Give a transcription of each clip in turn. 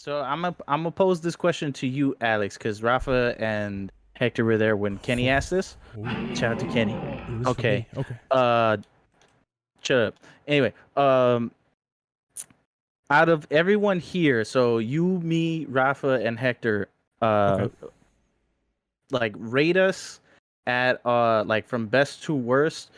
So I'm gonna pose this question to you, Alex, because Rafa and Hector were there when Kenny asked this. Shout out to Kenny. Okay. Shut up. Anyway, out of everyone here, so you, me, Rafa, and Hector, like rate us at like from best to worst.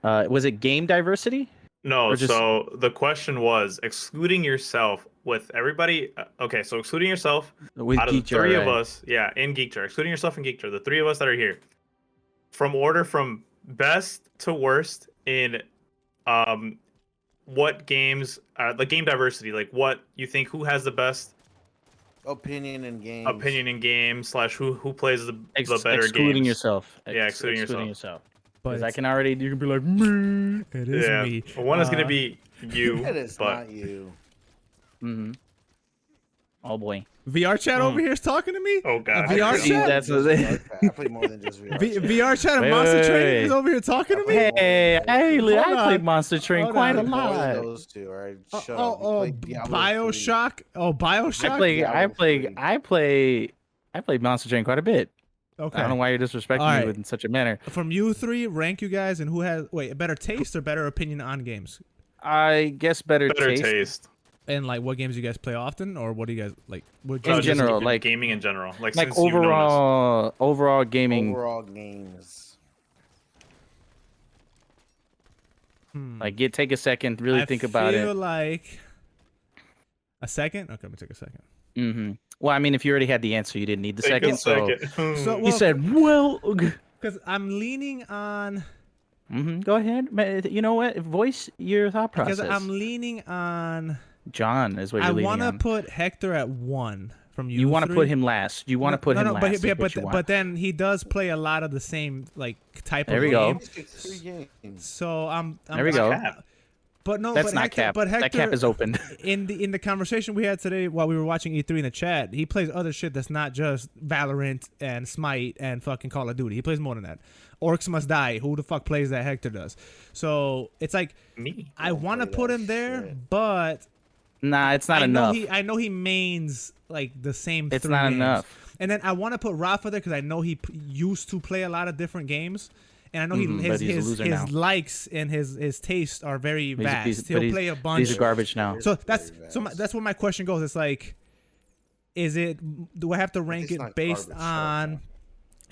Was it game diversity? No, so the question was excluding yourself with everybody. Okay, so excluding yourself with out of the Geekjar, three right? of us, yeah, in Geekjar, excluding yourself in Geekjar, the three of us that are here, from order from best to worst in what games, the game diversity, like what you think, who has the best opinion in games, / who plays the better excluding games. yourself. Yeah, excluding yourself. Because I can already, you can be like, me. It is me. One is gonna be you. It is but... not you. Mm-hmm. Oh boy. VR chat over here is talking to me. Oh god. VR chat. That's what they... I play more than just VR. VR chat and Monster Train is over here talking to me. Hey, I played Monster Train quite a lot. Those two, all right? Shut Oh, Bioshock. Oh, Bioshock. I played Monster Train quite a bit. Okay. I don't know why you're disrespecting me in such a manner. From you three, rank you guys and who has a better taste or better opinion on games? I guess better taste. And like, what games you guys play often, or what do you guys like? In general, like gaming in general, like overall gaming. Overall games. Like, take a second, really think about it. I feel like a second. Okay, let me take a second. Mm-hmm. Well, I mean, if you already had the answer, you didn't need the second. So he said, "Well," because I'm leaning on. Go ahead. You know what? Voice your thought process. Because I'm leaning on. John is what you're leaning on. I want to put Hector at 1 from you. You want to put him last. You want to put him last. But then he does play a lot of the same like type of games. So there we go. But no, that's not cap. But Hector, that cap is open. in the conversation we had today while we were watching E3 in the chat, he plays other shit that's not just Valorant and Smite and fucking Call of Duty. He plays more than that. Orcs Must Die. Who the fuck plays that? Hector does. So it's like me. I want to put him there, but nah, it's not enough. I know he mains like the same. It's not games. enough. And then I want to put Rafa there because I know he used to play a lot of different games. And I know his likes and his tastes are very vast. He'll play a bunch. These are garbage now. So that's where my question goes. It's like, do I have to rank it based on?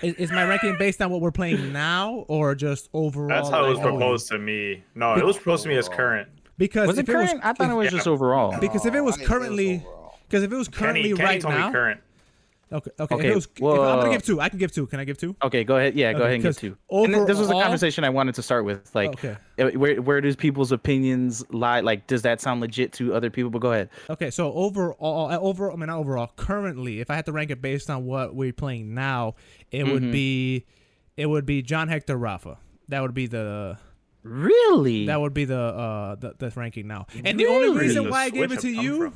Is my ranking based on what we're playing now or just overall? That's how it was proposed to me. No, it was proposed to me as current. Because was it current? I thought it was just overall. Because if it was currently, Kenny right told now. me current. Okay. If I'm gonna give 2. I can give 2. Can I give 2? Okay, go ahead. Yeah, go ahead and give 2. And this was a conversation I wanted to start with. Like, where does people's opinions lie? Like, does that sound legit to other people? But go ahead. Okay, so not overall. Currently, if I had to rank it based on what we're playing now, it would be John, Hector, Rafa. That would be the. Really? That would be the ranking now. And the only reason why I gave it to you.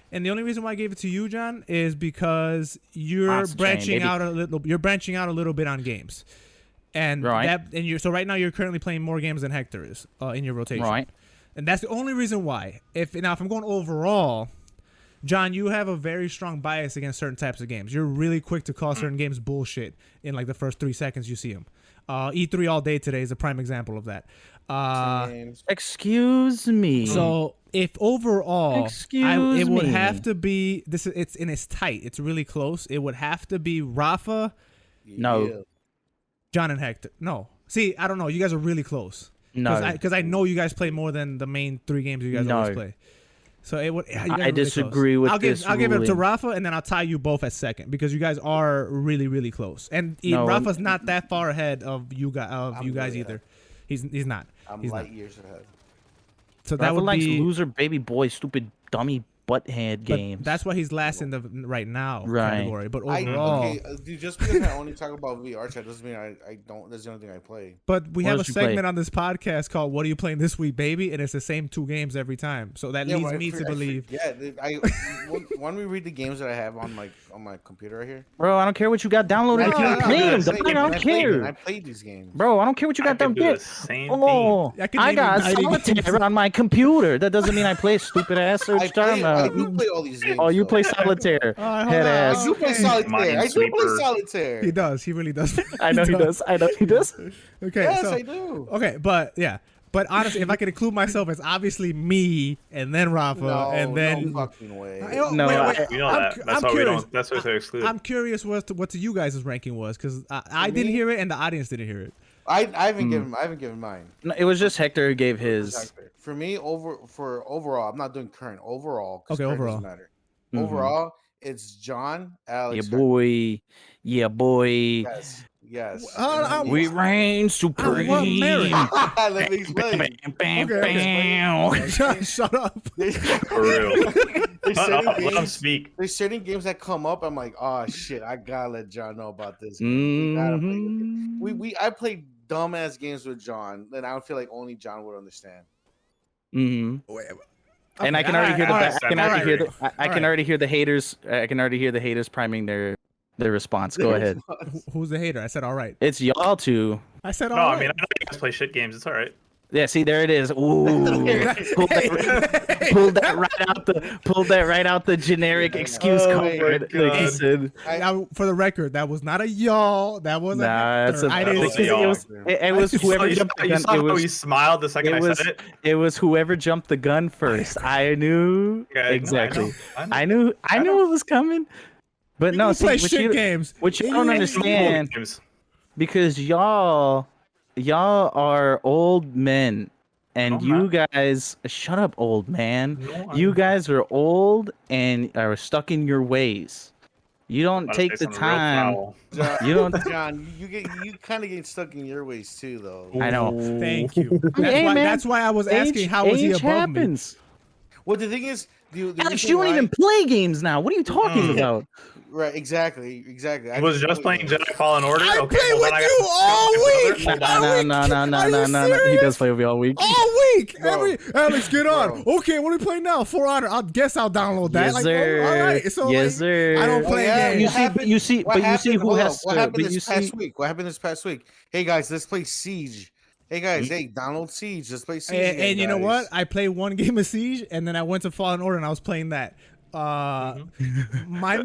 And the only reason why I gave it to you, John, is because you're branching out a little. You're branching out a little bit on games, and so right now you're currently playing more games than Hector is in your rotation. Right. And that's the only reason why. If I'm going overall, John, you have a very strong bias against certain types of games. You're really quick to call certain games bullshit in like the first 3 seconds you see them. E3 all day today is a prime example of that. Excuse me. So if overall, it would have to be it's tight. It's really close. It would have to be Rafa. No. John and Hector. No. See, I don't know. You guys are really close. No. Because I know you guys play more than the main 3 games you guys always play. So it would. I disagree with this. I'll give it to Rafa, and then I'll tie you both at second because you guys are really, really close. And Rafa's not that far ahead of you guys either. He's not. I'm light years ahead. So that would likes loser baby boy stupid dummy butthead games. That's why he's last in the right now category. But overall, dude, just because I only talk about VR chat doesn't mean I don't. That's the only thing I play. But we have a segment on this podcast called "What Are You Playing This Week, Baby?" and it's the same 2 games every time. So that leads me to believe. When we read the games that I have on my computer right here, bro, I don't care what you got downloaded. If you play them, I don't care. I played these games, bro. I don't care what you got downloaded. Oh, I got solitaire on my computer. That doesn't mean I play stupid ass search term. I do play all these games. Oh, you though. play solitaire. Head ass. I do play solitaire. I do play solitaire. He does. He really does. I know he does. I know he does. Okay. Yes, so, I do. Okay, but yeah. But honestly, if I could include myself, it's obviously me and then Rafa and then. No fucking way. No, you know that. That's why we don't. That's why we exclude. I'm curious what to you guys' ranking was because I didn't hear it and the audience didn't hear it. I haven't given mine. No, it was just Hector who gave his. For me, overall, I'm not doing current. Overall, okay, overall. doesn't matter. Overall, it's John, Alex. Yeah, boy. Yes. We reign supreme. Let me explain. Okay. Shut up. For real. Let them speak. There's certain games that come up. I'm like, oh shit, I gotta let John know about this. I played dumbass games with John, and I don't feel like only John would understand. And I can already hear I can already hear the haters. I can already hear the haters priming their response. Go ahead. Who's the hater? I said all right. It's y'all two. I said all right. I mean, I know you guys play shit games. It's all right. Yeah, see, there it is. Ooh, pulled that right out the generic excuse card. Like he said. Now, for the record, that was not a y'all. That was it was whoever jumped the gun. You saw how he smiled the second I said it. It was whoever jumped the gun first. I knew exactly. I knew it was coming. But no, see, what you don't understand, because y'all are old men, and you guys shut up, old man. You guys are old and are stuck in your ways. You don't take the time. You don't. John, you kind of get stuck in your ways too, though. I know. Thank you. That's why I was asking how was he above me. Well, the thing is, Alex, you don't even play games now. What are you talking about? Right, exactly. I was just playing Jedi Fallen Order. I play with you all week. No. He does play with me all week. All week. Alex, get on. Okay, what are we playing now? For Honor. I guess I'll download that. Yes, sir. All right. So, yes, sir. I don't play games. You see who has. What happened this past week? What happened this past week? Hey guys, let's play Siege. Hey guys, download Siege. Let's play Siege. And you know what? I played one game of Siege, and then I went to Fallen Order, and I was playing that. My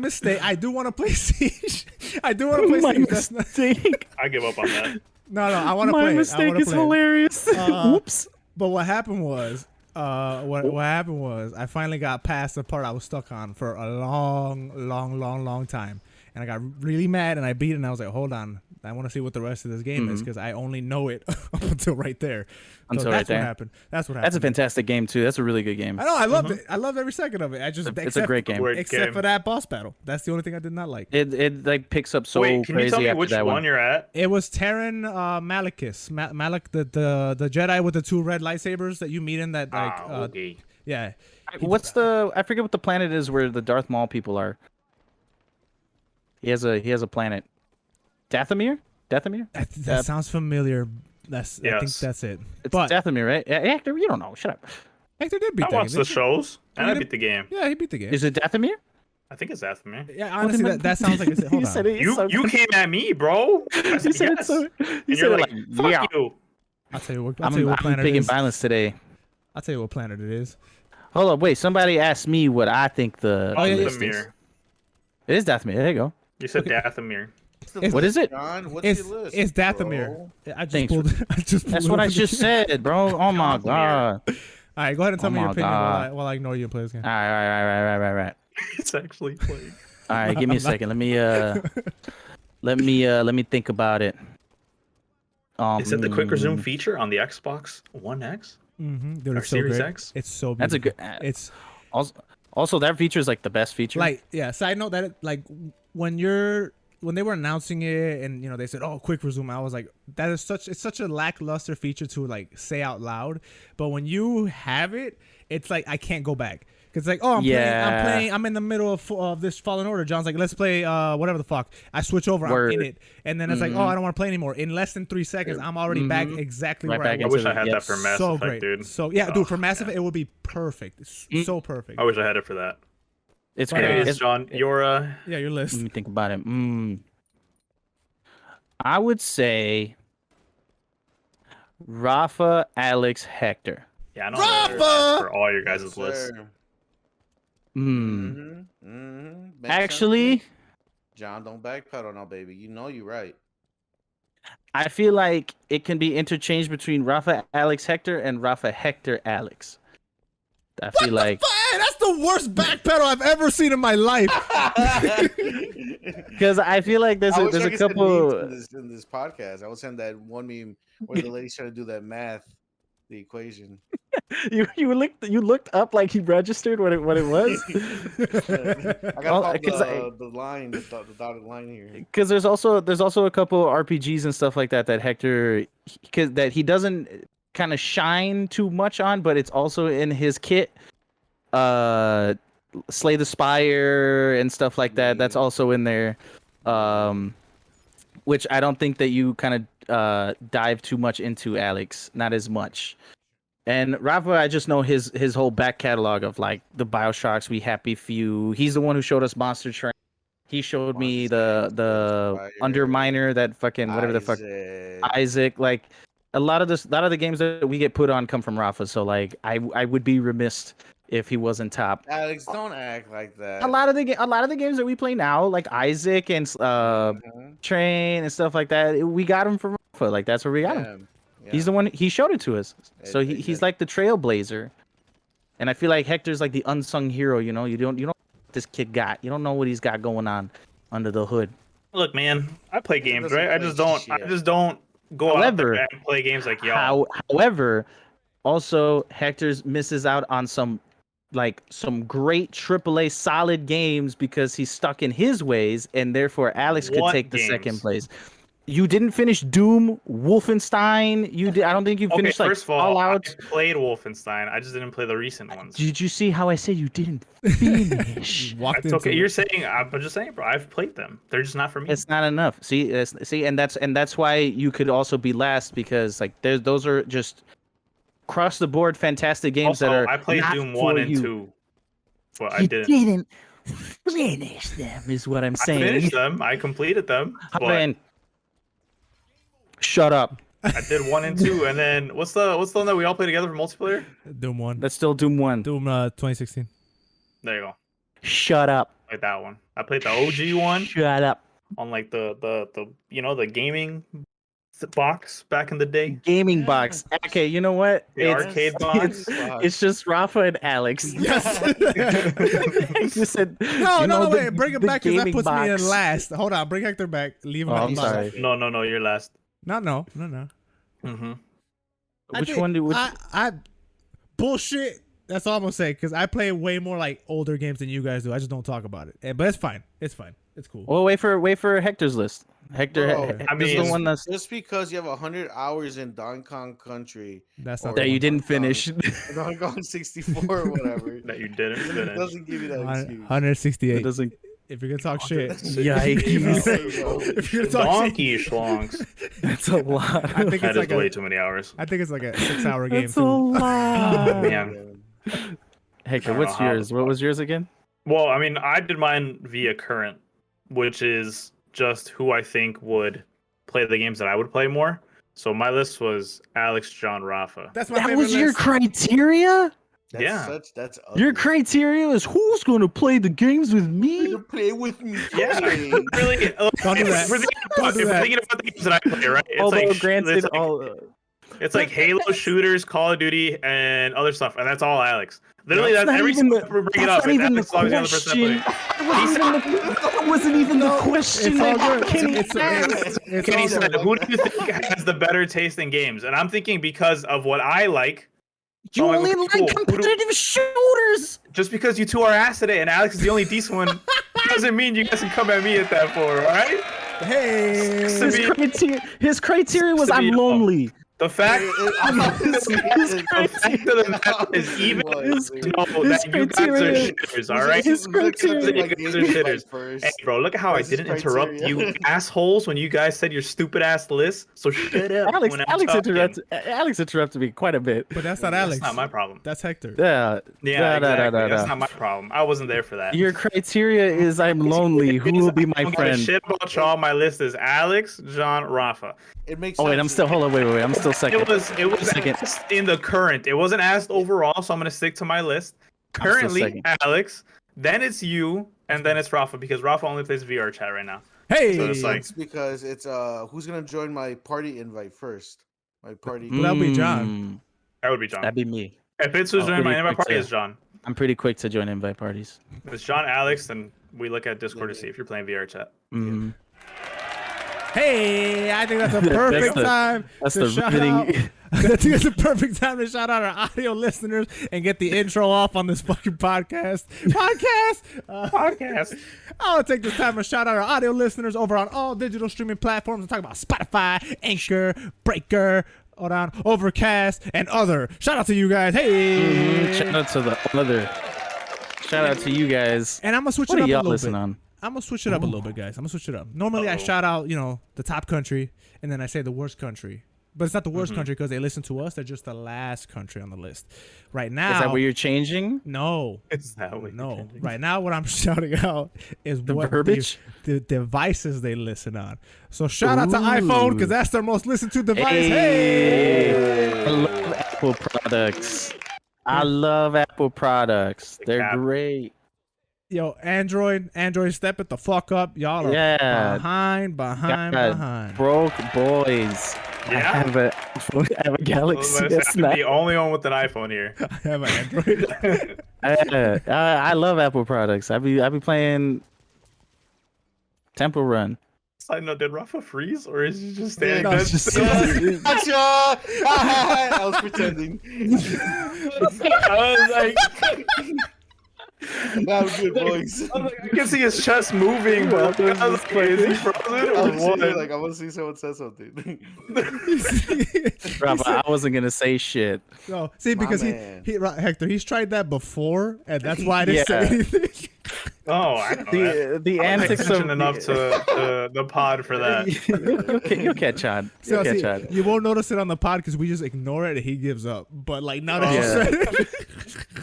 mistake. I do want to play Siege. I do want to play Siege. Mistake. I give up on that. No, I want to play. My mistake is hilarious. Oops. But what happened was, I finally got past the part I was stuck on for a long time, and I got really mad, and I beat it, and I was like, hold on. I want to see what the rest of this game is because I only know it up until right there. That's what happened. That's what happened. That's a fantastic game too. That's a really good game. I know. I loved it. I loved every second of it. It's a great game. Except for that boss battle. That's the only thing I did not like. It like picks up so Wait, can crazy you tell me after which that one you're at? It was Terran Malekith. Malak, the Jedi with the two red lightsabers that you meet in that like. Okay. Yeah. What's I forget what the planet is where the Darth Maul people are. He has a planet. Dathomir? That sounds familiar. I think that's it. It's Dathomir, right? Hector, you don't know. Shut up. Hector did beat I watched the shows, and I beat the game. Yeah, he beat the game. Is it Dathomir? I think it's Dathomir. Yeah, honestly, that sounds like it's. Hold on. You came at me, bro. You said it so. You said it like, fuck you. I'll tell you what I'm planet it big in is. violence today. I'll tell you what planet it is. Hold up, wait. Somebody asked me what I think the list is. It is Dathomir. There you go. You said Dathomir. What is it? John, what's it's your list, it's Dathomir. I just Thanks. pulled. That's what I just said, bro. Oh my god. All right, go ahead and tell me your opinion while I ignore you and play this game. All right. It's actually playing. All right, give me a second. Let me think about it. Is it the quick resume feature on the Xbox One X? Dude, or it's so Series great. X? It's so beautiful. That's a good. It's also that feature is like the best feature. Like, yeah. Side note that when they were announcing it and they said, "Oh, quick resume," I was like, "That is such a lackluster feature to like say out loud." But when you have it, it's like I can't go back because like, oh, I'm in the middle of this Fallen Order. John's like, "Let's play whatever the fuck." I switch over, I'm in it, and then it's like, "Oh, I don't want to play anymore." In less than 3 seconds, I'm already back exactly where I was. I wish I had that for Mass Effect, great. dude. So yeah, dude, for Mass Effect, it would be perfect. It's so perfect. I wish I had it for that. It's great. Anyways, John, your list. Let me think about it. I would say Rafa, Alex, Hector. Yeah, I know Rafa for all your guys' lists. Actually, John, don't backpedal now, baby. You know you're right. I feel like it can be interchanged between Rafa Alex Hector and Rafa Hector Alex. I feel like that's the worst backpedal I've ever seen in my life. Because I feel like there's a couple in this podcast. I was send that one meme where the lady's trying to do that math, the equation. you looked up like he registered what it was. I got the line, the dotted line here. Because there's also a couple RPGs and stuff like that Hector, that he doesn't kind of shine too much on, but it's also in his kit. Slay the Spire and stuff like that. That's also in there. Which I don't think that you kind of dive too much into, Alex. Not as much. And Rafa, I just know his whole back catalog of like the BioShocks, We Happy Few. He's the one who showed us Monster Train. He showed me the Underminer, that fucking whatever the fuck, Isaac. Like a lot of the games that we get put on come from Rafa. So like I would be remiss if he wasn't top. Alex, don't act like that. A lot of the games that we play now, like Isaac and Train and stuff like that, we got him from Rafa. Like that's where we got him. Yeah. He's the one. He showed it to us. So he's like the trailblazer. And I feel like Hector's like the unsung hero. You know, you don't know what this kid got. You don't know what he's got going on under the hood. Look, man, I play games, right? I just don't go out there and play games like y'all. However, also Hector's misses out on some great AAA solid games because he's stuck in his ways, and therefore Alex could take the second place. You didn't finish Doom, Wolfenstein. I don't think you finished first of all, Fallout. I played Wolfenstein. I just didn't play the recent ones. Did you see how I said you didn't finish? It's okay. You're saying I'm just saying, bro. I've played them. They're just not for me. It's not enough. See, and that's why you could also be last, because like those are just across the board fantastic games also, that are. I played Doom 1 and 2, but I didn't finish them. Is what I'm saying. I finished them. I completed them. But... Shut up. I did 1 and 2, and then what's the one that we all play together for multiplayer? Doom 1. That's still Doom 1. Doom 2016. There you go. Shut up. I played that one. I played the OG one. Shut up. On like the the gaming box back in the day. Gaming box. Okay, you know what? Arcade box. It's just Rafa and Alex. Yes. You said no, wait. Bring it back, because that puts me in last. Hold on. Bring Hector back. Leave him. I'm sorry. No. You're last. No. Mm-hmm. Which one do I bullshit? That's all I'm gonna say, because I play way more like older games than you guys do. I just don't talk about it. But it's fine. It's fine. It's cool. Well, wait for Hector's list. Hector, I mean, is the one that's just because you have 100 hours in Donkey Kong Country. That's not that you didn't finish. Donkey Kong 64 or whatever. That you didn't finish. It doesn't give you that excuse. 168. It doesn't. If you're gonna talk shit, yikes! If you're talking Donkey schlongs. That's a lot. I think it's like way too many hours. I think it's like a 6-hour game. That's a lot. Man. Hector, what's yours? What was yours again? Well, I mean, I did mine via current, which is just who I think would play the games that I would play more. So my list was Alex, John, Rafa. That's my favorite was your list. criteria? That's your criteria is who's going to play the games with me? Play with me. Yeah, really. Don't do that. We're thinking about the games that I play, right? It's Although like, granted, it's like Halo shooters, Call of Duty, and other stuff, and that's all Alex. Literally, that's that's every time we bring it up. Not even the question. That wasn't even the question. It's all good. Kenny said, "Who do you think has the better taste in games?" And I'm thinking, because of what I like. You only like competitive shooters. Just because you two are ass today and Alex is the only decent one doesn't mean you guys can come at me at that for, all right? Hey, his criteria was I'm lonely. The fact of the matter is, even that you guys are shitters, all right? You guys are shitters. Hey, bro, look at how I didn't interrupt you assholes when you guys said your stupid ass list. So shut up. Alex interrupted me quite a bit. But that's not Alex. That's not my problem. That's Hector. Yeah, exactly. That's not my problem. I wasn't there for that. Your criteria is I'm lonely. Who will be my friend? Shit about y'all. My list is Alex, John, Rafa. It makes. Oh wait, I'm still. Hold on, wait. I'm still second. It was asked in the current. It wasn't asked overall, so I'm gonna stick to my list. Currently, Alex, then it's you, and then it's Rafa because Rafa only plays VR chat right now. Hey, so it's like it's because it's who's gonna join my party invite first? My party. That'll be John. That would be John. That'd be me. If it's who's joining my invite party, it's John. I'm pretty quick to join invite parties. If it's John, Alex, then we look at Discord to see if you're playing VR chat. Hey, I think that's a perfect time. That's to the shout riveting. out. I think it's a perfect time to shout out our audio listeners and get the intro off on this fucking podcast. Podcast. I'll take this time to shout out our audio listeners over on all digital streaming platforms. I'm talking about Spotify, Anchor, Breaker, Overcast, and other. Shout out to you guys. Hey. Shout out to the other. Shout out to you guys. And I'm gonna switch What it are up a y'all little listening bit. on? I'm gonna switch it up a little bit, guys. I'm gonna switch it up. Normally, I shout out, the top country, and then I say the worst country. But it's not the worst country because they listen to us. They're just the last country on the list. Right now. Is that what you're changing? No. Is that what No. you're changing? Right now, what I'm shouting out is The what verbiage? the devices they listen on. So shout out to iPhone because that's their most listened to device. Hey. I love Apple products. I love Apple products. They're great. Yo, Android, step it the fuck up. Y'all are behind. Broke boys. Yeah. I have a Galaxy I'm the only one with an iPhone here. I have an Android. I love Apple products. I be playing Temple Run. Side note, did Rafa freeze or is he just standing No, there? Gotcha! I was pretending. I was like, That was good, boys. I can see his chest moving, but I was like, is he frozen or what? I want to see someone say something. Rafa, I wasn't gonna say shit. No, see, because Hector, he's tried that before, and that's why I didn't say anything. Oh, I don't know. The antics of enough to the pod for that. you catch on. So, you won't notice it on the pod because we just ignore it and he gives up. But like now that you said it,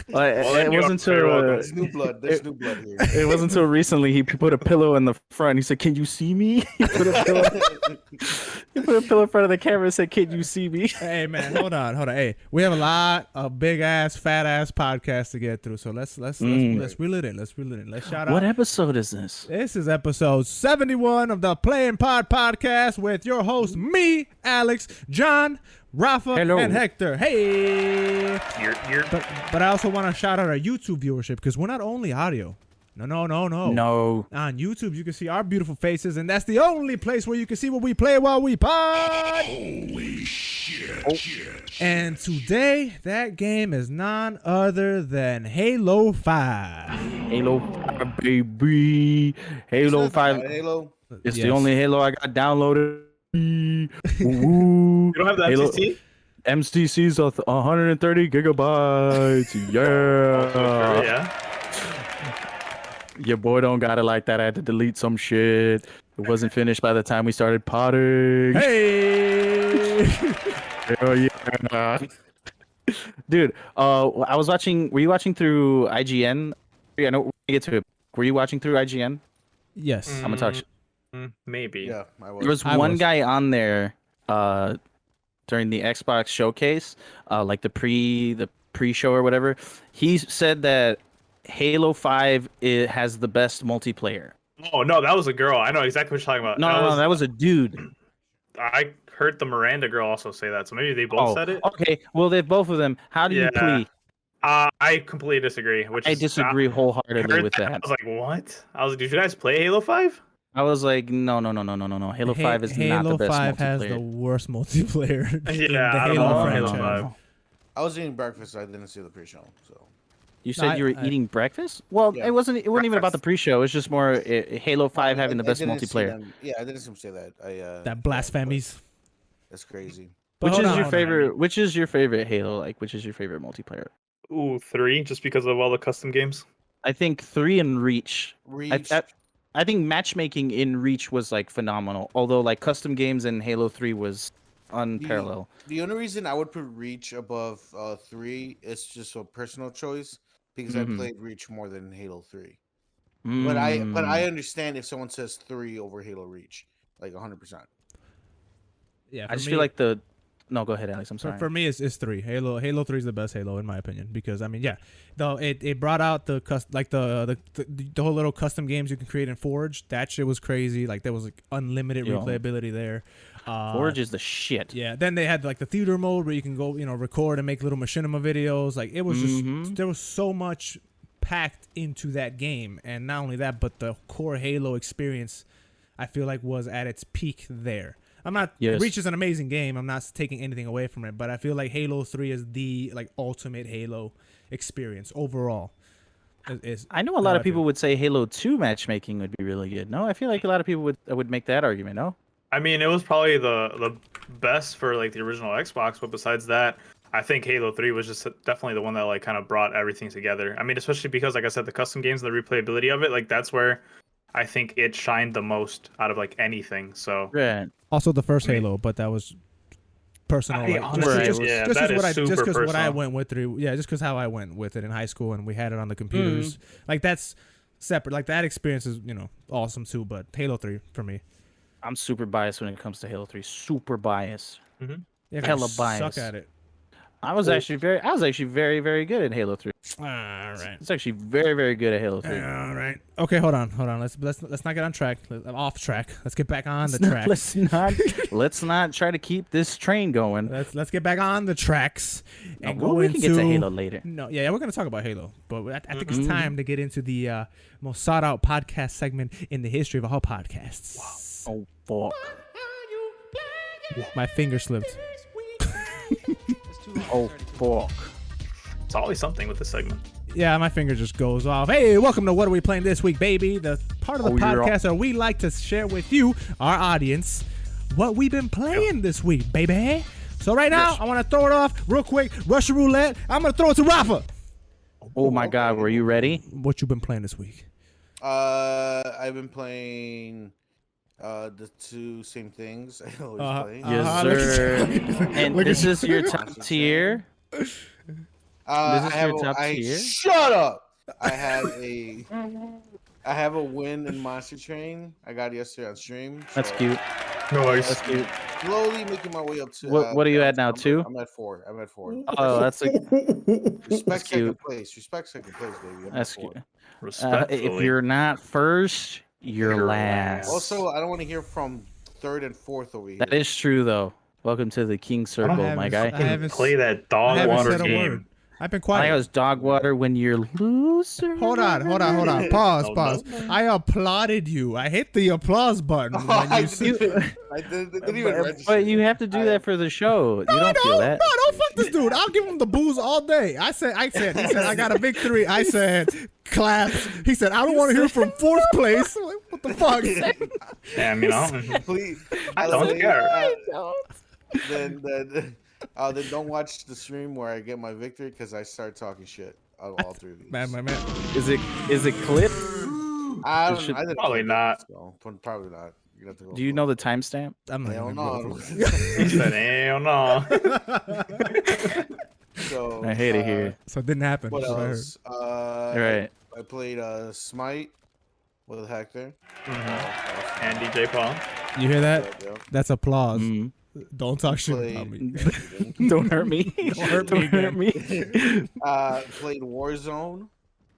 it wasn't until There's new blood. There's new blood here. it wasn't until recently he put a pillow in the front. He said, "Can you see me?" He put a pillow in front of the camera and said, "Can you see me?" hey man, hold on. Hey, we have a lot of big ass, fat ass podcasts to get through. So let's reel it in. Let's shout out. What episode is this? This is episode 71 of the Playing Pod podcast with your host, me, Alex, John, Rafa, and Hector. Hey! But I also want to shout out our YouTube viewership because we're not only audio. No. On YouTube, you can see our beautiful faces, and that's the only place where you can see what we play while we pod. Holy shit. And today, that game is none other than Halo 5. Halo 5, baby. Halo 5. Halo. It's the only Halo I got downloaded. You don't have the MCC? MCC's 130 gigabytes. Yeah. Your boy don't got it like that. I had to delete some shit. It wasn't finished by the time we started potting. Hey! Hell yeah. Dude, I was watching. Were you watching through IGN? I know we're gonna get to it. Were you watching through IGN? Yes. I'm gonna talk shit. Maybe. Yeah, I was. There was one guy on there during the Xbox showcase, like the pre-show or whatever. He said that Halo 5 has the best multiplayer. Oh no, that was a girl. I know exactly what you're talking about. No, that was a dude. I heard the Miranda girl also say that, so maybe they both said it. Okay, well, they both of them. How do you plea? I completely disagree. I disagree wholeheartedly with that. I was like, what? I was like, did you guys play Halo 5? I was like, no. Halo 5 is not the best multiplayer. Halo 5 has the worst multiplayer. In the I don't Halo know franchise. Halo 5. I was eating breakfast, so I didn't see the pre-show. So You said you were eating breakfast? Well, it wasn't even about the pre-show. It was just more Halo 5 having the best multiplayer. Yeah, I didn't see him say that. That blasphemies. That's crazy. Which is your favorite? Which is your favorite Halo? Like, which is your favorite multiplayer? Ooh, 3, just because of all the custom games. I think 3 and Reach. I think matchmaking in Reach was like phenomenal. Although like custom games in Halo 3 was unparalleled. The only reason I would put Reach above 3 is just a personal choice because I played Reach more than Halo 3. But I understand if someone says 3 over Halo Reach, like 100%. Yeah, I just feel like the No, go ahead, Alex. I'm sorry. For me, it's 3. Halo 3 is the best Halo in my opinion because I mean, yeah, though it brought out the whole little custom games you can create in Forge. That shit was crazy. Like there was like unlimited replayability there. Forge is the shit. Yeah. Then they had like the theater mode where you can go, record and make little machinima videos. Like it was just there was so much packed into that game, and not only that, but the core Halo experience, I feel like was at its peak there. I'm not. Reach is an amazing game. I'm not taking anything away from it, but I feel like Halo 3 is the like ultimate Halo experience overall. I know a lot of people would say Halo 2 matchmaking would be really good. No, I feel like a lot of people would make that argument. No, I mean it was probably the best for like the original Xbox, but besides that, I think Halo 3 was just definitely the one that like kind of brought everything together. I mean, especially because like I said, the custom games and the replayability of it, like that's where I think it shined the most out of like anything. So also the first Halo, but that was personal. Just because what I went with through, just because how I went with it in high school and we had it on the computers. Like that's separate. Like that experience is awesome too. But Halo 3 for me. I'm super biased when it comes to Halo 3. Super biased. Yeah, hella biased. Suck at it. I was actually very, very good at Halo 3. All right. It's actually very, very good at Halo 3. All right. Okay, hold on. Let's not get on track. Off track. Let's get back on the track. Let's not try to keep this train going. Let's get back on the tracks and go we into. We can get to Halo later. No, we're gonna talk about Halo, but I think it's time to get into the most sought out podcast segment in the history of all podcasts. Wow. Oh fuck! My finger slipped. Oh fuck! It's always something with this segment. Yeah, my finger just goes off. Hey, welcome to What Are We Playing This Week, baby? The part of the podcast where we like to share with you, our audience, what we've been playing this week, baby. So right now, I want to throw it off real quick. Russian roulette. I'm gonna throw it to Rafa. Oh my God, were you ready? What you been playing this week? I've been playing the two same things I always play. Yes, sir. And this is your top tier. Shut up. I have a win in Monster Train. I got it yesterday on stream. That's cute. Nice. That's cute. Slowly making my way up to. What are you at now? 2? I'm at 4. Oh, that's like. Respect second place. Respect second place, baby. That's cute. If you're not first, you're last. Also, I don't want to hear from 3rd and 4th over here. That is true, though. Welcome to the King Circle, my guy. I haven't play that dog water game. I've been quiet. I was dog water when you're loser. Hold on. Pause. I applauded you. I hit the applause button when you said. I didn't even register. But you have to do that for the show. You don't feel that. No, don't fuck this dude. I'll give him the booze all day. He said, I got a victory. I said, claps. He said, I don't want to hear from 4th place. I'm like, what the fuck? Damn, Please. I don't care. Then don't watch the stream where I get my victory because I start talking shit all 3 of these. Man. Is it clipped? Probably not. Probably not. Do you know the timestamp? I'm not hell no. He said, hell no. So I hate it here. So it didn't happen. What else? Right. I played Smite with Hector. And DJ Paul. You hear that? Yeah. That's applause. Don't talk shit about me. Don't hurt me. Don't hurt me. Played Warzone.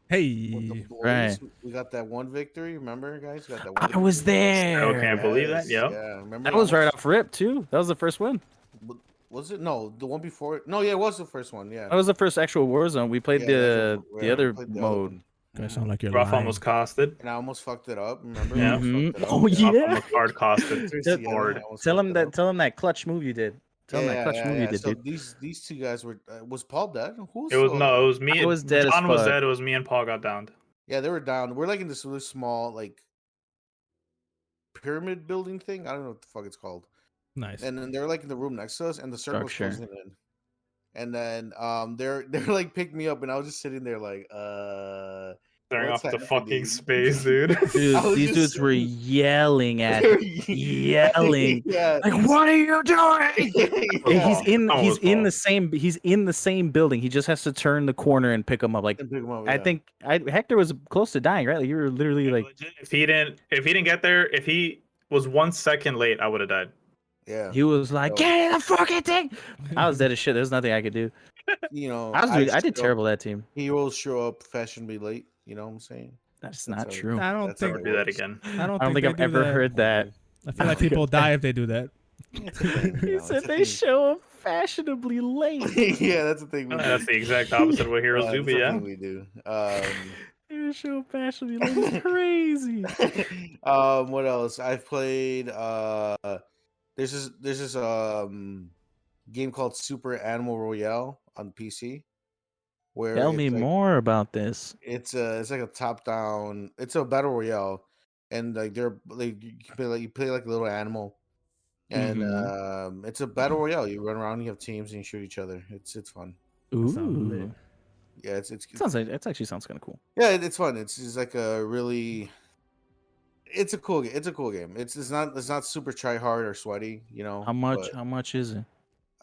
Hey. Right. We got that one victory. Remember, guys? We got that one I was there. I can't believe that. Yep. Yeah. Remember that was right off rip too. That was the first one. Was it? No, the one before it. No, yeah, it was the first one. Yeah. That was the first actual Warzone. We played the other mode. You sound like you're Rafa lying. almost costed. And I almost fucked it up. Remember? Yeah. Oh yeah. Hard costed. Tell him that clutch move you did. Tell him that clutch move you did, so dude. These two guys were. Was Paul dead? It was me. I was dead. John was dead. It was me and Paul got downed. Yeah, they were down. We're like in this really small like pyramid building thing. I don't know what the fuck it's called. Nice. And then they're like in the room next to us, and the circle's closing in. And then they're like picked me up, and I was just sitting there like staring off the fucking space, dude. Dude, these dudes were yelling at yelling. Like, what are you doing? He's in the same building. He just has to turn the corner and pick him up. Like I think Hector was close to dying, right? Like you were literally like if he didn't get there, if he was 1 second late, I would have died. Yeah. He was like, "Get in the fucking thing." I was dead as shit. There's nothing I could do. I did terrible that team. Heroes show up fashionably late. You know what I'm saying? That's not true. I don't think do that again. I don't think I've ever heard that. I feel like people die if they do that. He said they show up fashionably late. Yeah, that's the thing. That's the exact opposite of what heroes do. But yeah, we do. They show up fashionably late. It's crazy. What else? I've played. There's this game called Super Animal Royale on PC. Tell me more about this. It's like a top down. It's a battle royale, and like you play like a little animal, and it's a battle royale. You run around, you have teams, and you shoot each other. It's fun. Ooh. Yeah, it actually sounds kind of cool. Yeah, it's fun. It's just like a really. It's a cool game. It's a cool game. It's not super try hard or sweaty. You know. How much is it?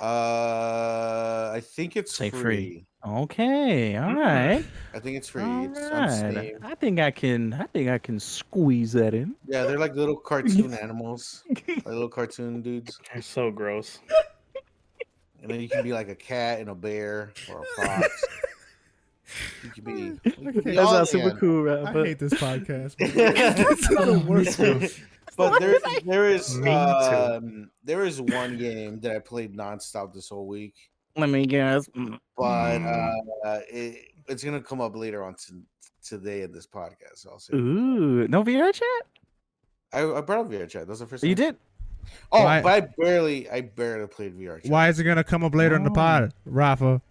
I think it's free. Okay, all right. I think it's free. It's on Steam. I think I can squeeze that in. Yeah, they're like little cartoon animals, like little cartoon dudes. They're so gross. And then you can be like a cat and a bear or a fox. You can be. That sounds super cool, Rafa. I hate this podcast. This is the worst. But there is one game that I played nonstop this whole week. Let me guess. But it's gonna come up later on today in this podcast. So I'll say. Ooh, no VR chat. I brought up VR chat. That's the first time. You did. Oh, but I barely played VR chat. Why is it gonna come up later in the pod, Rafa?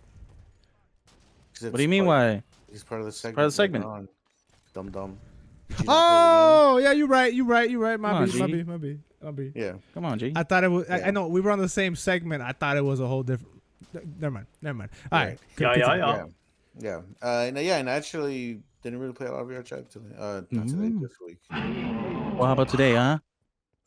What do you mean? Why? He's part of the segment. Part of the segment. Dumb. Oh yeah, you're right. My B. Yeah. Come on, G. I thought it was. I know we were on the same segment. I thought it was a whole different. Never mind. All right. Yeah. And I actually didn't really play a lot of VR chat today. Not today, this week. Well, how about today, huh?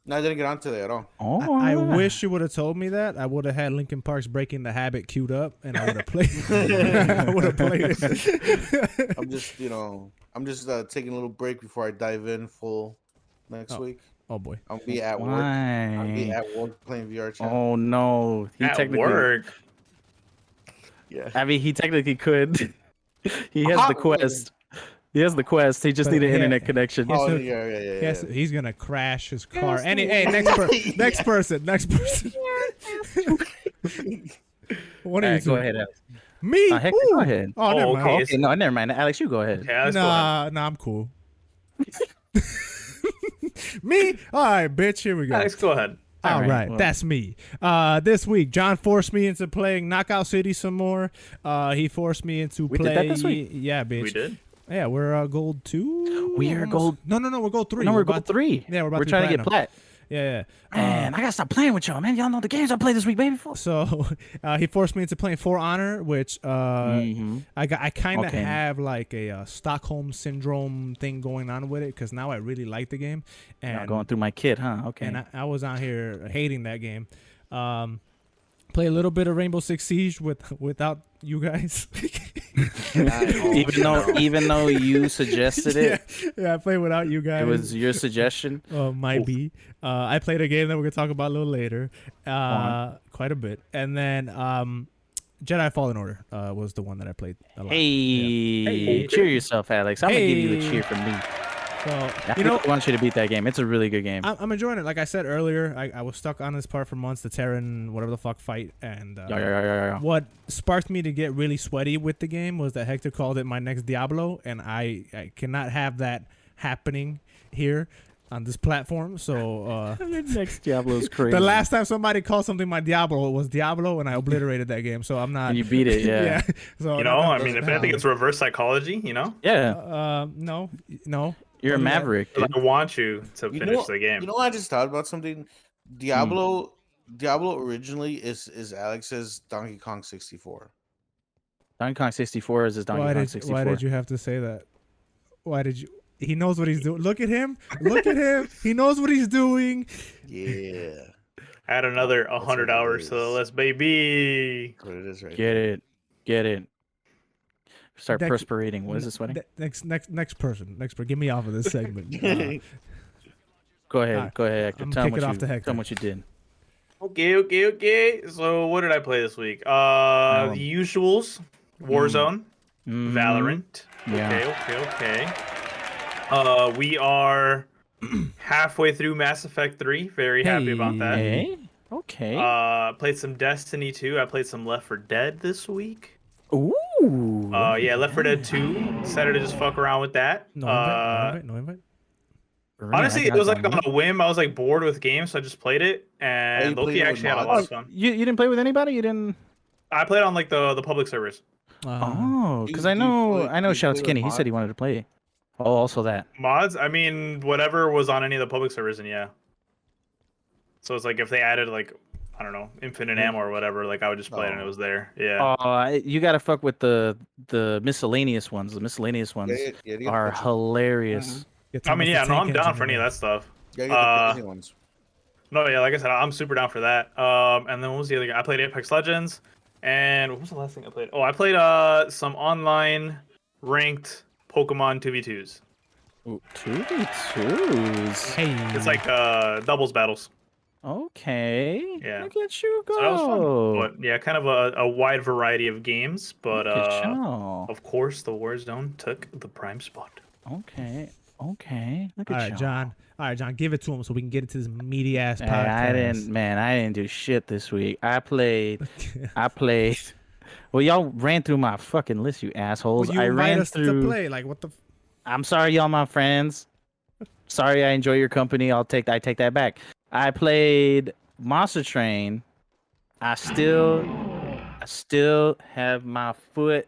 No, I didn't get on today at all. Oh, I wish you would have told me that. I would have had Linkin Park's "Breaking the Habit" queued up, and I would have played. I would have played it. I'm just taking a little break before I dive in full next week. Oh boy, I'll be at work. I'll be at work playing VR chat. Oh no, work. Yeah, I mean he technically could. He has the Quest. He has the Quest. He just needs an internet connection. Oh yeah. He's gonna crash his car. Next person. What are you go ahead, Alex. Me? Heck, go ahead. Oh, never mind. Okay, no, never mind. Alex, you go ahead. Okay, nah, I'm cool. Me? All right, bitch. Here we go. Alex, go ahead. All right, well, that's me. This week, John forced me into playing Knockout City some more. He forced me into We did that this week? Yeah, bitch. We did. Yeah, we're gold 2. We are gold. No, we're gold 3. No, we're gold 3. Yeah, we're trying to get plat. Yeah. Man, I gotta stop playing with y'all, man. Y'all know the games I played this week, baby. So he forced me into playing For Honor, which I kind of have like a Stockholm syndrome thing going on with it because now I really like the game. And going through my kit, huh? Okay. And I was out here hating that game. Play a little bit of Rainbow Six Siege without you guys. even though you suggested it. Yeah, I played without you guys. It was your suggestion. Might be. I played a game that we're gonna talk about a little later. Quite a bit, and then Jedi Fallen Order was the one that I played a lot. Hey, cheer yourself, Alex. I'm gonna give you a cheer from me. So I want you to beat that game. It's a really good game. I'm enjoying it. Like I said earlier, I was stuck on this part for months, the Terran whatever the fuck fight, and what sparked me to get really sweaty with the game was that Hector called it my next Diablo, and I cannot have that happening here on this platform. So your next Diablo is crazy. The last time somebody called something my Diablo, it was Diablo, and I obliterated that game. So I'm not. And you beat it, yeah. So I mean, if anything, it's reverse psychology. Yeah. No. You're a maverick. I want you to finish the game. You know, I just thought about something. Diablo originally is Alex's Donkey Kong 64. Donkey Kong 64 is his Donkey Kong 64. Why did you have to say that? Why did you? He knows what he's doing. Look at him. He knows what he's doing. Yeah. Add another 100 hours to the list, baby. What it is right Get it. Start perspirating. What is this sweating? Next person. Get me off of this segment. Go ahead, Hector. I'm Tell him what you did. Tell him what you did. Okay. So what did I play this week? The usuals: Warzone, Valorant. Yeah. Okay. We are halfway through Mass Effect 3. Very happy about that. Okay. Played some Destiny 2. I played some Left 4 Dead this week. Ooh. Yeah, Left 4 Dead 2. Decided to just fuck around with that. No invite. Honestly, it was like on a whim. I was like bored with games, so I just played it. And Loki actually had a lot of fun. You didn't play with anybody? You didn't? I played on like the public servers. Because I know. Shout out to Kenny. He said he wanted to play. Oh, also that mods. I mean, whatever was on any of the public servers, and yeah. So it's like if they added like, I don't know, infinite ammo or whatever, like I would just play it and it was there. Yeah. You gotta fuck with the miscellaneous ones. The miscellaneous ones are hilarious. I mean, yeah, no, I'm down for any of that stuff. Yeah, the crazy ones. No, yeah, like I said, I'm super down for that. And then what was the other game? I played Apex Legends, and what was the last thing I played? Oh, I played some online ranked Pokemon 2v2s. Ooh, 2v2s. Hey, it's like doubles battles. Okay. Yeah. Look at you go. So that was fun. But yeah, kind of a wide variety of games. But of course, the Warzone took the prime spot. Okay. Look at All right, John, give it to him so we can get into this meaty ass podcast. I didn't do shit this week. I played. Well, y'all ran through my fucking list, you assholes. Well, you I ran us through. To play. Like what the? I'm sorry, y'all, my friends. Sorry, I enjoy your company. I take that back. I played Monster Train. I still have my foot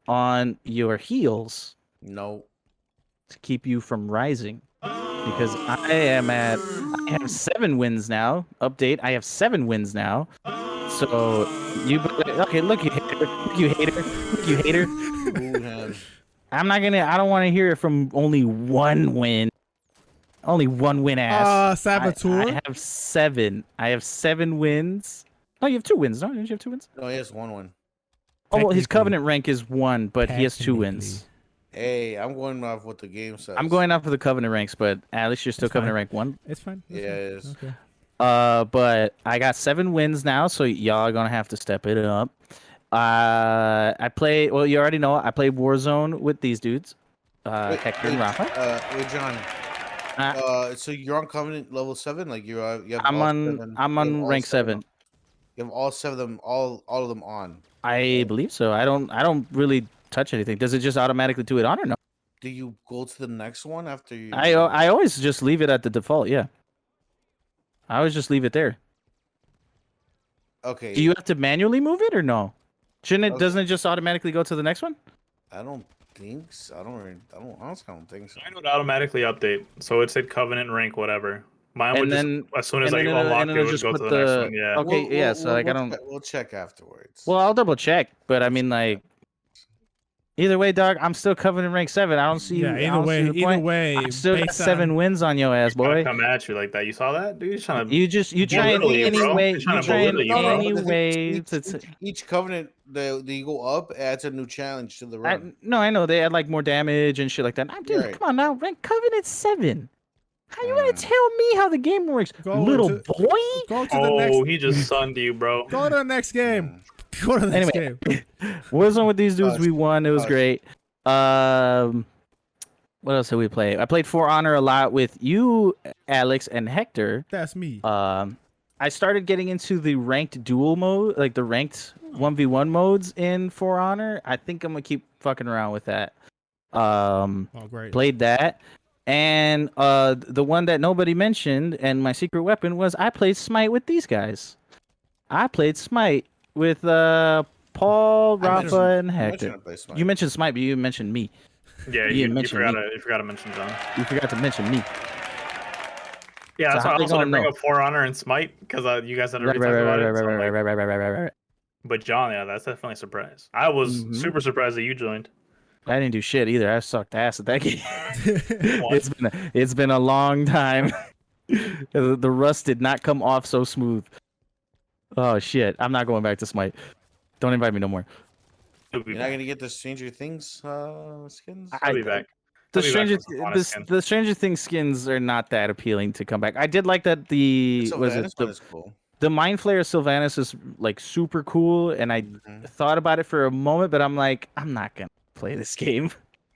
on your heels. No. To keep you from rising, because I have 7 wins now. Update: I have 7 wins now. So look you hater. I'm not gonna. I don't want to hear it from only one win. Only one win, ass. Saboteur. I have 7. I have 7 wins. Oh, you have 2 wins, no? Didn't you have 2 wins? No, he has 1 win. Oh, well, his Covenant rank is 1, but he has 2 wins. Hey, I'm going off what the game says. I'm going off of the Covenant ranks, but at least you're still Covenant rank 1. It's fine. Yeah, it is. Okay. But I got 7 wins now, so y'all are gonna have to step it up. I play. Well, you already know I played Warzone with these dudes, Hector and Rafa. Wait, John. So you're on Covenant level 7, like you have. I'm on rank 7. You have all 7 of them, all of them on. I believe so. I don't really touch anything. Does it just automatically do it on or no? Do you go to the next one after you? I always just leave it at the default. Yeah. I always just leave it there. Okay. Do you have to manually move it or no? Shouldn't it? Okay. Doesn't it just automatically go to the next one? I don't think so. I don't think so. I would automatically update, so it said Covenant rank whatever. Mine would just as soon as I unlock it, would go to the next one. Yeah. Okay. So like I don't. We'll check afterwards. Well, I'll double check, but I mean like. Either way, dog, I'm still Covenant rank 7. I don't see. Yeah, either way, I still got 7 wins on your ass, boy. Come at you like that. You saw that, dude? You try in any way. You try in any way. Each Covenant that you go up adds a new challenge to the run. I know they add like more damage and shit like that. Dude, right. Come on now, rank Covenant 7. How you gonna tell me how the game works, little boy? Go to the next. He just sunned you, bro. Go to the next game. Go to the next game. Warzone with these dudes, we won. It was great. What else did we play? I played For Honor a lot with you, Alex, and Hector. That's me. I started getting into the ranked duel mode, like the ranked 1v1 modes in For Honor. I think I'm gonna keep fucking around with that. Great. Played that. And the one that nobody mentioned and my secret weapon was I played Smite with these guys. I played Smite with Paul, Rafa, and Hector. You mentioned Smite, but you mentioned me. Yeah, you forgot to mention John. You forgot to mention me. Yeah, that's why I also didn't bring up For Honor and Smite, because you guys had already talked about it. Right. But John, yeah, that's definitely a surprise. I was super surprised that you joined. I didn't do shit either. I sucked ass at that game. It's been a long time. The rust did not come off so smooth. Oh shit! I'm not going back to Smite. Don't invite me no more. You're not gonna get the Stranger Things skins. I'll be back. The Stranger Things skins are not that appealing to come back. I did like that. Cool. the Mind Flayer Sylvanas is like super cool, and I thought about it for a moment, but I'm like, I'm not gonna play this game.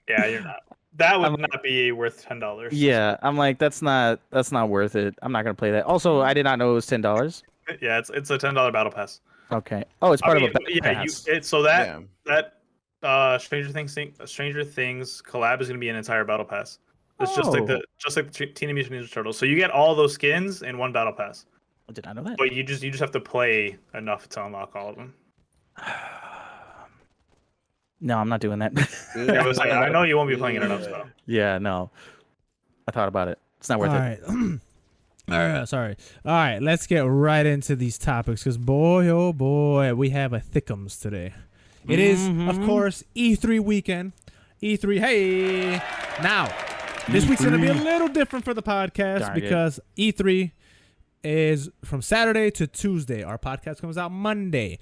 Yeah, you're not. That would not be worth $10. Yeah, I'm like, that's not worth it. I'm not gonna play that. Also, I did not know it was $10. Yeah, it's a $10 battle pass. Okay. Oh, it's part of a battle pass. Stranger Things collab is gonna be an entire battle pass. It's just like the Teenage Mutant Ninja Turtles. So you get all those skins in one battle pass. I did not know that. But you just have to play enough to unlock all of them. No, I'm not doing that. I know you won't be playing it enough, though. Yeah, no. I thought about it. It's not worth it. All right, sorry. All right, let's get right into these topics because boy, oh boy, we have a thickums today. It is, of course, E3 weekend. E3, hey! Now, this week's going to be a little different for the podcast because E3 is from Saturday to Tuesday. Our podcast comes out Monday.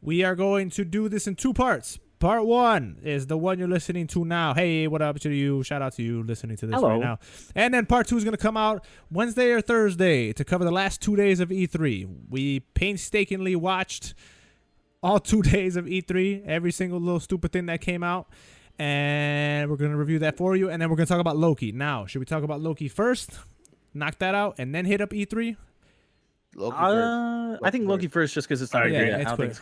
We are going to do this in 2 parts. Part 1 is the one you're listening to now. Hey, what up to you? Shout out to you listening to this right now. And then part 2 is going to come out Wednesday or Thursday to cover the last 2 days of E3. We painstakingly watched all 2 days of E3, every single little stupid thing that came out. And we're going to review that for you. And then we're going to talk about Loki. Now, should we talk about Loki first? Knock that out and then hit up E3? Loki first. I think Loki first just because it's not E3's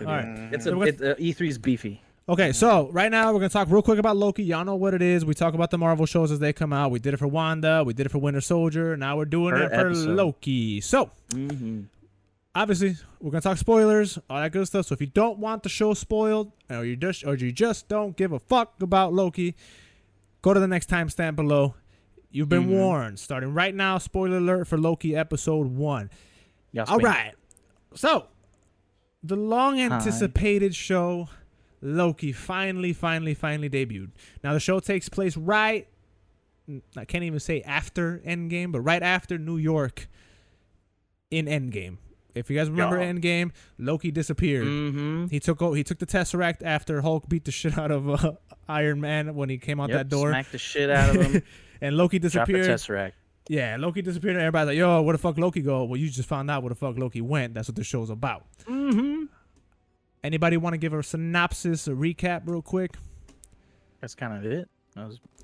beefy. Okay, so right now we're going to talk real quick about Loki. Y'all know what it is. We talk about the Marvel shows as they come out. We did it for Wanda. We did it for Winter Soldier. Now we're doing it for Loki. So, obviously, we're going to talk spoilers, all that good stuff. So if you don't want the show spoiled or you just don't give a fuck about Loki, go to the next timestamp below. You've been warned. Starting right now, spoiler alert for Loki episode 1. All right. So, the long-anticipated show Loki finally debuted. Now the show takes place I can't even say after Endgame, but right after New York in Endgame. If you guys remember Endgame, Loki disappeared. He took the Tesseract after Hulk beat the shit out of Iron Man when he came out that door. Smacked the shit out of him. And Loki disappeared. Dropped the Tesseract. Yeah, Loki disappeared and everybody's like, yo, where the fuck Loki go? Well, you just found out where the fuck Loki went. That's what the show's about. Anybody want to give a synopsis, a recap real quick? That's kind of it.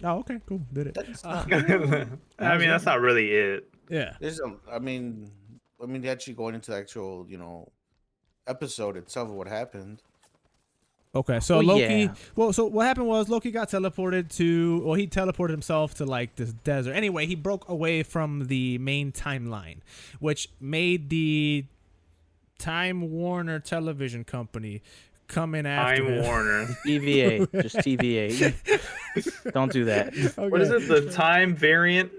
Oh, okay, cool. Did it. I mean, that's not really it. Yeah. Actually going into the actual, episode itself of what happened. Okay, so Loki. Yeah. Well, so what happened was Loki got teleported to. Well, he teleported himself to like this desert. Anyway, he broke away from the main timeline, which made the Time Warner Television Company come in after Time Warner. TVA, just TVA. Don't do that. Okay. What is it? The Time Variant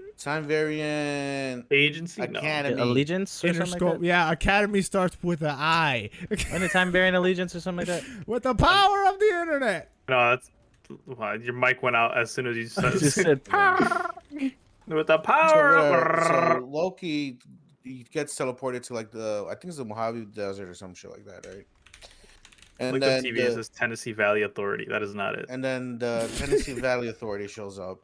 Agency? Academy. Allegiance or something like that? Yeah, Academy starts with an I. And the Time Variant Allegiance or something like that? With the power of the internet. No, that's your mic went out as soon as you said. Just said power. With the power. So Loki. He gets teleported to I think it's the Mojave Desert or some shit like that, right? And look then at TV, it says Tennessee Valley Authority. That is not it. And then the Tennessee Valley Authority shows up.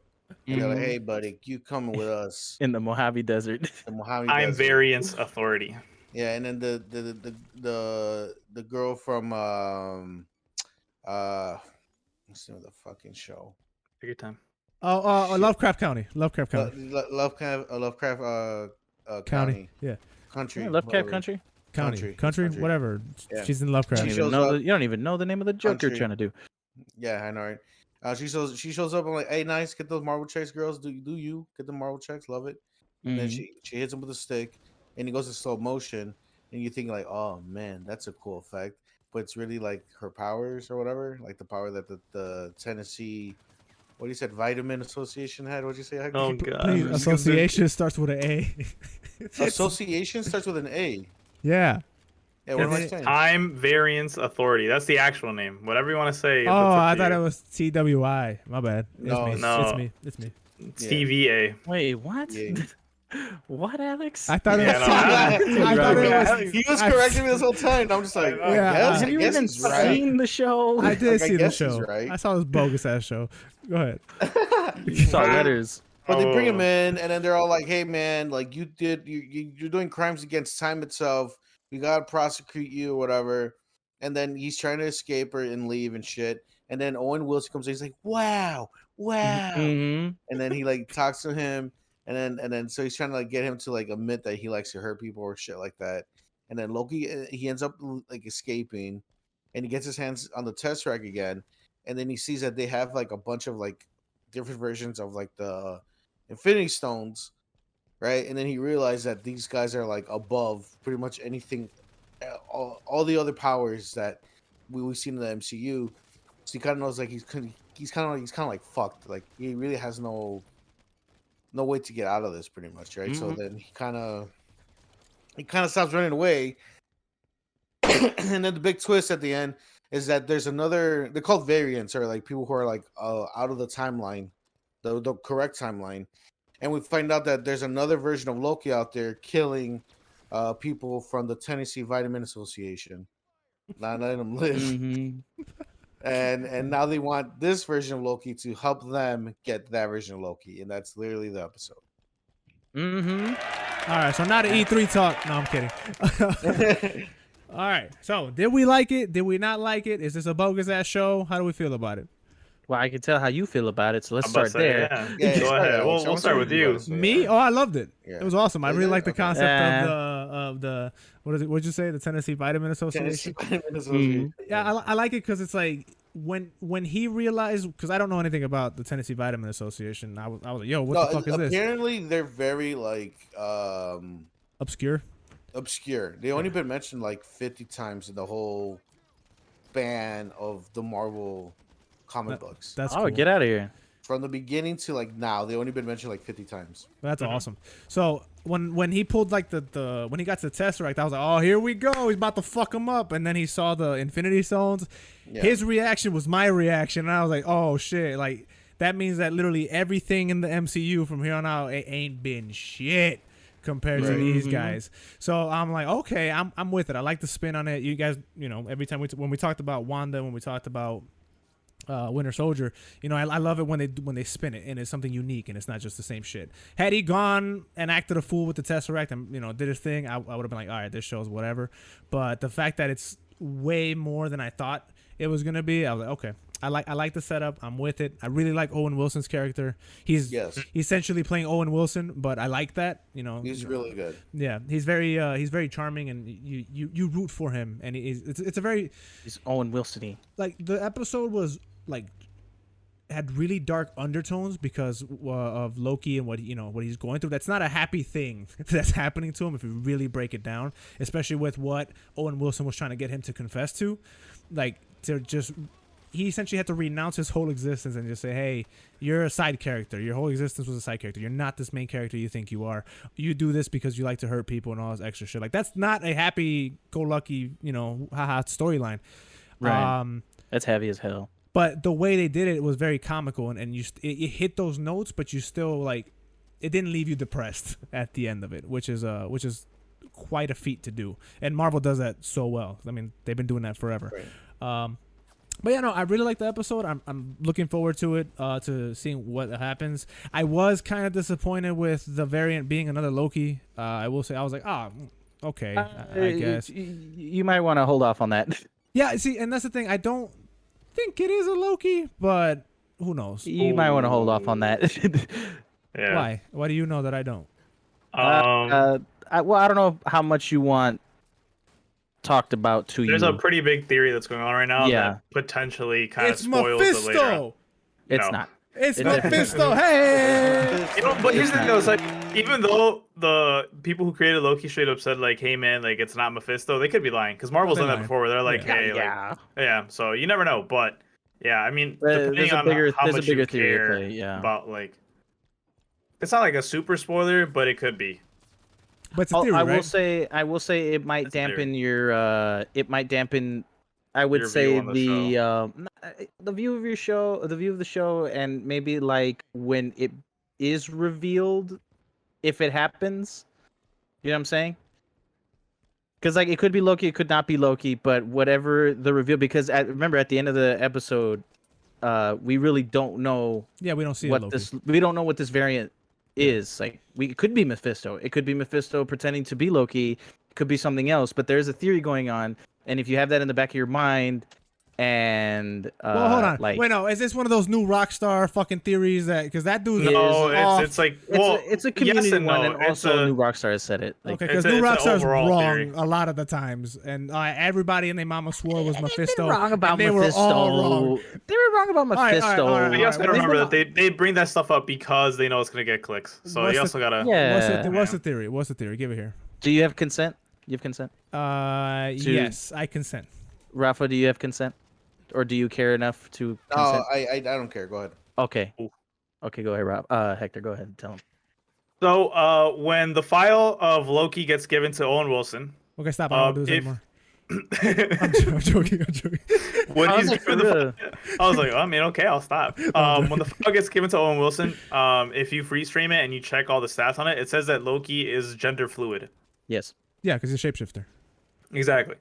And they're like, hey, buddy, you coming with us. In the Mojave Desert. Time Variance Authority. Yeah, and then the girl from what's the name of the fucking show? Take your time. Lovecraft County. Lovecraft County. Yeah. Country. Yeah, Lovecraft Country. Country. Whatever. Yeah. She's in Lovecraft. You don't even know the name of the joke you're trying to do. Yeah, I know, right? She shows up. I'm like, hey, nice, get those marble checks, girls. Do you get the marble checks? Love it. And then she hits him with a stick, and he goes to slow motion, and you think like, oh man, that's a cool effect, but it's really like her powers or whatever, like the power that the Tennessee. What you said, Vitamin Association had? What'd you say? Oh god, please, association starts with an A. Association starts with an A. Yeah. Yeah, what am I saying? Time Variance Authority. That's the actual name. Whatever you want to say. Oh, I thought it was TWI. My bad. No. It's me. It's TVA. Wait, what? Yeah. What, Alex? I thought it was. I thought it was. He was correcting me this whole time. I'm just like, have you even seen the show? I did see the show. Right. I saw this bogus ass show. Go ahead. You saw letters. But they bring him in, and then they're all like, "Hey, man, like you're doing crimes against time itself. we gotta prosecute you or whatever. And then he's trying to escape her and leave and shit. And then Owen Wilson comes in, he's like, wow. Mm-hmm. And then he like talks to him, and then so he's trying to like get him to like admit that he likes to hurt people or shit like that. And then Loki, he ends up like escaping, and he gets his hands on the Tesseract again, and then he sees that they have like a bunch of like different versions of like the Infinity Stones, right? And then he realized that these guys are like above pretty much anything, all the other powers that we've seen in the MCU. So he kind of knows like he's kind of like fucked. Like he really has no way to get out of this, pretty much, right? So then he kind of stops running away, and then the big twist at the end is that there's another. They're called variants, or like people who are like out of the timeline, the correct timeline, and we find out that there's another version of Loki out there killing people from the Tennessee Vitamin Association, not letting them live. And now they want this version of Loki to help them get that version of Loki, and that's literally the episode. All right, so not an E3 talk. No, I'm kidding. All right, so did we like it? Did we not like it? Is this a bogus ass show? How do we feel about it? Well, I can tell how you feel about it, so let's start there. Yeah, go ahead. We'll start with you. Me? Oh, I loved it. Yeah. It was awesome. I really like the concept of the what is it? What'd you say? The Tennessee Vitamin Association. Yeah, I like it because it's like when he realized, because I don't know anything about the Tennessee Vitamin Association. I was like, yo, what the fuck is this? Apparently, they're very like obscure. They only been mentioned like 50 times in the whole span of the Marvel comic books. That's cool. Get out of here. From the beginning to like now, they only been mentioned like 50 times. That's awesome. So when he pulled like the when he got to the Tesseract, I was like, oh, here we go. He's about to fuck him up. And then he saw the Infinity Stones. Yeah. His reaction was my reaction, and I was like, oh shit, like that means that literally everything in the MCU from here on out, it ain't been shit compared to these guys. So I'm like, okay, I'm with it. I like the spin on it. You guys, you know, every time when we talked about Wanda, when we talked about Winter Soldier, you know, I love it when they spin it and it's something unique and it's not just the same shit. Had he gone and acted a fool with the Tesseract and, you know, did his thing, I would have been like, all right, this show's whatever. But the fact that it's way more than I thought it was gonna be, I was like, okay, I like the setup. I'm with it. I really like Owen Wilson's character. He's essentially playing Owen Wilson, but I like that. You know, he's really good. Yeah, he's very charming, and you root for him, and he's Owen Wilson-y. Like the episode was like had really dark undertones because of Loki and what he's going through. That's not a happy thing that's happening to him if you really break it down, especially with what Owen Wilson was trying to get him to confess to, like to just. He essentially had to renounce his whole existence and just say, hey, you're a side character. Your whole existence was a side character. You're not this main character you think you are. You do this because you like to hurt people and all this extra shit. Like, that's not a happy-go-lucky, you know, haha storyline. Right. That's heavy as hell. But the way they did it was very comical, and it hit those notes, but you still, like, it didn't leave you depressed at the end of it, which is quite a feat to do. And Marvel does that so well. I mean, they've been doing that forever. Right. But yeah, no, I really like the episode. I'm looking forward to it, to seeing what happens. I was kind of disappointed with the variant being another Loki. I will say, I was like, okay, I guess. You might want to hold off on that. Yeah, see, and that's the thing. I don't think it is a Loki, but who knows? You might want to hold off on that. Yeah. Why? Why do you know that I don't? I don't know how much you want talked about to There's a pretty big theory that's going on right now that potentially kind of spoils Mephisto! the later. It's not. It's Mephisto. Hey! You know, but here's the thing though, it's like, even though the people who created Loki straight up said like, hey man, like it's not Mephisto, they could be lying, because Marvel's done that before where they're like, yeah, so you never know. But yeah, I mean, depending on how much you care about, like, it's not like a super spoiler, but it could be. But it's a theory, I right? will say it might dampen your I would Your say view on the view of the show, and maybe like when it is revealed, if it happens. You know what I'm saying? Because like it could be Loki, it could not be Loki, but whatever the reveal, because remember at the end of the episode, we really don't know. Yeah, we don't see we don't know what this variant is. Like, it could be Mephisto. It could be Mephisto pretending to be Loki. It could be something else. But there's a theory going on, and if you have that in the back of your mind, and well, hold on. Wait, no, is this one of those new Rockstar fucking theories that because that dude? No, it's like it's a community yes and one, no. and also new Rockstar has said it. Like, okay, because new Rockstar's wrong a lot of the times, and everybody and their mama swore was Mephisto. They were wrong about Mephisto. They were all wrong. They were wrong about Mephisto. All right. You also gotta remember that they bring that stuff up because they know it's gonna get clicks. So you also gotta. Yeah. What's the theory? What's the theory? Give it here. Do you have consent? You have consent? Yes, I consent. Rafa, do you have consent? Or do you care enough to consent? No, I don't care. Go ahead. Okay. Okay, go ahead, Rob. Hector, go ahead and tell him. So, when the file of Loki gets given to Owen Wilson. Okay, stop. I don't do this anymore. I'm joking. When he's given the I was like, I mean, okay, I'll stop. When the file gets given to Owen Wilson, if you free stream it and you check all the stats on it, it says that Loki is gender fluid. Yes. Yeah, because he's a shapeshifter. Exactly.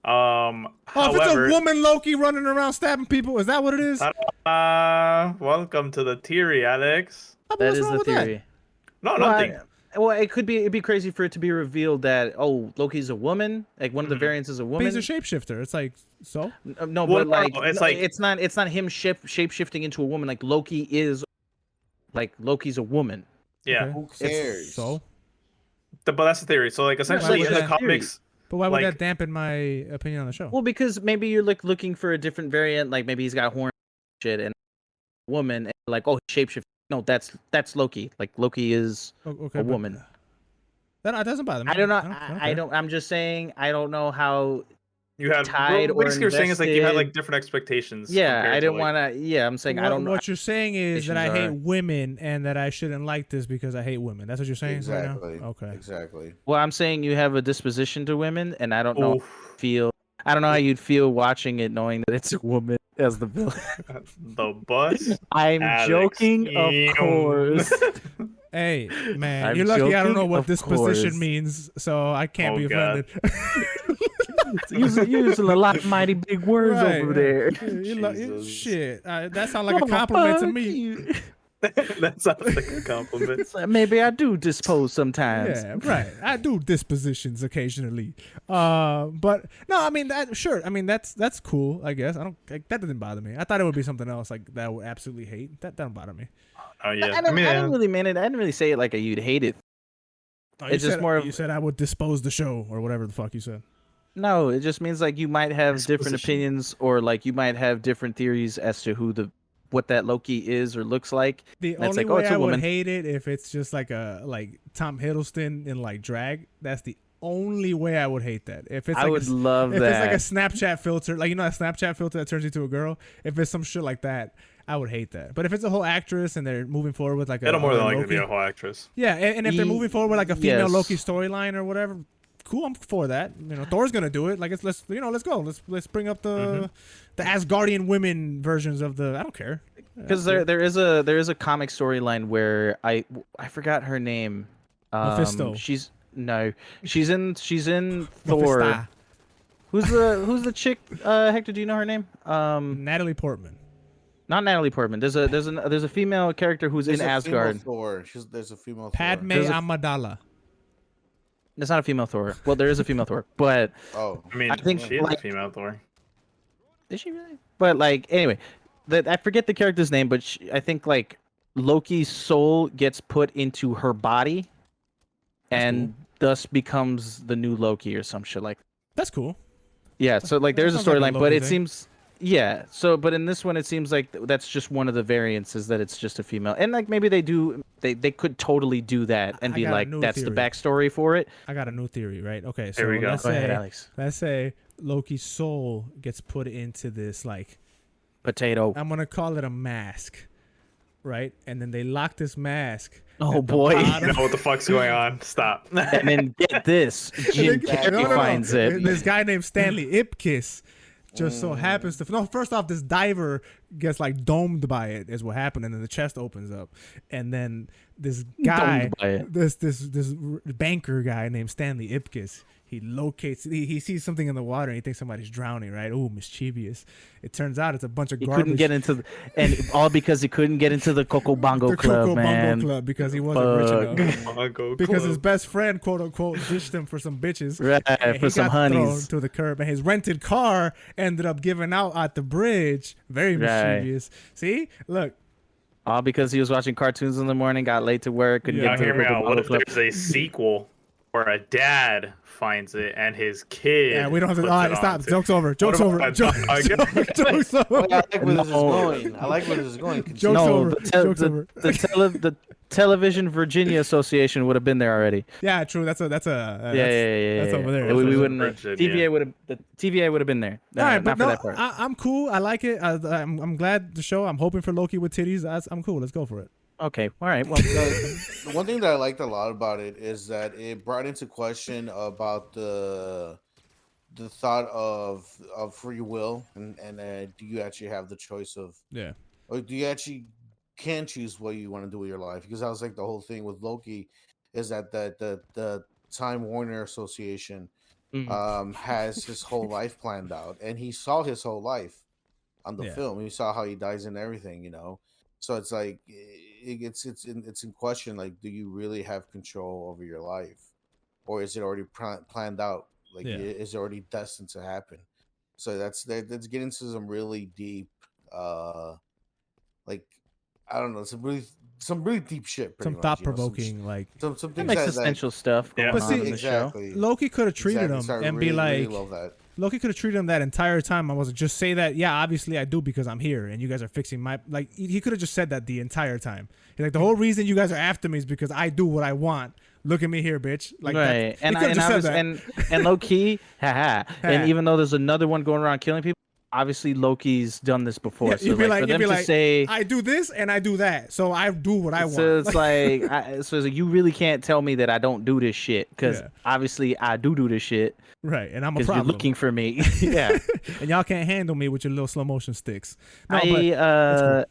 However, if it's a woman Loki running around stabbing people, is that what it is? Welcome to the theory, Alex. That is the theory. No, nothing. Well, it'd be crazy for it to be revealed that Loki's a woman, like one of the variants is a woman. But he's a shapeshifter. It's like so. No, but like it's not him shape shifting into a woman. Like Loki's a woman. Yeah. Okay. Who cares? So. But that's the theory. So like essentially in the comics. But why would that dampen my opinion on the show? Well, because maybe you're like looking for a different variant. Like maybe he's got horn shit and a woman. And like, shapeshift. No, that's Loki. Like Loki is a woman. That doesn't bother me. I don't know. I don't. I'm just saying. I don't know how. You had tied what you're saying is like you had like different expectations. Yeah, I didn't want to. Yeah, I'm saying I don't know. What you're saying is that I hate women and that I shouldn't like this because I hate women. That's what you're saying. Exactly. Right now? Okay. Exactly. Well, I'm saying you have a disposition to women, and I don't know. I don't know how you'd feel watching it, knowing that it's a woman as the villain. The bus. I'm joking, of course. Hey, man, you're lucky I don't know what disposition means, so I can't be offended. Using a lot of mighty big words over there. Shit, that sounds like a compliment to me. That sounds like a compliment. Maybe I do dispose sometimes. Yeah, right. I do dispositions occasionally. But no, I mean sure. I mean that's cool. I guess that didn't bother me. I thought it would be something else like that I would absolutely hate. That doesn't bother me. Oh yeah. I didn't really mean it. I didn't really say it like you'd hate it. It's just more. You said I would dispose the show or whatever the fuck you said. No, it just means like you might have different opinions or like you might have different theories as to what that Loki is or looks like. The only way I would hate it if it's just like Tom Hiddleston in like drag. That's the only way I would hate that. If it's I would love that. If it's like a Snapchat filter, like that Snapchat filter that turns you into a girl. If it's some shit like that, I would hate that. But if it's a whole actress and they're moving forward with like it'll more than likely be a whole actress. Yeah, and if they're moving forward with like a female Loki storyline or whatever. Cool, I'm for that. Thor's gonna do it. Like let's go. Let's bring up the Asgardian women versions of the. I don't care. Because there is a comic storyline where I forgot her name. Mephisto. She's in Thor. Mephisto. Who's the chick? Hector, do you know her name? Natalie Portman. Not Natalie Portman. There's a female character who's in Asgard. There's a female. Padme Amidala. That's not a female Thor. Well, there is a female Thor, but I think she is a female Thor. Is she really? But like, anyway, I forget the character's name, but I think like Loki's soul gets put into her body, and thus becomes the new Loki or some shit like. That's cool. Yeah, so like there's a storyline, but it seems. Yeah, but in this one, it seems like that's just one of the variances that it's just a female, and like maybe they could totally do that and be like that's the backstory for it. I got a new theory, right? Okay, so here we go. Go ahead, Alex. Let's say Loki's soul gets put into this like potato. I'm gonna call it a mask, right? And then they lock this mask. Oh boy! You know what the fuck's going on? Stop. And then get this, Jim Carrey finds it. This guy named Stanley Ipkiss. Just so happens to first off, this diver gets like domed by it is what happened, and then the chest opens up, and then this guy, this banker guy named Stanley Ipkiss, he locates, he sees something in the water and he thinks somebody's drowning, right? Oh, mischievous. It turns out it's a bunch of garbage. He couldn't get into and all because he couldn't get into the Coco Bongo Club, man. Bongo Club because he wasn't rich enough. Because his best friend, quote unquote, dished him for some bitches. Right, for some honeys. To the curb, and his rented car ended up giving out at the bridge. Very mischievous. See? Look. All because he was watching cartoons in the morning, got late to work, couldn't get to the Coco Bongo Club. What if there's a sequel where a dad finds it and his kid? Yeah, we don't have to. All right, stop. Joke's over. Joke's over. Joke's over. I like where this is going. I like where this is going. Joke's over. Joke's over. The Television Virginia Association would have been there already. Yeah, true. That's over there. We wouldn't. TVA would have been there. All right, but no, I'm cool. I like it. I'm glad the show. I'm hoping for Loki with titties. I'm cool. Let's go for it. Okay. All right. Well, the one thing that I liked a lot about it is that it brought into question about the thought of free will and do you actually have the choice of or do you actually can choose what you want to do with your life? Because that was like the whole thing with Loki is that the Time Warner Association has his whole life planned out, and he saw his whole life on the film. He saw how he dies and everything, you know. So it's like it's in question. Like, do you really have control over your life, or is it already planned out? Like, is it already destined to happen? So that's getting into some really deep, like, I don't know, some really deep shit. Some thought provoking, like some things that makes existential stuff. But see, exactly. Loki could have treated him and be like, love that. Loki could have treated him that entire time. I was just say that, yeah, obviously I do because I'm here and you guys are fixing my, like, he could have just said that the entire time. He's like, the whole reason you guys are after me is because I do what I want. Look at me here, bitch. Like, right. And low key, and even though there's another one going around killing people, obviously Loki's done this before. Yeah, so like, for them to say, I do this and I do that, so I do what I want. So it's like, so it's like, you really can't tell me that I don't do this shit because obviously I do this shit. Right, and I'm a problem. You're looking for me. Yeah, and y'all can't handle me with your little slow motion sticks. No, I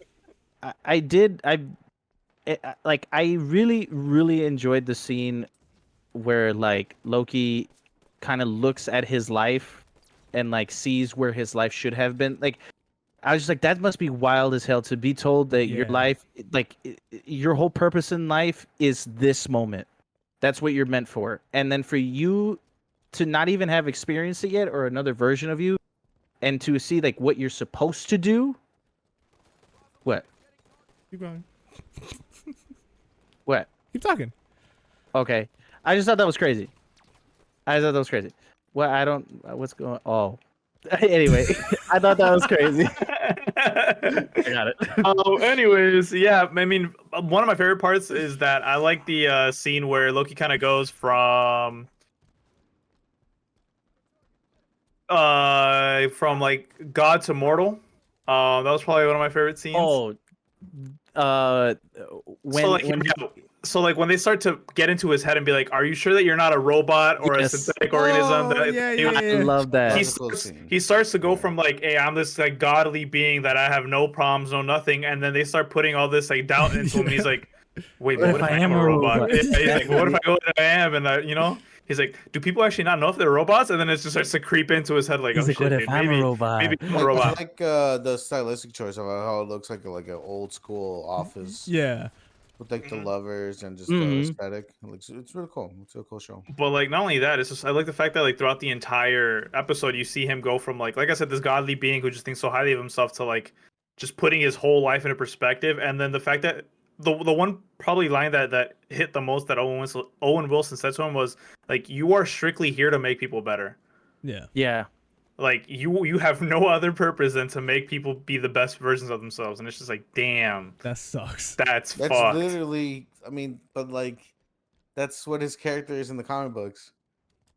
really enjoyed the scene where like Loki kind of looks at his life and like sees where his life should have been. Like, I was just like, that must be wild as hell to be told that your life, like your whole purpose in life is this moment. That's what you're meant for. And then for you to not even have experienced it yet, or another version of you, and to see like what you're supposed to do. What? Keep going. What? Keep talking. Okay. I just thought that was crazy. Well, I don't. What's going? Oh, anyway, I thought that was crazy. I got it. Anyways, yeah. I mean, one of my favorite parts is that I like the scene where Loki kind of goes from like god to mortal. That was probably one of my favorite scenes. So when they start to get into his head and be like, "Are you sure that you're not a robot or a synthetic organism?" I love that. He starts to go from like, "Hey, I'm this like godly being that I have no problems, no nothing," and then they start putting all this like doubt into him. And he's like, "Wait, what if I am a robot?" He's like, "What if I go that I am?" And you know, he's like, "Do people actually not know if they're robots?" And then it just starts to creep into his head, like, he's like, "What if I'm a robot?" Maybe I'm a robot. I like the stylistic choice of how it looks like an old school office. Yeah. With like the lovers and just the aesthetic, it's really cool. It's a cool show. But like, not only that, it's just I like the fact that like throughout the entire episode, you see him go from like I said, this godly being who just thinks so highly of himself to like just putting his whole life into perspective. And then the fact that the one probably line that hit the most that Owen Wilson said to him was like, "You are strictly here to make people better." Yeah. Like you have no other purpose than to make people be the best versions of themselves, and it's just like, damn, that sucks. That's fucked. Literally, I mean, but like, that's what his character is in the comic books.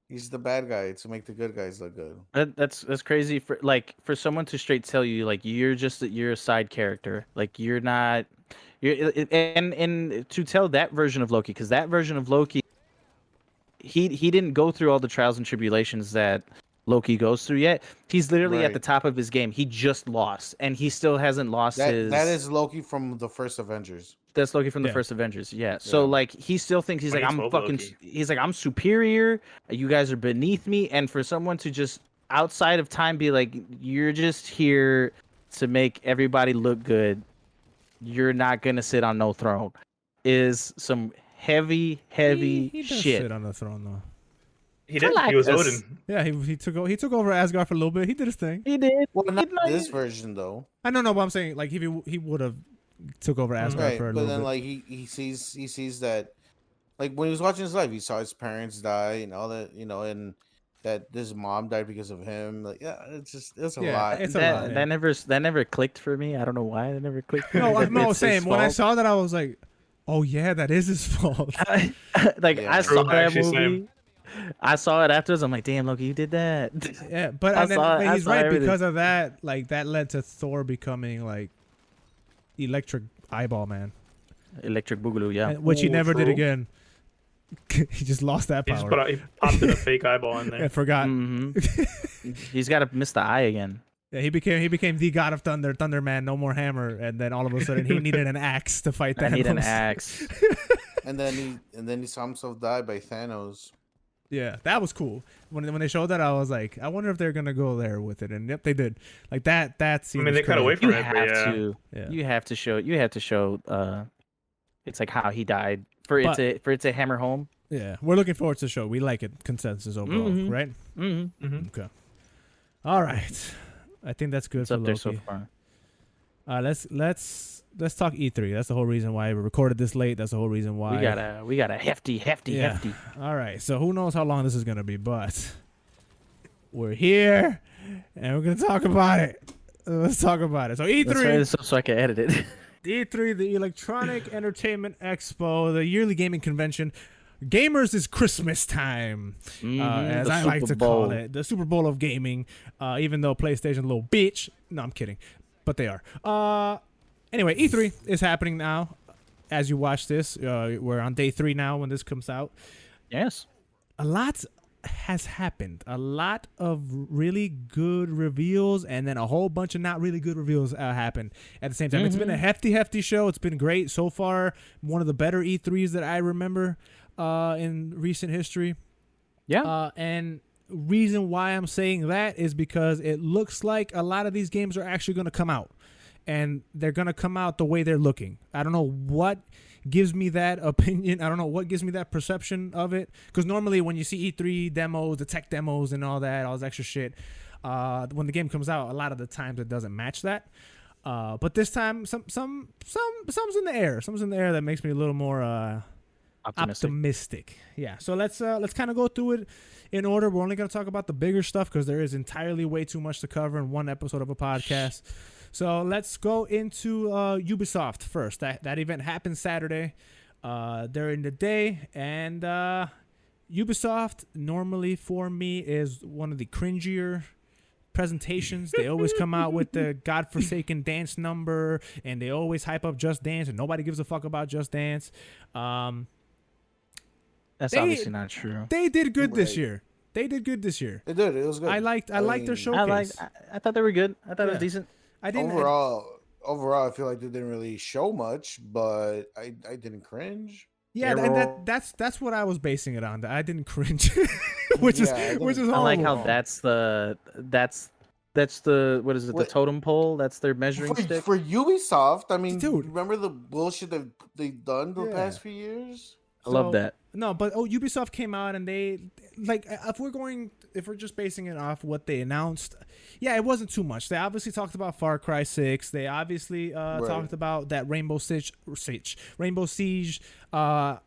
He's the bad guy to make the good guys look good. That's crazy for someone to straight tell you like you're a side character, like you're not, and to tell that version of Loki, because that version of Loki, he didn't go through all the trials and tribulations that Loki goes through yet. He's literally at the top of his game. He just lost, and he still hasn't lost his. That is Loki from the first Avengers. That's Loki from the first Avengers. Yeah. So like he still thinks he's like I'm fucking. Loki. He's like I'm superior. You guys are beneath me, and for someone to just outside of time be like you're just here to make everybody look good. You're not gonna sit on no throne. Is some heavy he shit. Sit on the throne though. He did. He was Odin. Yeah, he took over Asgard for a little bit. He did his thing. He did. Well, not this version though. I don't know, but I'm saying like he would have took over Asgard for a little bit. But then like he sees that like when he was watching his life, he saw his parents die and all that, and that his mom died because of him. Like it's a lot. It's a lot. That never clicked for me. I don't know why that never clicked. For me. No, same. When I saw that, I was like, oh yeah, that is his fault. I saw that movie. Same. I saw it afterwards. I'm like, damn, Loki, you did that. Yeah, but he's right everything. Because of that. Like that led to Thor becoming like Electric Eyeball Man, Electric Boogaloo, yeah, which he never did again. He just lost that power. He popped in a fake eyeball in there. I forgot. Mm-hmm. He's got to miss the eye again. Yeah, he became the God of Thunder, Thunderman, no more hammer, and then all of a sudden he needed an axe to fight Thanos. I need an axe. and then he saw himself die by Thanos. Yeah, that was cool. When they showed that, I was like, I wonder if they're gonna go there with it, and yep, they did. Like that scene. I mean, they cut away from it. You have to show. It's like how he died for it to hammer home. Yeah, we're looking forward to the show. We like it. Consensus overall, right? Mm-hmm. Mm-hmm. Okay. All right. I think that's good it's for up Loki. There so far. Let's talk E3. That's the whole reason why we recorded this late. That's the whole reason why we got a hefty. All right. So who knows how long this is gonna be, but we're here and we're gonna talk about it. Let's talk about it. So E3. Let's write this up so I can edit it. E3, the Electronic Entertainment Expo, the yearly gaming convention. Gamers is Christmas time, as I like to call it. The Super Bowl of gaming, even though PlayStation's a little bitch. No, I'm kidding. But they are. Anyway, E3 is happening now. As you watch this, we're on day 3 now when this comes out. Yes. A lot has happened. A lot of really good reveals and then a whole bunch of not really good reveals happened at the same time. Mm-hmm. It's been a hefty show. It's been great so far. One of the better E3s that I remember in recent history. Yeah. And reason why I'm saying that is because it looks like a lot of these games are actually going to come out. And they're going to come out the way they're looking. I don't know what gives me that opinion. I don't know what gives me that perception of it. Because normally when you see E3 demos, the tech demos and all that, all this extra shit, when the game comes out, a lot of the times it doesn't match that. But this time, something's in the air. Something's in the air that makes me a little more optimistic. Yeah. So let's kind of go through it in order. We're only going to talk about the bigger stuff because there is entirely way too much to cover in one episode of a podcast. So let's go into Ubisoft first. That event happened Saturday during the day, and Ubisoft normally for me is one of the cringier presentations. They always come out with the godforsaken dance number, and they always hype up Just Dance, and nobody gives a fuck about Just Dance. That's obviously not true. They did good this year. They did good this year. They did. It was good. I liked their showcase. I thought they were good. I thought it was decent. Overall, I feel like they didn't really show much, but I didn't cringe. Yeah, and that's what I was basing it on. I didn't cringe, which is horrible. I like how that's the what is it? The totem pole. That's their measuring stick for Ubisoft. I mean, dude, remember the bullshit that they've done the past few years? I love that. No, but Ubisoft came out and they if we're just basing it off what they announced, yeah, it wasn't too much. They obviously talked about Far Cry 6. They obviously talked about that Rainbow Siege, which I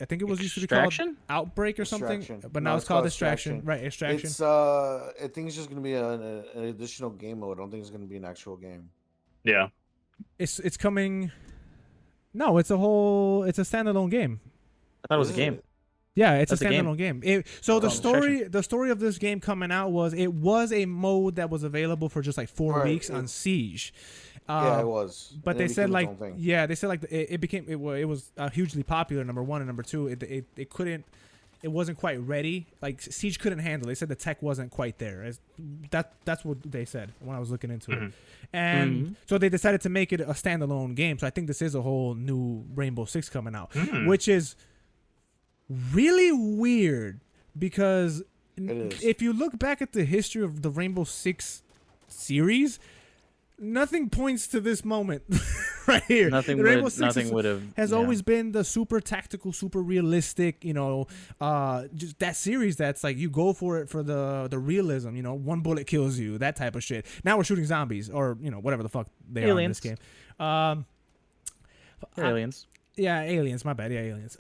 think it was used to be called Outbreak or something, but now it's called Extraction. Right, Extraction. It's I think it's just gonna be an additional game mode. I don't think it's gonna be an actual game. Yeah, it's coming. No, it's a standalone game. I thought it was a game. Yeah, it's a standalone game. The story of this game coming out was it was a mode that was available for just like 4 weeks on Siege. Yeah, it was. But they said like it became it was hugely popular. Number one and number two, it couldn't it wasn't quite ready. Like Siege couldn't handle it. They said the tech wasn't quite there. That's what they said when I was looking into it. And so they decided to make it a standalone game. So I think this is a whole new Rainbow Six coming out, which is really weird because if you look back at the history of the Rainbow Six series, nothing points to this moment right here. Nothing would have always been the super tactical, super realistic, just that series that's like you go for it for the realism, one bullet kills you, that type of shit. Now we're shooting zombies or, whatever the fuck they are in this game. Aliens. Aliens, my bad. Yeah, aliens.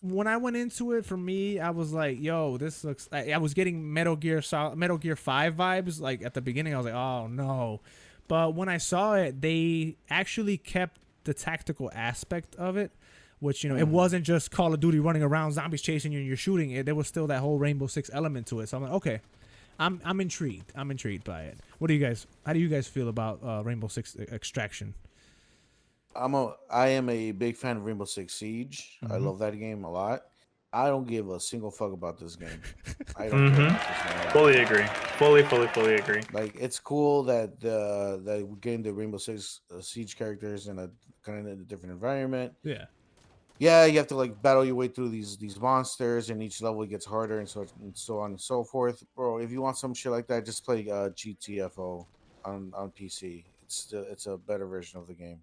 When I went into it, for me, I was like, yo, this looks... I was getting Metal Gear 5 vibes. Like, at the beginning, I was like, oh, no. But when I saw it, they actually kept the tactical aspect of it, which, it wasn't just Call of Duty running around, zombies chasing you, and you're shooting it. There was still that whole Rainbow Six element to it. So I'm like, okay, I'm intrigued. I'm intrigued by it. How do you guys feel about Rainbow Six Extraction? I am a big fan of Rainbow Six Siege. I love that game a lot. I don't give a single fuck about this game. I don't care about this game. Fully agree. Fully agree. Like, it's cool that we're getting the Rainbow Six Siege characters in a kind of a different environment. Yeah. Yeah, you have to like battle your way through these monsters, and each level gets harder, and so on and so forth. Bro, if you want some shit like that, just play GTFO on PC. It's a better version of the game.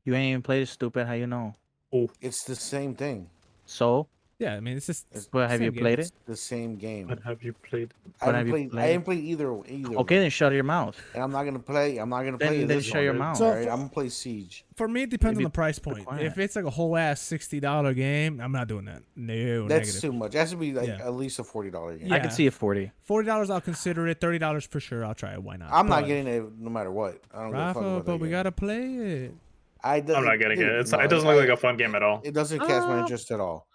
You ain't even played it, stupid. How you know? Oh, it's the same thing. So? Yeah, I mean, it's just. But have you played it? It's the same game. What have you played? I haven't played either. Okay, then shut your mouth. And I'm not gonna play. Then shut your mouth. So I'm gonna play Siege. For me, it depends on the price point. If it's like a whole ass $60 game, I'm not doing that. No, that's negative. too much. It has to be like at least a $40 game. I can see a $40. $40, I'll consider it. $30 for sure, I'll try it. Why not? I'm not getting it no matter what. I don't Rafa, give a fuck about but that we game. gotta play it. I'm not getting it. It doesn't look like a fun game at all. It doesn't catch my interest at all.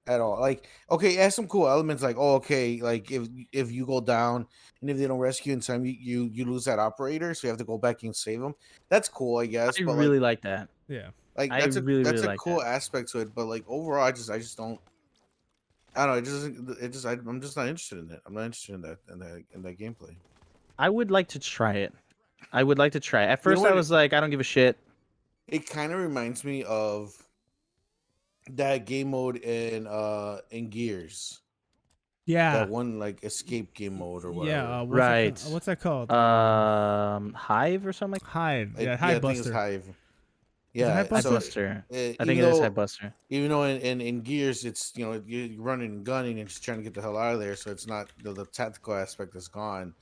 Like, okay, it has some cool elements. Like, like if you go down and if they don't rescue in time, you lose that operator, so you have to go back and save them. That's cool, I guess. I really like that. Yeah, like that's a cool aspect to it. But like overall, I just don't. I don't know. I'm just not interested in it. I'm not interested in that gameplay. I would like to try it. At first, I was like, I don't give a shit. It kind of reminds me of that game mode in Gears. Yeah. That one like escape game mode or whatever. Yeah. Right. What's that called? Hive or something. Hive. Yeah, Hive Buster. I think it's Hive. Yeah, Hive Buster. I think it is Hive Buster. Even though in Gears it's you're running and gunning and just trying to get the hell out of there, so it's not the tactical aspect is gone.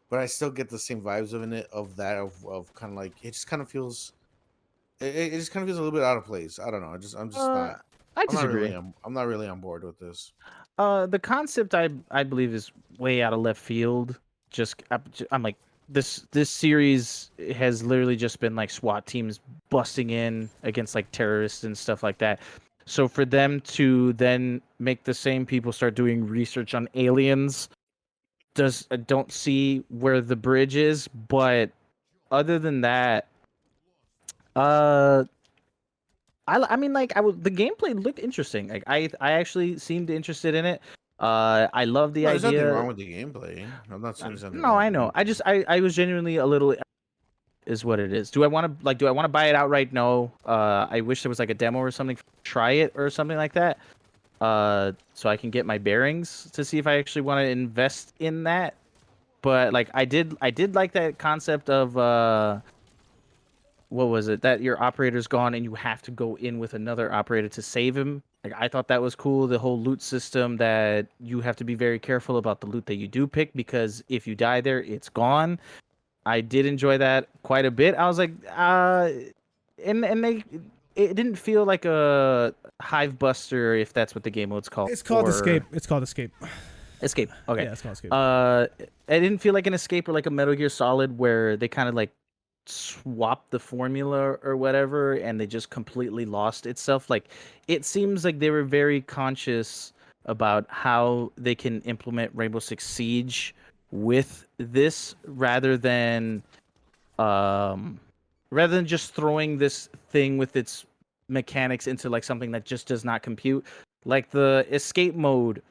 But I still get the same vibes of kind of like it just kind of feels. It just kind of feels a little bit out of place. I don't know. I'm just not. I disagree. I'm not really on board with this. The concept I believe is way out of left field. I'm like this series has literally just been like SWAT teams busting in against like terrorists and stuff like that. So for them to then make the same people start doing research on aliens, I don't see where the bridge is. But other than that. I mean, like, the gameplay looked interesting. Like, I actually seemed interested in it. I love the idea. There's nothing wrong with the gameplay. I'm not saying something. No, I know. I was genuinely a little. Is what it is. Do I want to buy it outright? No. I wish there was like a demo or something. Try it or something like that. So I can get my bearings to see if I actually want to invest in that. But like, I did like that concept of what was it? That your operator's gone and you have to go in with another operator to save him. Like, I thought that was cool. The whole loot system that you have to be very careful about the loot that you do pick, because if you die there, it's gone. I did enjoy that quite a bit. I was like, it didn't feel like a Hive Buster, if that's what the game mode's called. It's called Escape. Escape. Okay. Yeah, it's called Escape. It didn't feel like an Escape or like a Metal Gear Solid where they kind of like swap the formula or whatever and they just completely lost itself. Like, it seems like they were very conscious about how they can implement Rainbow Six Siege with this rather than just throwing this thing with its mechanics into like something that just does not compute. Like the escape mode,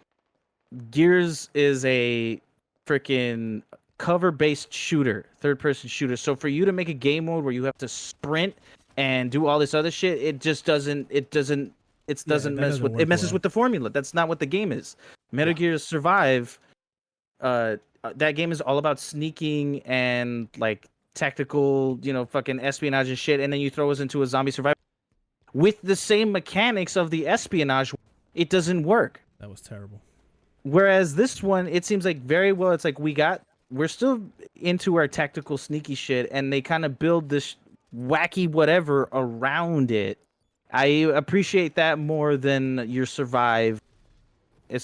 Gears is a freaking cover-based shooter, third-person shooter. So for you to make a game mode where you have to sprint and do all this other shit, it just doesn't. It doesn't mess with. It messes with the formula. That's not what the game is. Metal Gear Survive. That game is all about sneaking and like tactical, fucking espionage and shit, and then you throw us into a zombie survival with the same mechanics of the espionage. It doesn't work. That was terrible. Whereas this one, it seems like very well. It's like we're still into our tactical sneaky shit, and they kind of build this wacky whatever around it. I appreciate that more than your Survive.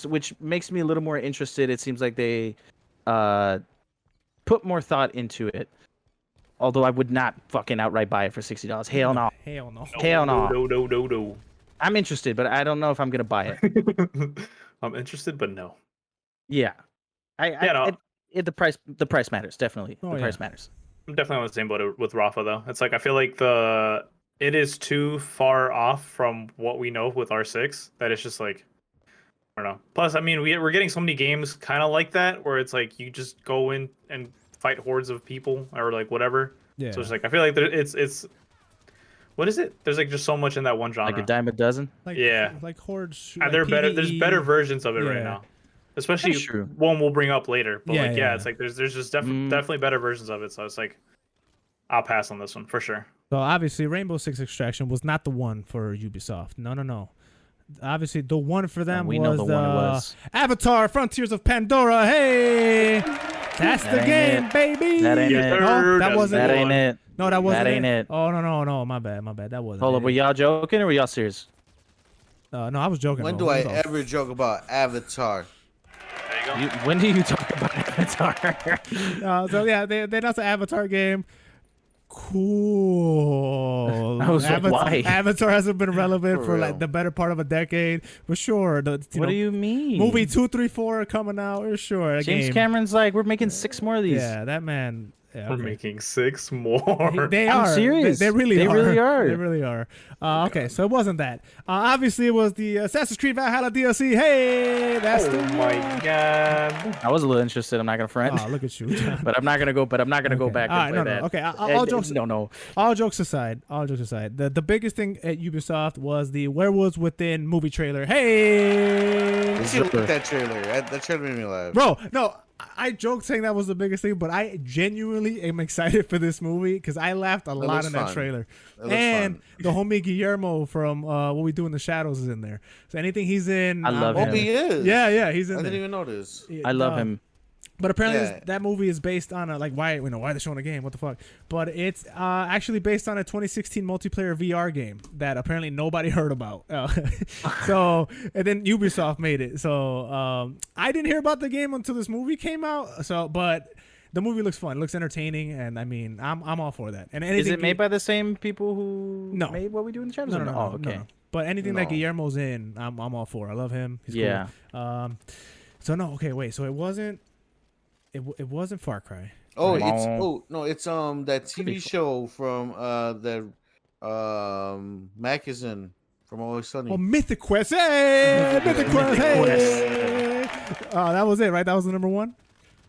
Which makes me a little more interested. It seems like they put more thought into it. Although I would not fucking outright buy it for $60. Hell no. Hell no. Hell no. No. I'm interested, but I don't know if I'm gonna buy it. I'm interested, but no. Yeah. The price matters, definitely. The price matters. I'm definitely on the same boat with Rafa though. It's like I feel like it is too far off from what we know with R6 that it's just like I don't know. Plus, I mean, we're getting so many games kind of like that where it's like you just go in and fight hordes of people or like whatever. Yeah. So it's like I feel like it's what is it? There's like just so much in that one genre. Like a dime a dozen. Like hordes. And they're better. There's better versions of it right now. Especially one we'll bring up later. But it's like there's just definitely better versions of it. So it's like I'll pass on this one for sure. So obviously, Rainbow Six Extraction was not the one for Ubisoft. No. Obviously, the one for them was Avatar: Frontiers of Pandora. Hey, that's the game, baby. That ain't it. No, that wasn't it. That ain't it. No, that wasn't it. Oh no, my bad. That wasn't. Hold up, were y'all joking or were y'all serious? No, I was joking. When do I ever joke about Avatar? When do you talk about Avatar? So yeah, they announced an Avatar game. Cool. I was why? Avatar hasn't been relevant for like the better part of a decade, but sure. What do you mean? Movie 2, 3, 4 are coming out. Sure. James Cameron's like, we're making 6 more of these. Yeah, that man. Yeah, We're making 6 more. They are. I'm serious. They really are. They really are. Okay, so it wasn't that. Obviously, it was the Assassin's Creed Valhalla DLC. Hey, that's the one. Oh my god. I was a little interested. I'm not gonna front. Oh, look at you, John. But I'm not gonna go. Go back and play that. Okay, all jokes aside. The biggest thing at Ubisoft was the Werewolves Within movie trailer. Hey, you should look at that trailer. That trailer made me laugh. Bro, no. I joked saying that was the biggest thing, but I genuinely am excited for this movie because I laughed a lot in that trailer. And the homie Guillermo from What We Do in the Shadows is in there. So anything he's in, I love him. Oh, he is. Yeah, he's in there. I didn't even notice. I love him. But apparently that movie is based on why are they showing a game? What the fuck? But it's actually based on a 2016 multiplayer VR game that apparently nobody heard about. So and then Ubisoft made it. So I didn't hear about the game until this movie came out. So but the movie looks fun. It looks entertaining, and I mean I'm all for that. And is it made by the same people who made What We Do in the Shadows? No. Okay. No. But anything that Guillermo's in, I'm all for. I love him. He's cool. So no, okay, wait. So it wasn't Far Cry. Oh, right? It's that TV show from that Mac is in from Always Sunny. Oh, Mythic Quest. Hey, Mythic Quest. Hey. That was it, right? That was the number one.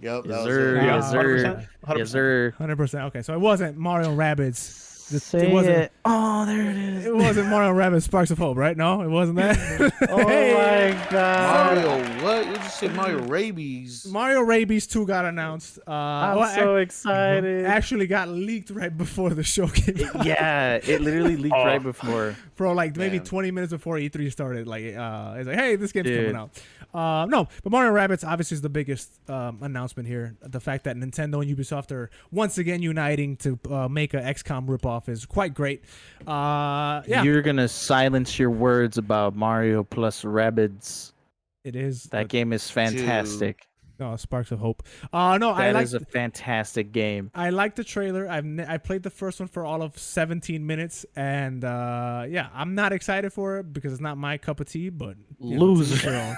Yep. Yes, sir. Yes, sir. 100%. Okay, so it wasn't Mario Rabbids. It wasn't. Oh, there it is. It wasn't Mario Rabbids Sparks of Hope, right? No, it wasn't that. Oh my god. Mario, what? You just said Mario Rabies. Mario Rabies 2 got announced. I'm so excited. Actually got leaked right before the show came out. Yeah, it literally leaked right before. Bro, like maybe 20 minutes before E3 started. Like, it's like, hey, this game's coming out. No, but Mario Rabbids obviously is the biggest announcement here. The fact that Nintendo and Ubisoft are once again uniting to make a XCOM ripoff is quite great. You're gonna silence your words about Mario plus Rabbids. It is. That game is fantastic. No, Sparks of Hope. That is a fantastic game. I like the trailer. I played the first one for all of 17 minutes, and I'm not excited for it because it's not my cup of tea. But loser.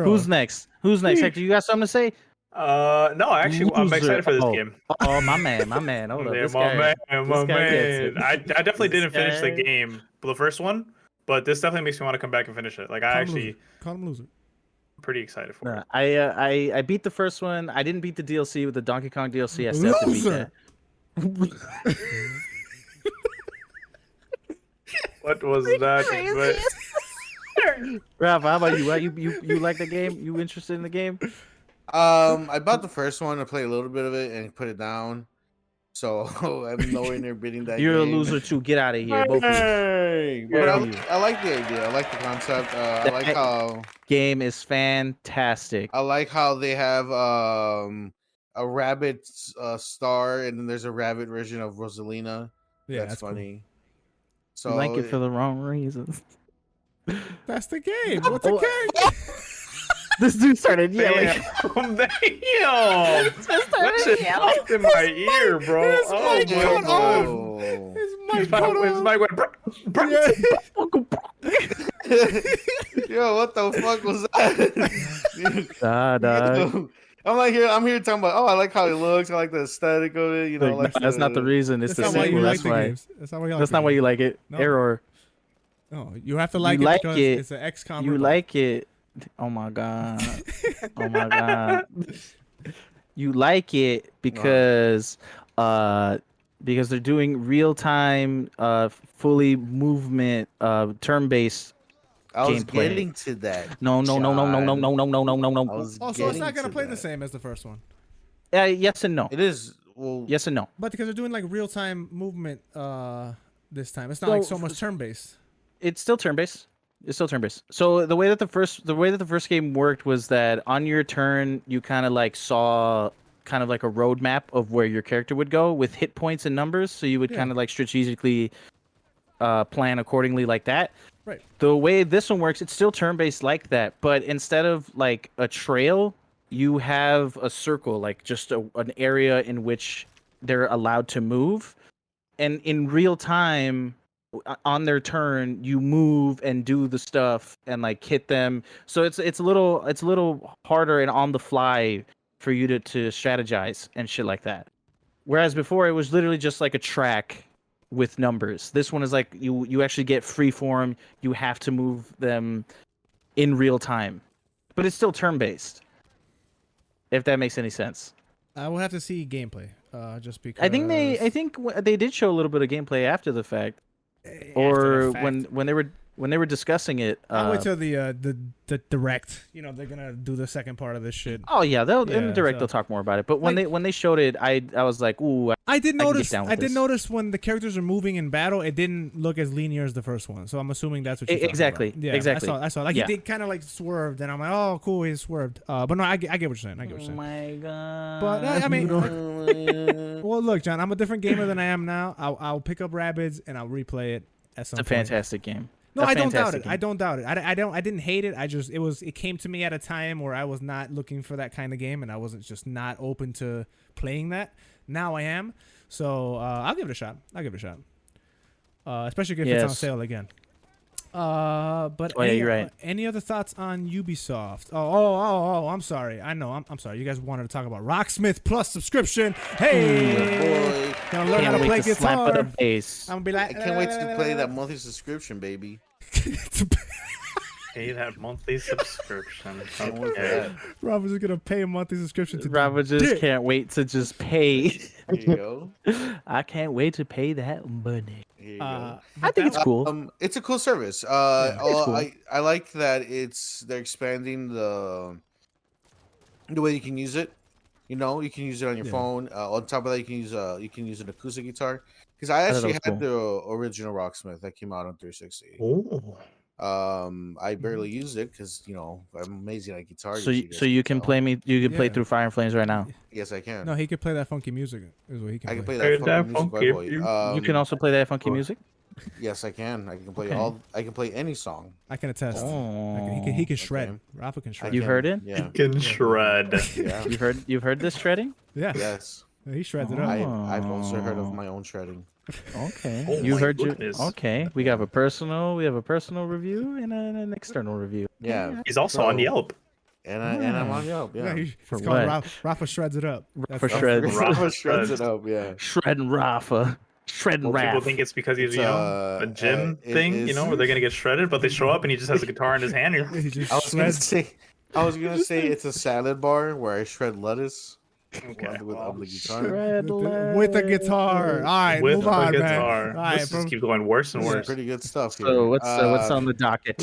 Who's next? Hector, you got something to say? No, actually, I'm excited for this game. Oh, my man. Hold up. My man. I definitely didn't finish the game, the first one, but this definitely makes me want to come back and finish it. Like I actually call him loser. Pretty excited for it. I beat the first one. I didn't beat the DLC with the Donkey Kong DLC. I still have to beat that. What was that? Rafa, how about you? You like the game? You interested in the game? I bought the first one. I played a little bit of it and put it down. So I'm nowhere near beating that. You're game. a loser too. Get out of here, both of you. But I like the idea. I like the concept. I like how game is fantastic. I like how they have a rabbit star, and then there's a rabbit version of Rosalina. Yeah, that's funny. Cool. So you like it for the wrong reasons. That's the game. What's a game? This dude started yelling. Damn. That shit popped in my ear, bro. His mic cut off. His mic cut off. Yo, what the fuck was that? Dog. I'm here talking about. Oh, I like how it looks. I like the aesthetic of it. You know, like that's not the reason. It's the sequel. That's why. That's not why you like it. No. Error. No, you have to like it because it's an XCOM. You like it. Oh my god. Oh my god. You like it because they're doing real time fully movement turn-based I was gameplay. getting to that. No. Also, it's not gonna play the same as the first one. Yes and no. It is. Well, yes and no. But because they're doing like real time movement this time, it's not like so much turn-based. It's still turn-based. It's still turn-based. So the way that the first game worked was that on your turn you kind of like saw kind of like a roadmap of where your character would go with hit points and numbers. So you would kind of like strategically plan accordingly like that. Right. The way this one works, it's still turn-based like that, but instead of like a trail, you have a circle, like just an area in which they're allowed to move, and in real time. On their turn, you move and do the stuff and like hit them. So it's a little harder and on the fly for you to strategize and shit like that. Whereas before it was literally just like a track with numbers. This one is like you actually get free form. You have to move them in real time, but it's still turn based. If that makes any sense. I will have to see gameplay. Just because I think they did show a little bit of gameplay after the fact. Or when they were discussing it. I'll wait till the direct. You know, they're gonna do the second part of this shit. Oh yeah, in the direct they'll talk more about it. But when they showed it, I was like, ooh. I did notice when the characters are moving in battle, it didn't look as linear as the first one. So I'm assuming that's what you're exactly. About. Yeah, exactly. I saw. Like he did kind of like swerved, and I'm like, oh cool, he swerved. But no, I get what you're saying. Oh my god. But I mean, well, look, John, I'm a different gamer than I am now. I'll pick up Rabbids and I'll replay it at some point. It's a fantastic game. No, I don't doubt it. I don't doubt it. I didn't hate it. It came to me at a time where I was not looking for that kind of game, and I wasn't just not open to playing that. Now I am. So I'll give it a shot. Especially if it's on sale again. But you're right. Any other thoughts on Ubisoft? Oh, I'm sorry. I know. I'm sorry. You guys wanted to talk about Rocksmith Plus subscription. Hey, gonna learn how to play guitar. I'm gonna be like, I can't wait to play that monthly subscription, baby. Pay that monthly subscription. Rafa's just gonna pay a monthly subscription to. Rafa just can't wait to just pay. There you go. I can't wait to pay that money. I think it's cool. It's a cool service. Cool. I like that they're expanding the way you can use it. You know, you can use it on your phone. On top of that, you can use an acoustic guitar. Because I actually had the original Rocksmith that came out on 360. Oh. I barely used it because I'm amazing at guitar. So you can play me. You can play through Fire and Flames right now. Yes, I can. No, he could play that funky music. Is what he can. I can play that funky music. You can also play that funky music. Yes, I can. I can play I can play any song. I can attest. Oh. He can shred. Rafa can shred. You've heard it? Yeah. He can shred. Yeah. You've heard this shredding? Yeah. Yes. He shreds it up. I've also heard of my own shredding. Okay. Oh, okay. We have a personal review and an external review. Yeah. He's also on Yelp. And I'm on Yelp. Yeah. It's called Rafa shreds it up. Rafa shreds it up. Yeah. Shredding Rafa. Shredding People Raph. think it's because he's a gym thing, where they're gonna get shredded, but they show up and he just has a guitar in his hand. I was gonna say it's a salad bar where I shred lettuce. Okay. On the guitar. With the guitar. All right, move on, man. All right, this just keeps going worse and worse. Pretty good stuff here. So what's on the docket?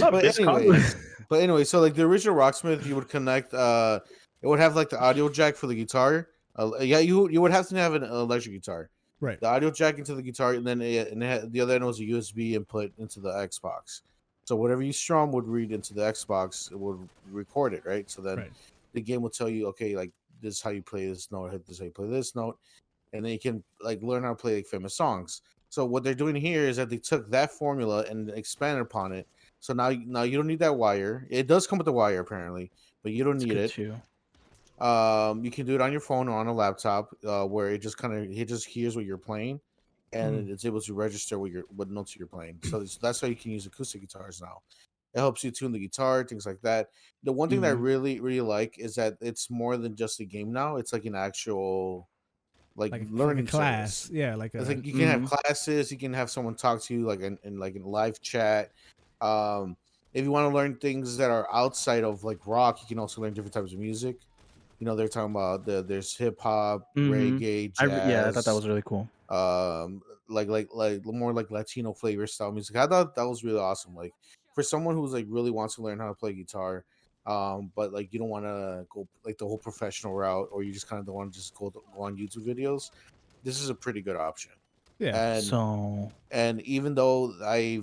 But anyway, so like the original Rocksmith, you would connect. It would have like the audio jack for the guitar. You would have to have an electric guitar. Right. The audio jack into the guitar, and then the other end was a USB input into the Xbox. So whatever you strum would read into the Xbox, it would record it, right? So then the game will tell you, okay, like this is how you play this note, this is how you play this note, and then you can like learn how to play like famous songs. So what they're doing here is that they took that formula and expanded upon it. So now you don't need that wire. It does come with the wire apparently, but you don't need it. Too. You can do it on your phone or on a laptop, where it just hears what you're playing, and it's able to register what notes you're playing. So that's how you can use acoustic guitars now. It helps you tune the guitar, things like that. The one thing that I really, really like is that it's more than just a game now. It's like an actual like learning class. Service. Yeah, like it's like you can have classes. You can have someone talk to you like in live chat. If you want to learn things that are outside of like rock, you can also learn different types of music. They're talking about there's hip hop, reggae, jazz. I thought that was really cool. Like more like Latino flavor style music. I thought that was really awesome. Like for someone who's like really wants to learn how to play guitar, but like you don't want to go like the whole professional route, or you just kind of don't want to just go on YouTube videos. This is a pretty good option. Yeah. And even though I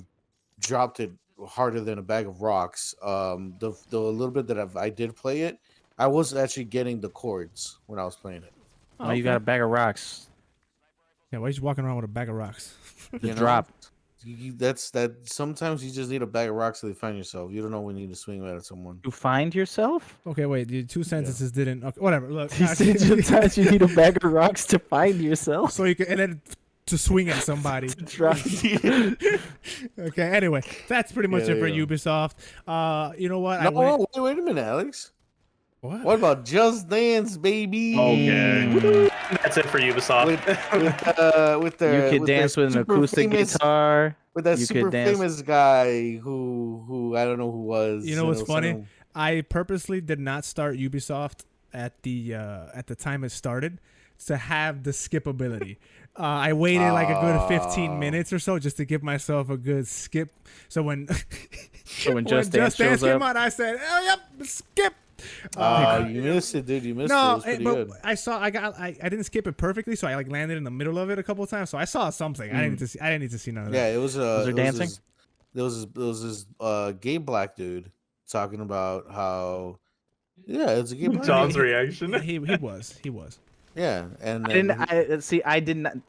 dropped it harder than a bag of rocks, the little bit that I did play it, I was actually getting the chords when I was playing it. Oh, you got a bag of rocks. Yeah, why are you walking around with a bag of rocks? Drop. That's sometimes you just need a bag of rocks to find yourself. You don't know when you need to swing at someone. You find yourself? Okay, wait. The two sentences didn't. Okay, whatever. Look. Sometimes you need a bag of rocks to find yourself. So you can, and then to swing at somebody. Okay. Anyway, that's pretty much it for Ubisoft. You know what? Wait a minute, Alex. What about Just Dance, baby? Okay, that's it for Ubisoft. With their, you could dance with an acoustic guitar. With that super famous guy who I don't know who was. You know what's funny? I purposely did not start Ubisoft at the time it started to have the skippability. I waited like a good 15 minutes or so just to give myself a good skip. So when Just Dance came out, I said, "Oh yep, skip." You missed it, dude. You missed it. It was pretty good. I didn't skip it perfectly, so I like landed in the middle of it a couple of times. So I saw something. I didn't need to see none of that. Yeah, it was. Was there dancing? There was this gay black dude talking about how. Yeah, it's a gay black. John's reaction. He was. Yeah, and I didn't.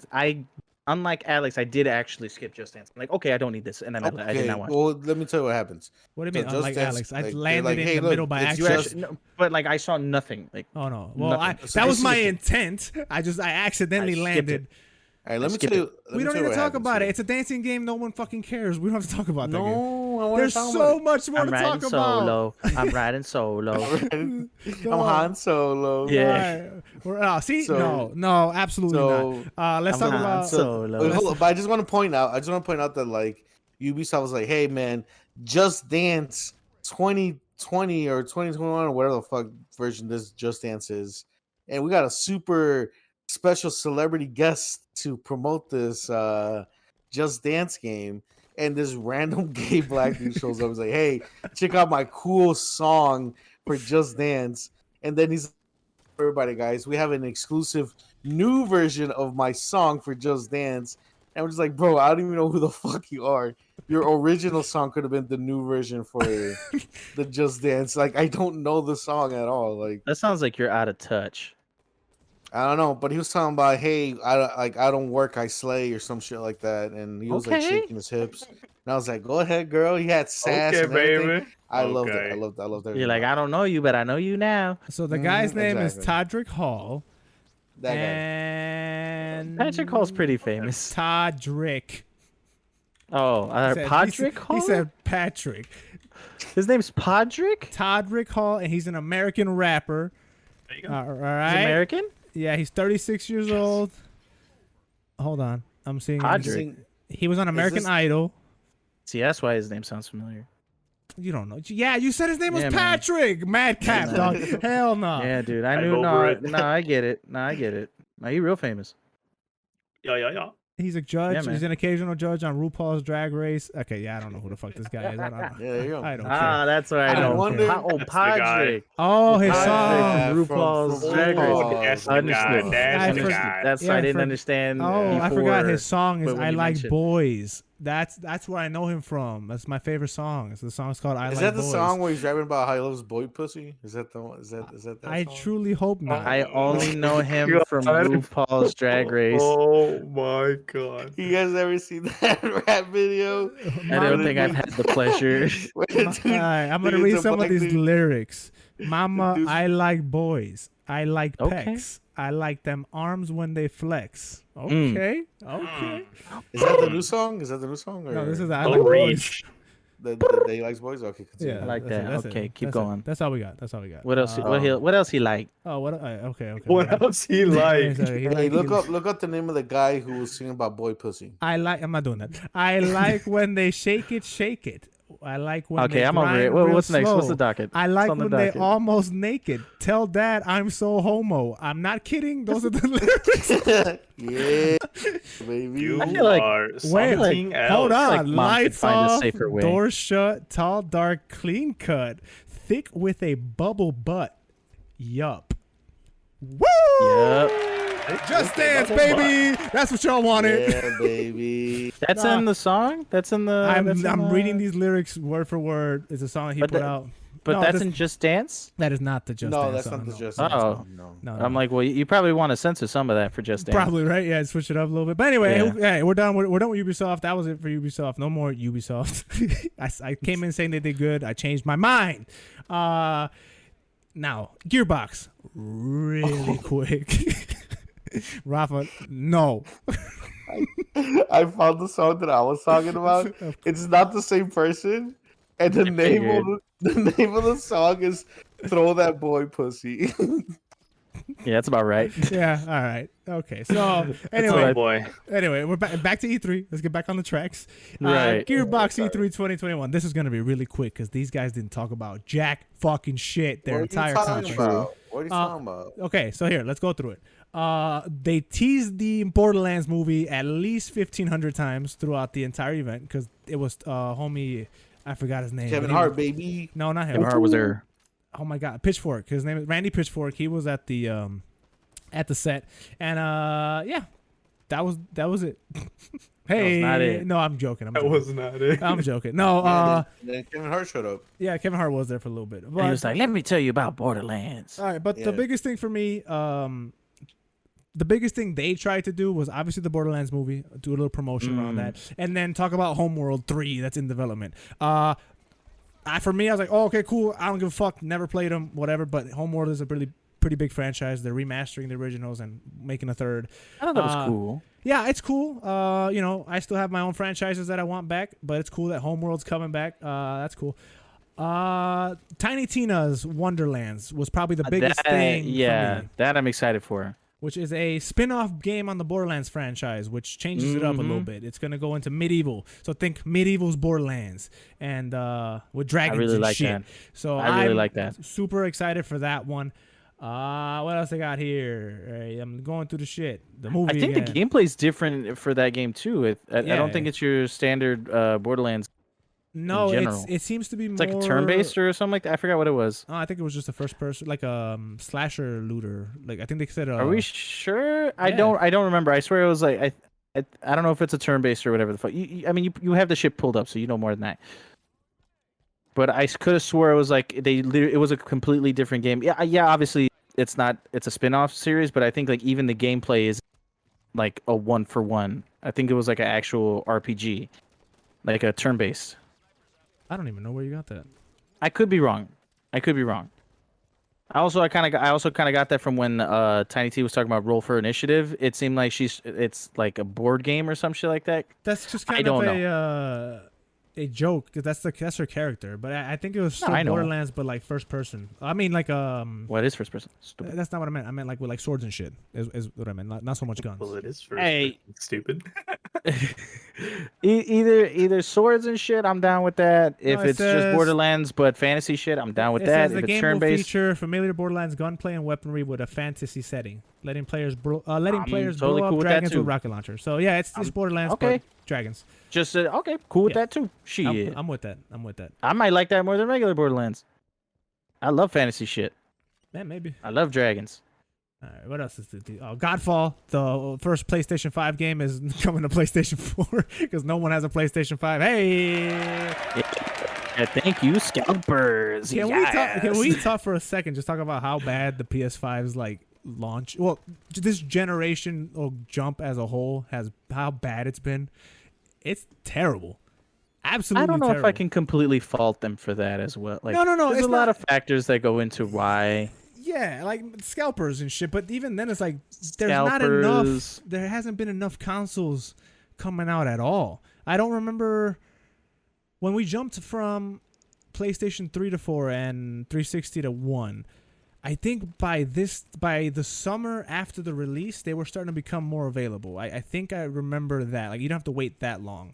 Unlike Alex, I did actually skip Just Dance. I'm like, okay, I don't need this, and then I did not watch. Well, let me tell you what happens. What do you mean, unlike Alex? I landed in the middle by accident. But like, I saw nothing. Like, oh no, well, that was my intent. I accidentally landed. All right, let me tell you. We don't need to talk about it. It's a dancing game. No one fucking cares. We don't have to talk about that game. No, there's so much more to talk about. I'm riding solo. I'm Han Solo. Yeah. See, no, absolutely not. Let's talk about solo. But I just want to point out that like Ubisoft was like, hey man, Just Dance 2020 or 2021 or whatever the fuck version this Just Dance is, and we got a super special celebrity guest to promote this Just Dance game, and this random gay black dude shows up and is like, hey, check out my cool song for Just Dance. And then he's like, everybody guys, we have an exclusive new version of my song for Just Dance. And we're just like, bro, I don't even know who the fuck you are. Your original song could have been the new version for the Just Dance. Like, I don't know the song at all. Like, that sounds like you're out of touch. I don't know, but he was talking about, hey, I don't work, I slay, or some shit like that, and he was like shaking his hips, and I was like, go ahead, girl. He had sass and everything. Baby. I loved it. I loved everything. You're like, I don't know you, but I know you now. So the guy's name is Todrick Hall. That and guy. Patrick Hall's pretty famous. Todrick. Oh, Podrick Hall? He said Patrick. His name's Podrick? Todrick Hall, and he's an American rapper. There you go. All right. He's American? Yeah, he's 36 years old. Hold on. I'm seeing. Podrick. He was on American Idol. See, that's why his name sounds familiar. You don't know. Yeah, you said his name was Patrick. Madcap, dog. Hell no. Yeah, dude. I knew. No, I get it. No, I get it. No, he real famous. Yeah. He's a judge. Yeah, He's an occasional judge on RuPaul's Drag Race. Okay, yeah, I don't know who the fuck this guy is. I don't care. That's what I don't wonder. Podrick. Oh, his song. From RuPaul's Drag Race. Understood. That's why I didn't understand. Oh, I forgot his song is "I Like Boys." That's where I know him from. That's my favorite song. The song's called "I Like Boys." Is that the song where he's rapping about how he loves boy pussy? Is that the one? Is that that? I song? truly hope not. I only know him from RuPaul's Drag Race. Oh my god! You guys ever seen that rap video? I don't think I've had the pleasure. I'm gonna read some of these lyrics. Mama, I like boys. I like pecs. I like them arms when they flex. Okay. Is that the new song? Or? No, this is I Like Boys. The he likes boys. Okay, continue. Yeah, I like that. Okay, keep going. That's all we got. What else? What else he like? Oh, okay. What else he like? Hey, look up the name of the guy who was singing about boy pussy. I'm not doing that. I like when they shake it. I like when okay, I'm over it. What's next? What's the docket? I like when they almost naked. Tell dad I'm so homo. I'm not kidding. Those are the lyrics. Yeah, baby. You I feel like, are wait, hold on. Like Lights off, doors shut, tall, dark, clean cut, thick with a bubble butt. Yup. Woo! Yep. Just Dance, baby. That's what y'all wanted. Yeah, baby. That's in the song. That's in the. I'm reading these lyrics word for word. It's a song he put out. But that's in Just Dance. That is not the Just Dance. No, that's not the Just Dance. Oh, no. I'm like, well, you probably want to censor some of that for Just Dance. Probably right. Yeah, switch it up a little bit. But anyway, hey, we're done. We're done with Ubisoft. That was it for Ubisoft. No more Ubisoft. I came in saying they did good. I changed my mind. Now Gearbox, really quick. Rafa, no. I found the song that I was talking about. It's not the same person, and the name of the song is "Throw That Boy Pussy." Yeah, that's about right. Yeah, all right, okay. So anyway, we're back to E3. Let's get back on the tracks. Right. Gearbox E3 2021. This is gonna be really quick because these guys didn't talk about jack fucking shit their entire conference. What are you talking about? Okay, so here, let's go through it. They teased the Borderlands movie at least 1,500 times throughout the entire event because it was homie, I forgot his name. Kevin Hart, baby. No, not him. Kevin Hart was there. Oh my God, Pitchfork. His name is Randy Pitchfork. He was at the set, and that was it. Hey, not it. No, I'm joking. That was not it. I'm joking. No, then Kevin Hart showed up. Yeah, Kevin Hart was there for a little bit. But, he was like, "Let me tell you about Borderlands." All right, but the biggest thing for me, the biggest thing they tried to do was obviously the Borderlands movie, do a little promotion around that, and then talk about Homeworld 3 that's in development. For me, I was like, oh, okay, cool. I don't give a fuck. Never played them, whatever. But Homeworld is a pretty big franchise. They're remastering the originals and making a third. I thought that was cool. Yeah, it's cool. I still have my own franchises that I want back, but it's cool that Homeworld's coming back. That's cool. Tiny Tina's Wonderlands was probably the biggest thing. Yeah, for me, that I'm excited for. which is a spin-off game on the Borderlands franchise, which changes it up a little bit. It's gonna go into medieval, so think medieval's Borderlands, and with dragons. I really like shit. That. So I really like that. Super excited for that one. What else I got here? Right, I'm going through the shit. The movie. I think the gameplay's different for that game too. I don't think it's your standard Borderlands. No, it seems to be more... like a turn-based or something like that. I forgot what it was. Oh, I think it was just a first person, like a slasher looter. Like I think they said. Are we sure? I don't remember. I swear it was like I don't know if it's a turn-based or whatever the fuck. You have the shit pulled up, so you know more than that. But I could have swore it was like it was a completely different game. Yeah. Obviously, it's not. It's a spin-off series, but I think like even the gameplay is like a 1-for-1. I think it was like an actual RPG, like a turn-based. I don't even know where you got that. I could be wrong. I also kind of got that from when Tiny T was talking about Roll for Initiative. It seemed like it's like a board game or some shit like that. That's just kind of a joke because that's her character. But I think it was still Borderlands, but like first person. I mean, like What is first person? Stupid. That's not what I meant. I meant like with like swords and shit. Is what I meant. Not so much guns. Well, it is first. Hey, stupid. either swords and shit, I'm down with that. If it's just Borderlands but fantasy shit, I'm down with that. If the game will feature familiar Borderlands gunplay and weaponry with a fantasy setting, letting players blow up dragons with rocket launchers. So yeah, it's Borderlands but dragons. Just okay, cool with that too. Shit, I'm with that. I might like that more than regular Borderlands. I love fantasy shit. Man, maybe. I love dragons. All right, what else is the Godfall, the first PlayStation 5 game, is coming to PlayStation 4 because no one has a PlayStation 5. Hey! Yeah, thank you, scalpers. Can we talk for a second? Just talk about how bad the PS5's like launch. Well, this generation jump as a whole has how bad it's been. It's terrible. Absolutely. I don't know if I can completely fault them for that as well. Like, no. There's a lot of factors that go into why. Yeah, like scalpers and shit. But even then, it's like there's not enough. There hasn't been enough consoles coming out at all. I don't remember when we jumped from PlayStation 3 to 4 and 360 to 1. I think by the summer after the release, they were starting to become more available. I think I remember that. Like you don't have to wait that long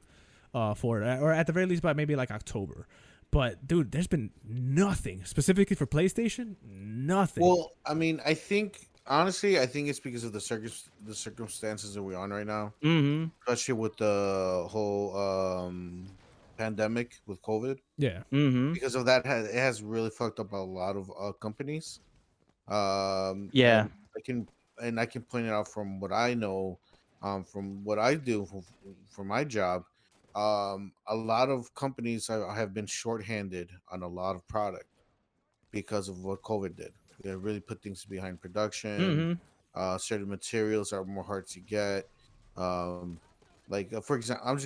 for it, or at the very least by maybe like October. But dude, there's been nothing specifically for PlayStation. Nothing. Well, I mean, I think honestly, it's because of the circumstances that we're on right now, especially with the whole pandemic with COVID. Yeah. Because of that, it has really fucked up a lot of companies. Yeah. I can point it out from what I know, from what I do for my job. A lot of companies have been shorthanded on a lot of product because of what COVID did. They really put things behind production. Certain materials are more hard to get. Like for example, I'm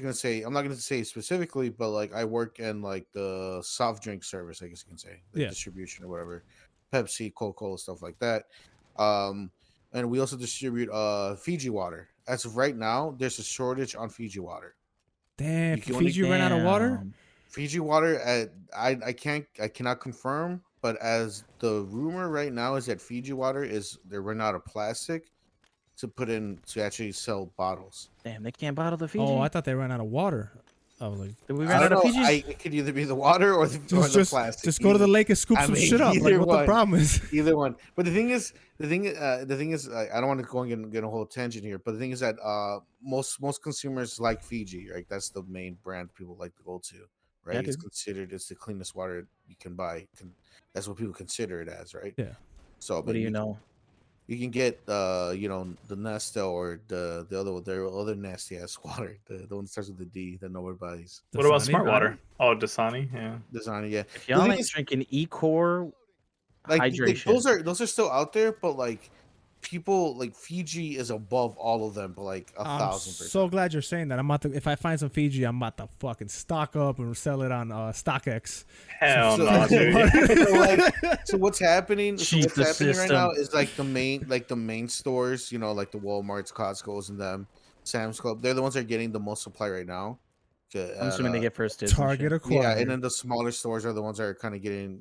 not gonna say specifically, but like I work in like the soft drink service, I guess you can say, like distribution or whatever, Pepsi, Coca-Cola, stuff like that. And we also distribute Fiji water. As of right now, there's a shortage on Fiji water. Damn, Fiji ran out of water? Fiji water, I cannot confirm, but as the rumor right now is that Fiji water they're running out of plastic to put in to actually sell bottles. Damn, they can't bottle the Fiji? Oh, I thought they ran out of water. I was like, did we run out of Fiji? It could either be the water or the plastic. Just go to the lake and scoop some shit up. Like, what the problem is? Either one. But the thing is, I don't want to go and get a whole tangent here. But the thing is that most consumers like Fiji, right? That's the main brand people like to go to, right? It's considered the cleanest water you can buy. That's what people consider it as, right? Yeah. So, what do you know? You can get the Nesta or the other nasty ass water, the one that starts with the D that nobody buys. What about smart water? Oh, Dasani, yeah. Dasani, yeah. If y'all ain't drinking Ecor hydration, those are still out there, but like people like Fiji is above all of them, but like 1,000%. So glad you're saying that. If I find some Fiji, I'm about to fucking stock up and sell it on StockX. Hell no, dude. So what's happening? Right now is like the main stores, like the Walmarts, Costco's, and them, Sam's Club. They're the ones that are getting the most supply right now. I'm assuming they get first dibs. Target acquired. Yeah, and then the smaller stores are the ones that are kind of getting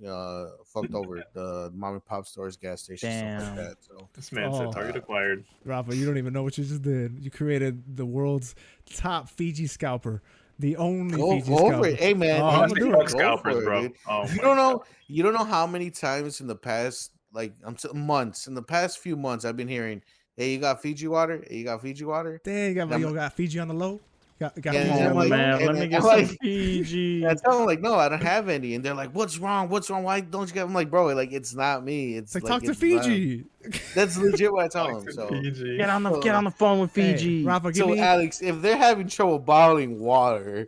fucked over. The mom and pop stores, gas stations, stuff like that. So this man said Target acquired. Rafa, you don't even know what you just did. You created the world's top Fiji scalper. The only Fiji scalper. Hey man, I'm gonna do it. Scalpers, bro. You don't know how many times in the past, like months, in the past few months, I've been hearing, "Hey, you got Fiji water? Hey, you got Fiji water? Damn, you got Fiji on the low." Got man, let me get some Fiji. I tell them like, no, I don't have any, and they're like, "What's wrong? Why don't you get?" I'm like, bro, like it's not me. It's like talk to Fiji. That's legit what I tell them. So get on the phone with Fiji. Hey, Rafa, Alex, if they're having trouble bottling water,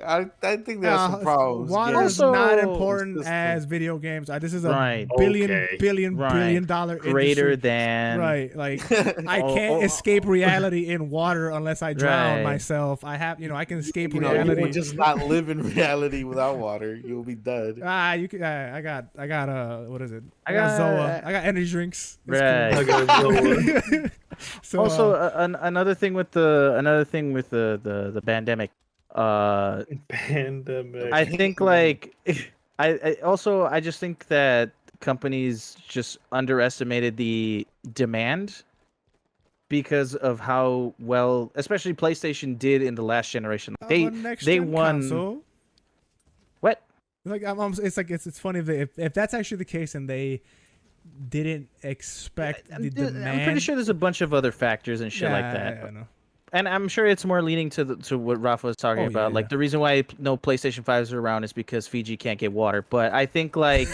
I think there's some problems. Water is not important as video games. This is a billion dollar greater industry. Than like I can't escape reality in water unless I drown myself. I have I can escape reality. You would just not live in reality without water. You'll be dead. You can. I got what is it? I got Zoa. I got energy drinks. Right. I got Zoa. So also another thing with the pandemic. Pandemic. I think like I just think that companies just underestimated the demand because of how well, especially PlayStation did in the last generation. They won. Console. What? Like it's like it's funny if that's actually the case and they didn't expect the demand. I'm pretty sure there's a bunch of other factors and shit like that. Yeah, I know. And I'm sure it's more leaning to what Rafa was talking about. Like the reason why no PlayStation 5s are around is because Fiji can't get water. But I think like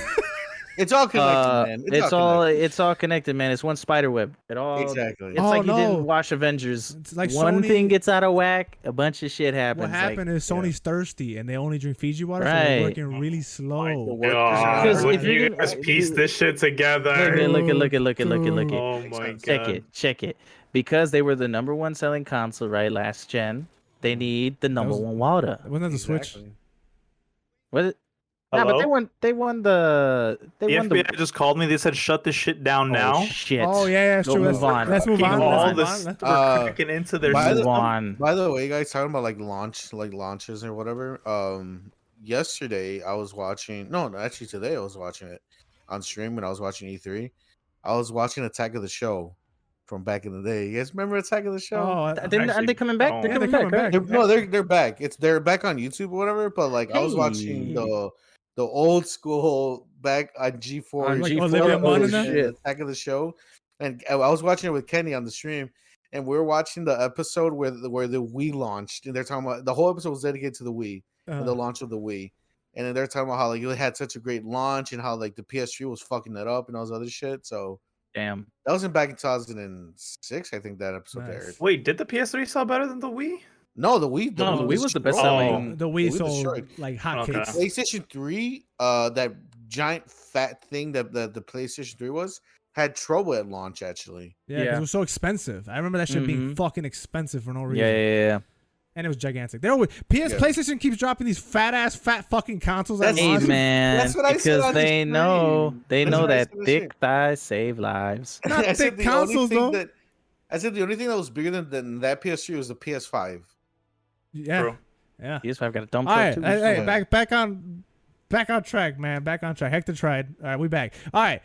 it's all connected, man. It's all connected, man. It's one spider web. Exactly. It's like you didn't watch Avengers. It's like one thing gets out of whack, a bunch of shit happens. What happened is Sony's thirsty and they only drink Fiji water, so Right. they're working really slow. Because if you guys piece this shit together, look it. Oh my god! Check it. Because they were the number one selling console, right? Last gen, they need the number one water. Wasn't that the Switch? Was it? Yeah, but they won the. The FBI just called me. They said shut this shit down now. Shit. Oh yeah, true. Move on. Let's move on. All this we're cracking into their. Move on. By the way, guys, talking about like launches or whatever. Yesterday I was watching. No, actually today I was watching it on stream when I was watching E3. I was watching Attack of the Show from back in the day. You guys remember Attack of the Show? Aren't they coming back? They're coming back. They're back. They're back on YouTube or whatever. But like I was watching the old school back on G4. On G4 Attack of the Show, and I was watching it with Kenny on the stream, and we were watching the episode where the Wii launched, and they're talking about the whole episode was dedicated to the Wii and the launch of the Wii. And then they're talking about how like it had such a great launch and how like the PS3 was fucking it up and all this other shit. So damn, that was back in 2006, I think that episode aired. Wait, did the PS3 sell better than the Wii? No, the Wii. The Wii was the best selling. The Wii sold like hotcakes. PlayStation 3, that giant fat thing that the PlayStation 3 had trouble at launch actually. Yeah, because it was so expensive. I remember that shit being fucking expensive for no reason. Yeah. And it was gigantic. PlayStation keeps dropping these fat fucking consoles. Hey man, that's what I said because they know that thick thighs save lives. Not thick consoles though. I said the only thing that was bigger than that PS3 was the PS5. Yeah, True. Yeah. PS5 got a dump truck right, too. Hey, back on track, man. Back on track. Hector tried. All right, we back. All right.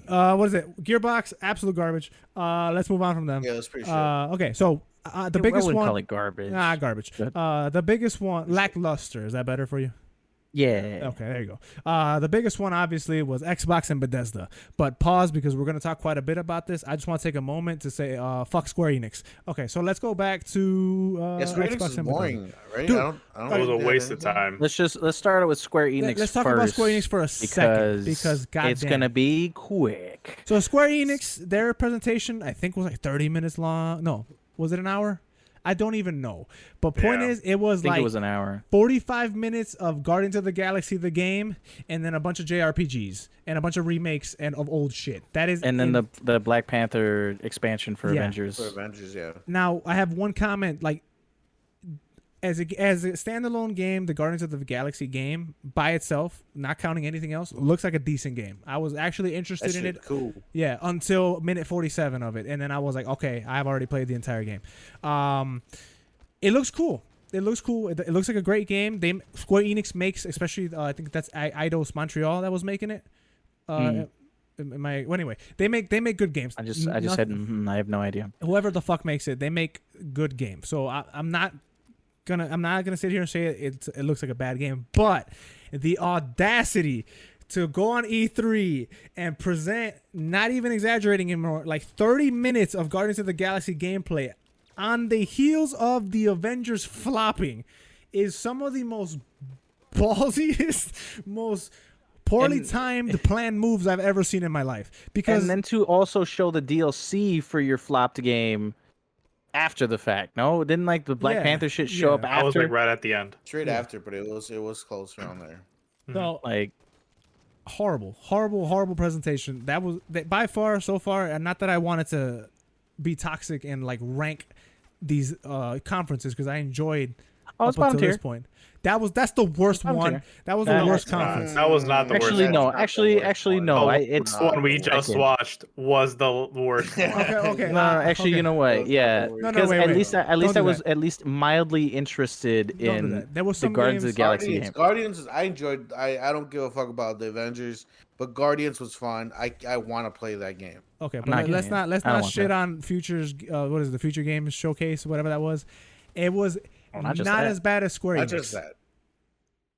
What is it? Gearbox, absolute garbage. Let's move on from them. Yeah, that's pretty sure. Okay, so the biggest one. Call it garbage. Garbage. The biggest one, lackluster. Is that better for you? Yeah. Okay, there you go. The biggest one obviously was Xbox and Bethesda. But pause because we're going to talk quite a bit about this. I just want to take a moment to say fuck Square Enix. Okay, so let's go back to Square Enix Xbox is and boring, Bethesda. right? Dude, I don't it was a waste of time. Let's start with Square Enix. Let's talk first, about Square Enix for a second because goddamn, it's gonna be quick. So Square Enix, their presentation I think was like 30 minutes long. No, was it an hour? I don't even know. But point is, it was it was an hour. 45 minutes of Guardians of the Galaxy, the game, and then a bunch of JRPGs and a bunch of remakes and of old shit. That is, and then the Black Panther expansion for Avengers. For Avengers, yeah. Now I have one comment. Like, as a standalone game, the Guardians of the Galaxy game by itself, not counting anything else, looks like a decent game. I was actually interested in it. Cool. Yeah, until minute 47 of it, and then I was like, okay, I've already played the entire game. It looks cool. It looks cool. It looks like a great game. Square Enix makes, especially I think that's Eidos Montreal that was making it. Anyway, they make good games. I just said I have no idea. Whoever the fuck makes it, they make good games. So I'm not gonna sit here and say it looks like a bad game, but the audacity to go on E3 and present, not even exaggerating anymore, like 30 minutes of Guardians of the Galaxy gameplay on the heels of the Avengers flopping is some of the most ballsiest, most poorly timed planned moves I've ever seen in my life. Because and then to also show the DLC for your flopped game after the fact. No, didn't like the Black Panther shit show up after? I was like right at the end. Straight after, but it was close around there. So like horrible presentation. That was by far so far, and not that I wanted to be toxic and like rank these conferences because I enjoyed Oh, it's bottom tier. This point. That's the worst one. That was the worst conference. That was not the worst. Actually, no. It's the one we just watched was the worst one. Okay. No, actually, you know what? Yeah, because at least mildly interested in there was the some Guardians of the Galaxy game. Guardians, I enjoyed. I don't give a fuck about the Avengers, but Guardians was fun. I want to play that game. Okay, but let's not shit on Future's. What is it, the Future Games Showcase, whatever that was? It was not as bad as Square Enix. Not just that.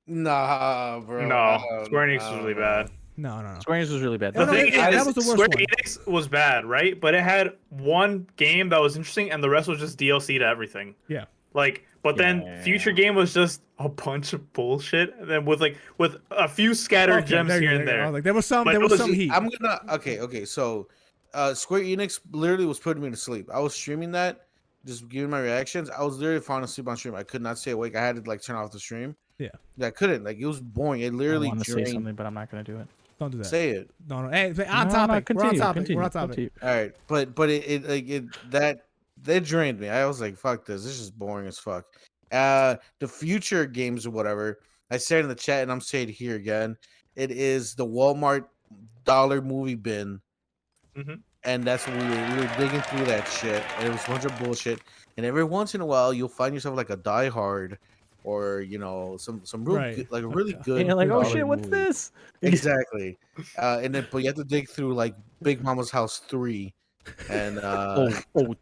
Nah, bro. No, Square Enix was really bad. No. Square Enix was really bad. The thing is, that was the worst Square one. Enix was bad, right? But it had one game that was interesting, and the rest was just DLC to everything. Yeah. But then Future Game was just a bunch of bullshit, and then with a few scattered gems here and there. There was some heat. I'm gonna okay. So, Square Enix literally was putting me to sleep. I was streaming that, just giving my reactions. I was literally falling asleep on stream. I could not stay awake. I had to turn off the stream. Yeah. I couldn't. It was boring. It literally. I want to say something, but I'm not gonna do it. Don't do that. Say it. No. Hey, on topic. We're on topic. All right, but that drained me. I was like, fuck this. This is boring as fuck. The future games or whatever. I said in the chat, and I'm saying it here again. It is the Walmart dollar movie bin. Mm-hmm. And that's what we were digging through that shit. And it was a bunch of bullshit. And every once in a while, you'll find yourself like a Die Hard, or some real good, really good. And you're like, oh shit, what's movie. this? Exactly. And then but you have to dig through like Big Mama's House 3. And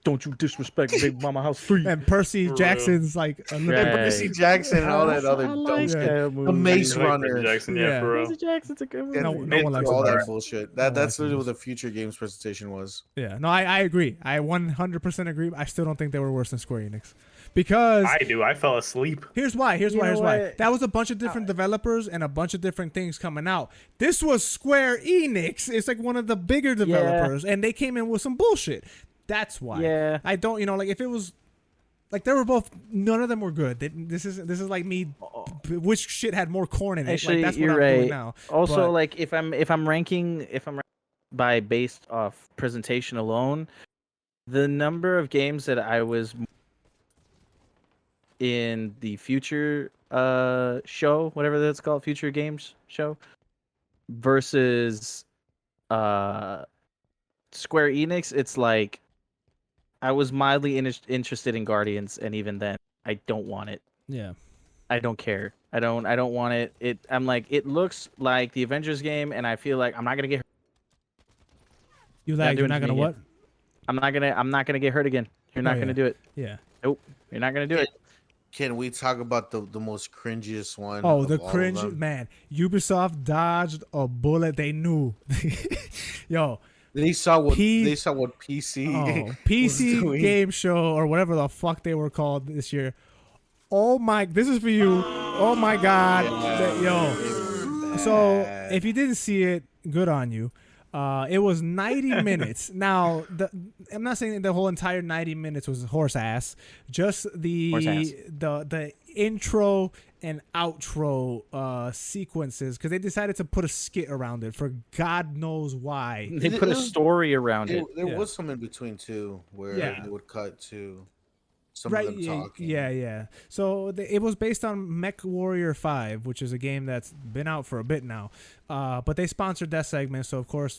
don't you disrespect Big Mama House 3. And Percy Jackson's Percy Jackson and all that other dumb shit. The Maze Runner. Jackson, Percy Jackson's a good movie. No one likes all that. that bullshit. That's literally what the Future Games presentation was. Yeah. No, I agree. I 100% agree. I still don't think they were worse than Square Enix. Because I do. I fell asleep. Here's why. That was a bunch of different developers and a bunch of different things coming out. This was Square Enix. It's like one of the bigger developers, and they came in with some bullshit. That's why. Yeah. I don't. If it was they were both. None of them were good. This is like me. Which shit had more corn in it? Actually, that's you're what I'm right. doing now. Also, if I'm ranking by based off presentation alone, the number of games that I was in the future show, whatever that's called, Future Games show, versus Square Enix, it's like I was mildly interested in Guardians, and even then I don't want it. Yeah. I don't care. I don't want it. I'm like, it looks like the Avengers game, and I feel like I'm not gonna get hurt. You're not gonna what? I'm not gonna get hurt again. You're not gonna do it. Yeah. Nope. You're not gonna do it. Can we talk about the most cringiest one? Oh, the cringe, man. Ubisoft dodged a bullet. They knew. Yo. They saw what PC PC game show or whatever the fuck they were called this year. Oh my, this is for you. Oh my God. Yo. So if you didn't see it, good on you. It was 90 minutes. Now, I'm not saying that the whole entire 90 minutes was horse ass. Just the intro and outro sequences, because they decided to put a skit around it for God knows why. They put a story around it. There was some in between too, where they would cut to some of them talking. Yeah. So it was based on Mech Warrior 5, which is a game that's been out for a bit now. But they sponsored that segment, so for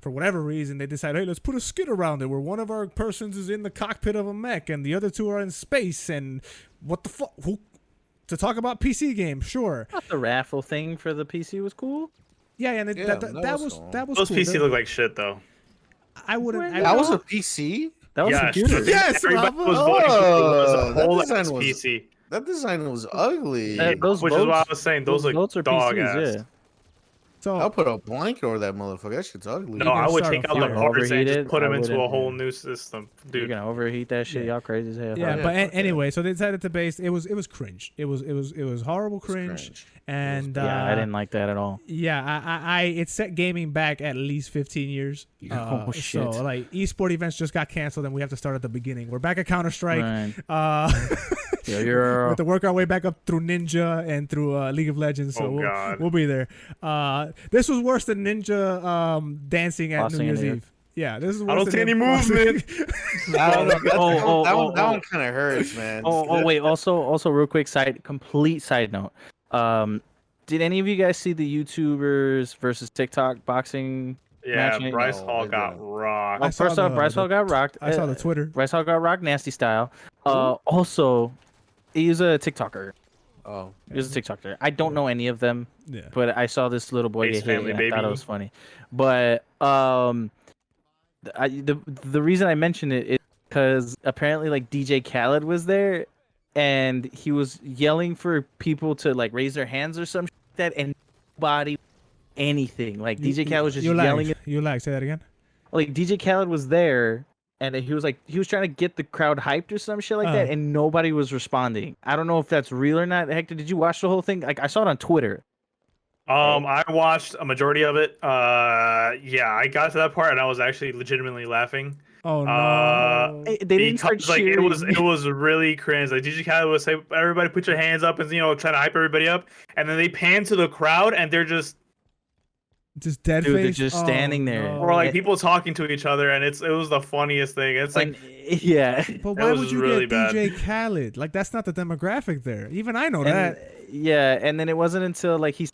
whatever reason, they decided, hey, let's put a skit around it where one of our persons is in the cockpit of a mech and the other two are in space, and what the fuck? To talk about PC games, sure. Not the raffle thing for the PC was cool. Yeah, and that was Those cool. PC look like shit though. I wouldn't. That was a PC. That was a computer. Yes, everybody Rafa. was voting for that whole design ass was- PC. That design was ugly. Which is what I was saying. Those look votes are dog PCs, ass. So I'll put a blanket over that motherfucker. That shit's ugly. No, I would start take a out the fire. parts and Overheat just it, put them I into a wouldn't. whole new system, You're dude. gonna overheat that shit. Yeah. Y'all crazy as hell. yeah, Yeah, but fuck anyway, so they decided to base it was cringe. It was horrible cringe. And I didn't like that at all. Yeah, it set gaming back at least 15 years. Oh, shit. So like esport events just got canceled, and we have to start at the beginning. We're back at Counter Strike. Right. We have to work our way back up through Ninja and through League of Legends. So we'll be there. This was worse than Ninja dancing at Flossing New Year's in the Eve. Yeah, this is. I don't see any movement. That one kind of hurts, man. Wait. Also, real quick complete side note. Did any of you guys see the YouTubers versus TikTok boxing? Yeah, Bryce Hall got rocked. First off, Bryce Hall got rocked. I saw the Twitter. Bryce Hall got rocked nasty style. Also, he's a TikToker. Oh, he's a TikToker. I don't know any of them. Yeah. But I saw this little boy Ace get hit. Family, And I baby. thought it was funny. But the reason I mentioned it is because apparently like DJ Khaled was there, and he was yelling for people to like raise their hands or something like that, and nobody anything. Like DJ Khaled was just yelling. Say that again. Like DJ Khaled was there, and he was trying to get the crowd hyped or some shit like that, and nobody was responding. I don't know if that's real or not. Hector, did you watch the whole thing? Like I saw it on Twitter. I watched a majority of it. Yeah, I got to that part and I was actually legitimately laughing. Oh no! They didn't start cheering. It was really cringe. Like DJ Khaled would say, "Everybody, put your hands up," and trying to hype everybody up, and then they pan to the crowd and they're just dead face. They're just standing there, or like people talking to each other, and it was the funniest thing. It's like, yeah. But why would you really get DJ Khaled? Like that's not the demographic there. Even I know that. Yeah, and then it wasn't until like he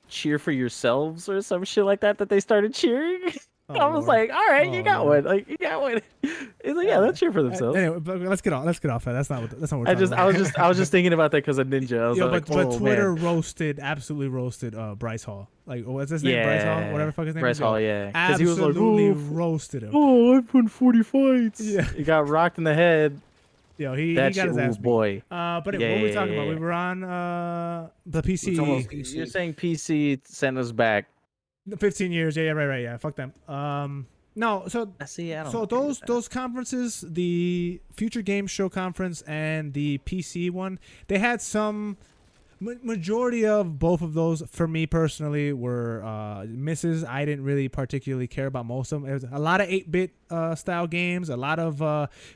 cheer for yourselves or some shit like that they started cheering. I was like, all right, you got one. Like you got one. It's like, yeah, let's cheer for themselves. Anyway, but let's get off that. That's not what we're I was just thinking about that because of Ninja. But Twitter absolutely roasted Bryce Hall. Like what's his name? Bryce Hall, whatever the fuck his name is. Bryce Hall, yeah. Because he was like, roasted him. Oh, I've won 40 fights. Yeah. He got rocked in the head. Yo, he got his ass beat. Boy. But what were we talking about? We were on the PC. You're saying PC sent us back. 15 years. Yeah, right. Yeah, fuck them. No, so those conferences, the Future Games Show conference and the PC one, they had some majority of both of those for me personally were misses. I didn't really particularly care about most of them. It was a lot of 8-bit style games, a lot of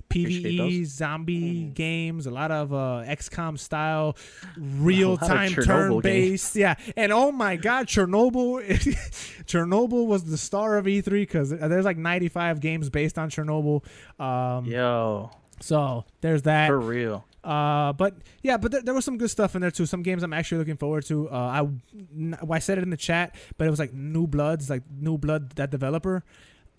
PvE zombie games, a lot of XCOM style real-time turn-based. Yeah, and oh my god, Chernobyl Chernobyl was the star of E3 because there's like 95 games based on Chernobyl. So there's that. For real. But there was some good stuff in there too. Some games I'm actually looking forward to. I said it in the chat, but it was like New Blood, that developer.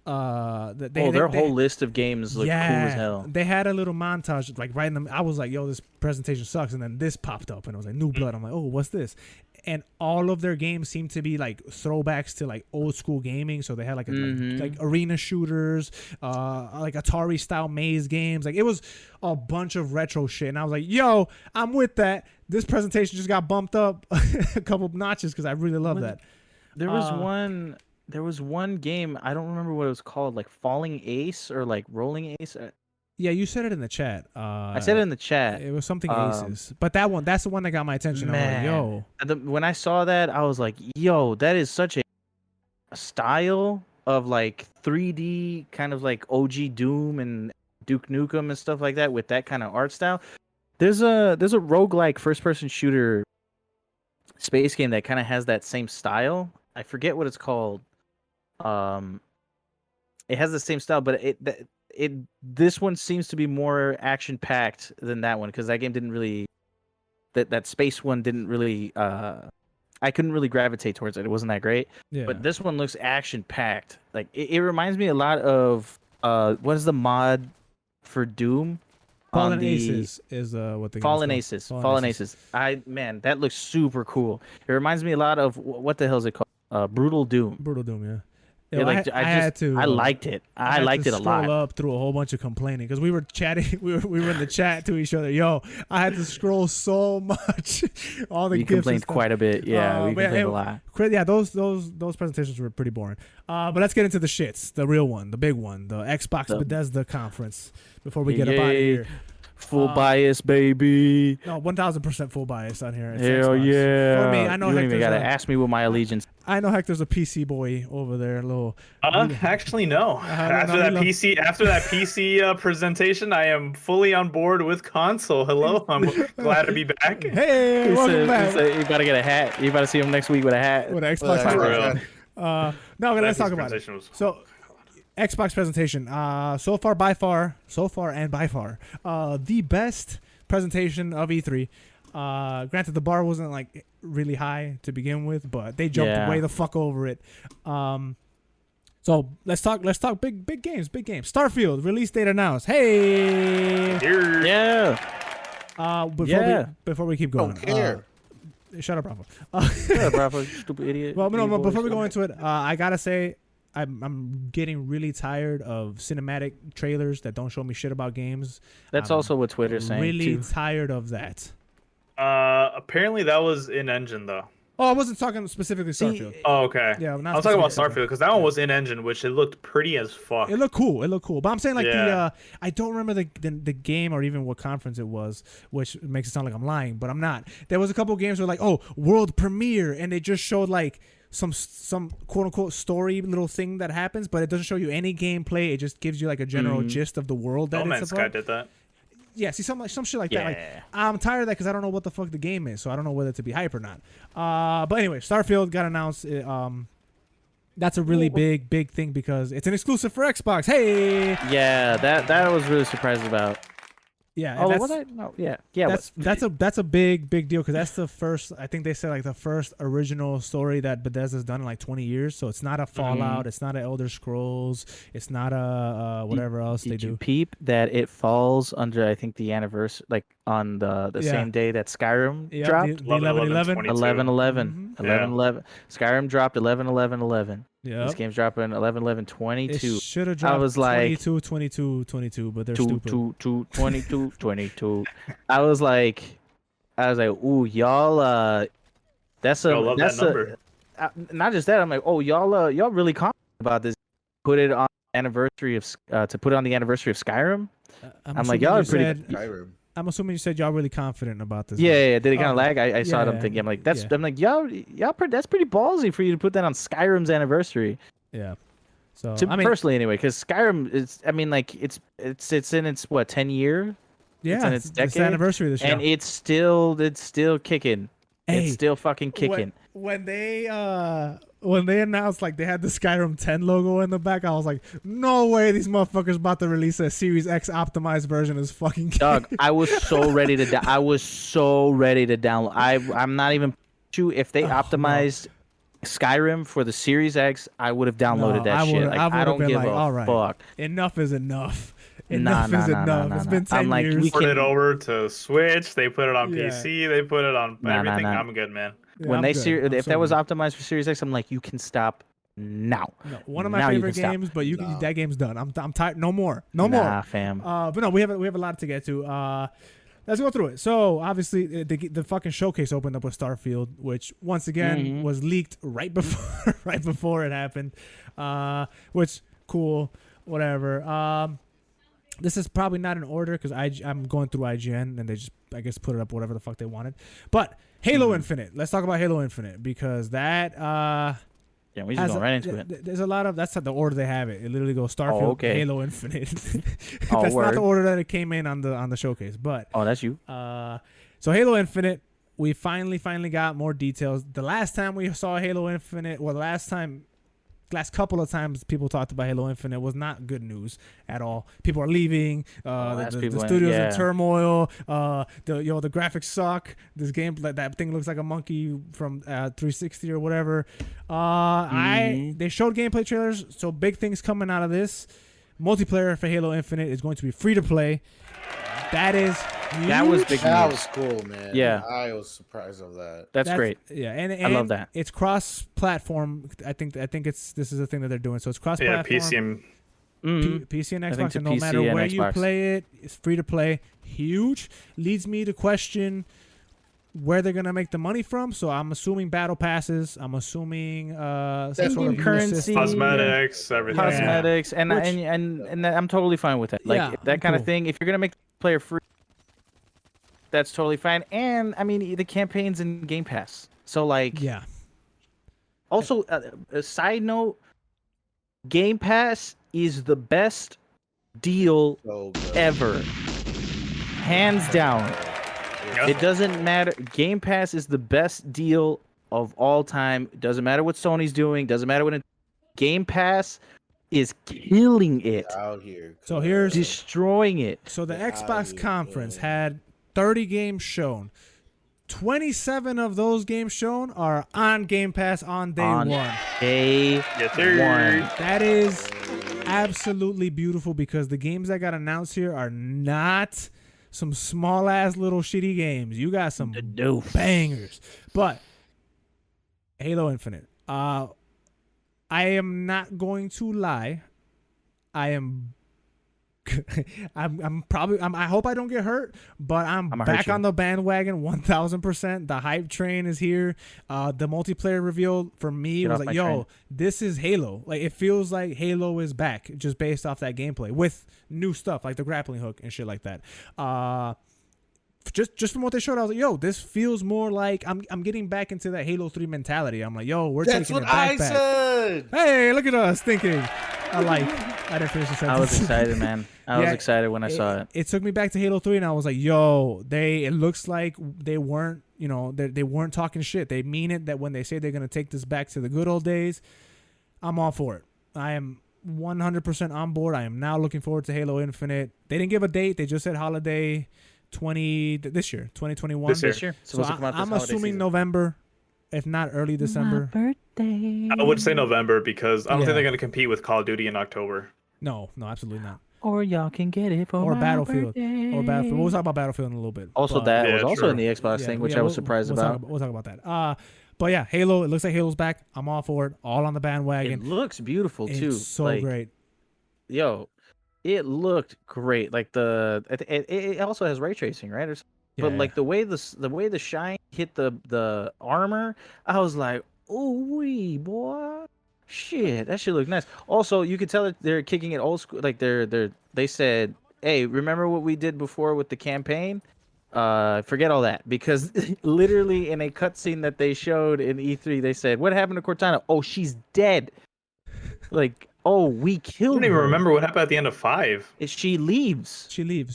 Their whole list of games look cool as hell. They had a little montage like right in them. I was like, yo, this presentation sucks, and then this popped up, and I was like, New Blood. I'm like, oh, what's this? And all of their games seem to be like throwbacks to like old school gaming. So they had like arena shooters, like Atari style maze games. Like it was a bunch of retro shit. And I was like, yo, I'm with that. This presentation just got bumped up a couple of notches because I really love that. There was one game, I don't remember what it was called, like Falling Ace or like Rolling Ace. Yeah, you said it in the chat. I said it in the chat. It was something Aces. But that's the one that got my attention. Man. I was like, yo. When I saw that, I was like, yo, that is such a style of like 3D, kind of like OG Doom and Duke Nukem and stuff like that with that kind of art style. There's a roguelike first-person shooter space game that kind of has that same style. I forget what it's called. It has the same style, but this one seems to be more action packed than that one because that game didn't really that space one didn't really I couldn't really gravitate towards it. It wasn't that great. Yeah. But this one looks action packed. Like it reminds me a lot of what is the mod for Doom? Fallen Aces is what the Fallen Aces. Fallen Aces. That looks super cool. It reminds me a lot of what the hell is it called? Brutal Doom. Brutal Doom, yeah. Yeah, like, I liked it. I liked it a lot. Scroll up through a whole bunch of complaining because we were chatting. We were in the chat to each other. Yo, I had to scroll so much. All the we complained quite a bit. Yeah, we complained a lot. Yeah, those presentations were pretty boring. But let's get into the shits, the real one, the big one, the Xbox Bethesda conference. Before we get up out of here. Full bias, baby. No, 1000% full bias on here. Hell yeah. For me, I know you don't Hector's even gotta ask me what my allegiance. I know Hector's a PC boy over there. A little. Actually, no. After that PC presentation, I am fully on board with console. Hello, I'm glad to be back. Hey, welcome back. You gotta get a hat. You about to see him next week with a hat. With an Xbox hat. No, let's talk about it. So, Xbox presentation. So far, by far, the best presentation of E3. Granted, the bar wasn't like really high to begin with, but they jumped way the fuck over it. So let's talk big games. Starfield release date announced. Hey. Before we keep going. Don't care. Shut up, Rafa. Shut up, Rafa, you stupid idiot. Well, no, before we go into it, I gotta say, I'm getting really tired of cinematic trailers that don't show me shit about games. That's also what Twitter's saying. Really tired of that. Apparently that was in engine though. Oh, I wasn't talking specifically Starfield. Oh, okay. Yeah, I was talking about Starfield because that one was in engine, which it looked pretty as fuck. It looked cool. But I'm saying like I don't remember the game or even what conference it was, which makes it sound like I'm lying, but I'm not. There was a couple of games where like, oh, world premiere, and they just showed like some quote unquote story little thing that happens, but it doesn't show you any gameplay. It just gives you like a general gist of the world that it's about. No Man's Sky did that. Yeah, see some shit like that. Like, I'm tired of that because I don't know what the fuck the game is, so I don't know whether to be hype or not. But anyway, Starfield got announced. That's a really big thing because it's an exclusive for Xbox. Hey. Yeah, that I was really surprised about. Yeah. Oh, was I? No, yeah. That's a big deal because that's the first. I think they said like the first original story that Bethesda's done in like 20 years. So it's not a Fallout. It's not an Elder Scrolls. It's not a whatever else they do. Did you peep that it falls under I think the anniversary, like on the same day that Skyrim dropped? 11/11. Skyrim dropped 11/11/11. Yeah. This game's dropping 11/11/22. It should have dropped 22/22/22, but they're stupid. 22/22. I was like, ooh, y'all. That's a number. Not just that. I'm like, oh, y'all really confident about this? Put it on anniversary of the anniversary of Skyrim. I'm like, y'all are pretty. Skyrim. I'm assuming you said y'all really confident about this. Yeah. Did it kind of lag? I saw them thinking. I'm like, I'm like, y'all, that's pretty ballsy for you to put that on Skyrim's anniversary. Yeah. So personally, anyway, because Skyrim is, I mean, like it's in its 10 year. Yeah, it's in its decade. It's the anniversary this year, and it's still kicking. Hey, it's still fucking kicking. When they announced like they had the Skyrim 10 logo in the back, I was like, no way these motherfuckers about to release a Series X optimized version of this fucking game. Dog, I was so ready to download. I'm not even if they optimized Skyrim for the Series X, I would have downloaded that shit. Like, I don't give a fuck. Enough is enough. Enough is enough. It's been 10 years. We put it over to Switch. They put it on PC. They put it on everything. I'm good, man. Yeah, when if that was optimized for Series X, I'm like, you can stop now. No, one of my favorite games, but that game's done. I'm tired. No more. Nah, fam. But no, we have a lot to get to. Let's go through it. So obviously, the fucking showcase opened up with Starfield, which once again was leaked right before it happened. Which cool, whatever. This is probably not in order because I'm going through IGN and they just, I guess, put it up whatever the fuck they wanted. But Halo Infinite. Let's talk about Halo Infinite because that we just going right into it. There's a lot of that's not the order they have it. It literally goes Starfield, Halo Infinite. That's not the order that it came in on the showcase. But that's you. So Halo Infinite, we finally got more details. The last time we saw Halo Infinite, last couple of times people talked about Halo Infinite was not good news at all. People are leaving. The studio's in turmoil. The graphics suck. This game, that thing looks like a monkey from 360 or whatever. They showed gameplay trailers, so big things coming out of this. Multiplayer for Halo Infinite is going to be free to play. That is huge. That was big news. That was cool, man. Yeah, I was surprised of that. That's great. Yeah, and I love that. It's cross-platform. I think this is the thing that they're doing. So it's cross-platform. Yeah, PC and PC and Xbox, and no matter where you play it, it's free to play. Huge. Leads me to question where they're gonna make the money from. So I'm assuming battle passes. I'm assuming some sort of currency, cosmetics, everything. Cosmetics, and I'm totally fine with that. Like that kind of thing. If you're gonna make the player free, that's totally fine. And I mean, the campaign's in Game Pass, so like, yeah. Also, a side note: Game Pass is the best deal ever, hands down. It doesn't matter. Game Pass is the best deal of all time. It doesn't matter what Sony's doing. Doesn't matter what Game Pass is killing it. Out here. So here's destroying it. So the Xbox conference had 30 games shown. 27 of those games shown are on Game Pass on day one. Day one. That is absolutely beautiful because the games that got announced here are not some small ass little shitty games. You got some bangers. But Halo Infinite. I am not going to lie. I hope I don't get hurt, but I'm back on the bandwagon 1000%. The hype train is here. The multiplayer reveal for me was like, yo, this is Halo. Like, it feels like Halo is back just based off that gameplay with new stuff like the grappling hook and shit like that. Just from what they showed, I was like, yo, this feels more like I'm getting back into that Halo 3 mentality. I'm like, yo, we're taking it back. That's what I said. Hey, look at us thinking. I didn't finish the sentence. I was excited, man. I was excited when I saw it. It took me back to Halo 3, and I was like, yo, it looks like they weren't, they weren't talking shit. They mean it that when they say they're going to take this back to the good old days. I'm all for it. I am 100% on board. I am now looking forward to Halo Infinite. They didn't give a date. They just said holiday 2021. This year. So I'm assuming November, if not early December. My birthday. I would say November because I don't think they're going to compete with Call of Duty in October. No, absolutely not. Or y'all can get it for my Battlefield. birthday. Or Battlefield. We'll talk about Battlefield in a little bit. Also, that was also in the Xbox thing, which I was surprised about. We'll talk about that. But yeah, Halo. It looks like Halo's back. I'm all for it. All on the bandwagon. It looks beautiful too. It's so great. Yo, it looked great. Like it also has ray tracing, right? But like the way the shine hit the armor, I was like, oh wee boy, shit, that shit looked nice. Also, you could tell that they're kicking it old school. Like they said, hey, remember what we did before with the campaign? Forget all that, because literally in a cutscene that they showed in E3, they said, what happened to Cortana? Oh, she's dead. Like, oh, we killed her. I don't even remember what happened at the end of 5. She leaves.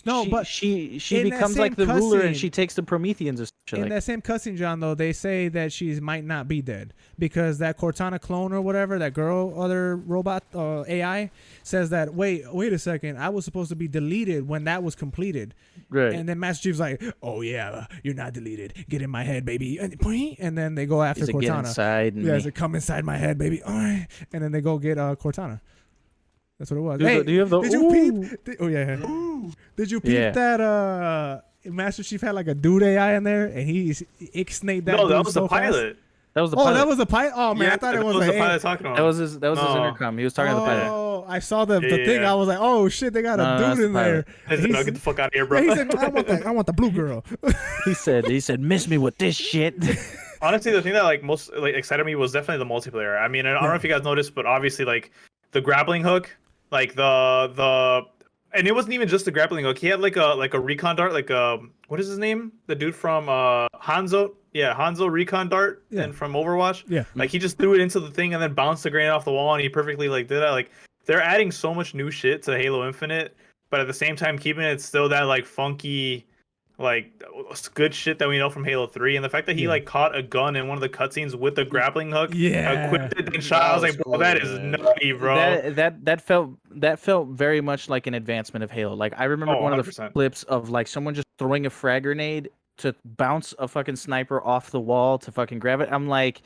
No, but she becomes like the ruler, and she takes the Prometheans. In that same cutscene, John, though, they say that she might not be dead because that Cortana clone or whatever, that girl, other robot AI, says that, wait a second, I was supposed to be deleted when that was completed. Right. And then Master Chief's like, oh yeah, you're not deleted. Get in my head, baby. And then they go after Cortana. Get inside me. Yeah, come inside my head, baby. And then they go get Cortana. That's what it was. Do you have the? Did you peep? Oh yeah. Did you peep that? Master Chief had like a dude AI in there, and he ixnayed that. No, that dude was so the pilot. Fast. That was the pilot. That was the pilot. Oh man, I thought it was the pilot talking about. That was his intercom. He was talking to the pilot. Oh, I saw the thing. I was like, oh shit, they got a dude in there. He said, no, get the fuck out of here, bro. He said, I want the blue girl. He said, miss me with this shit. Honestly, the thing that most excited me was definitely the multiplayer. I mean, I don't know if you guys noticed, but obviously the grappling hook, and it wasn't even just the grappling hook. He had like a recon dart, what is his name? The dude from Hanzo. Yeah, Hanzo recon dart, and from Overwatch. Yeah. Like he just threw it into the thing and then bounced the grenade off the wall, and he perfectly did that. Like they're adding so much new shit to Halo Infinite, but at the same time keeping it still that funky, good shit that we know from Halo 3. And the fact that he caught a gun in one of the cutscenes with the grappling hook, equipped it and shot. I was like, bro, that is nutty, bro. That felt very much like an advancement of Halo. Like I remember one of the clips of someone just throwing a frag grenade to bounce a fucking sniper off the wall to fucking grab it. I'm like,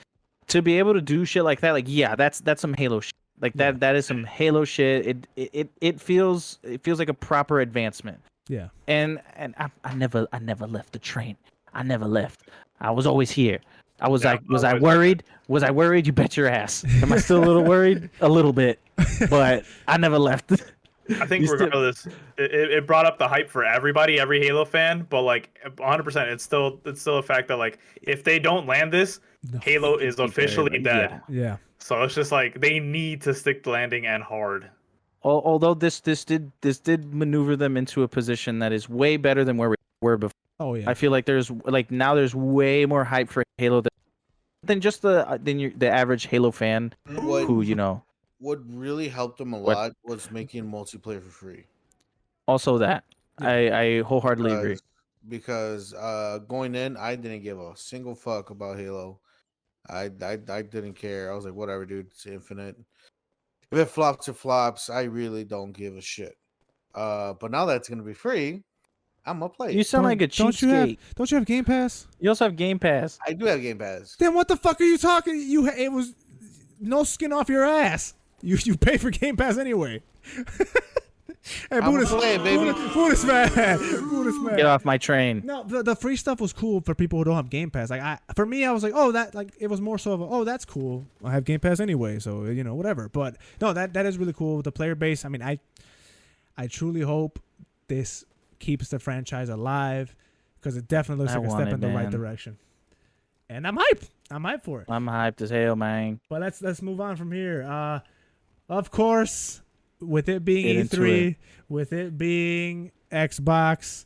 to be able to do shit like that, that's some Halo shit. That is some Halo shit. It feels like a proper advancement. Yeah. And I never left the train. I never left. I was always here. Was I worried? Was I worried? You bet your ass. Am I still a little worried? A little bit. But I never left. I think regardless, it brought up the hype for everybody, every Halo fan, but 100%, it's still a fact that if they don't land this, Halo is officially dead. Yeah. So it's just they need to stick the landing and hard. Although this did maneuver them into a position that is way better than where we were before. Oh yeah. I feel like there's way more hype for Halo than just the average Halo fan who What really helped them a lot was making multiplayer for free. Also that. I wholeheartedly agree. Because going in, I didn't give a single fuck about Halo. I didn't care. I was like, whatever, dude. It's Infinite. If it flops, it flops. I really don't give a shit. But now that it's gonna be free, I'm gonna play. You sound like a cheapskate. Don't you have Game Pass? You also have Game Pass. I do have Game Pass. Then what the fuck are you talking? It was no skin off your ass. You pay for Game Pass anyway. Hey, Buddhist man. Get off my train. No, the free stuff was cool for people who don't have Game Pass. Like for me, I was like, it was more so of that's cool. I have Game Pass anyway, so whatever. But no, that is really cool. The player base. I mean, I truly hope this keeps the franchise alive because it definitely looks like a step in the right direction. And I'm hyped. I'm hyped for it. I'm hyped as hell, man. But let's move on from here. Of course, with it being Get E3, with it being Xbox,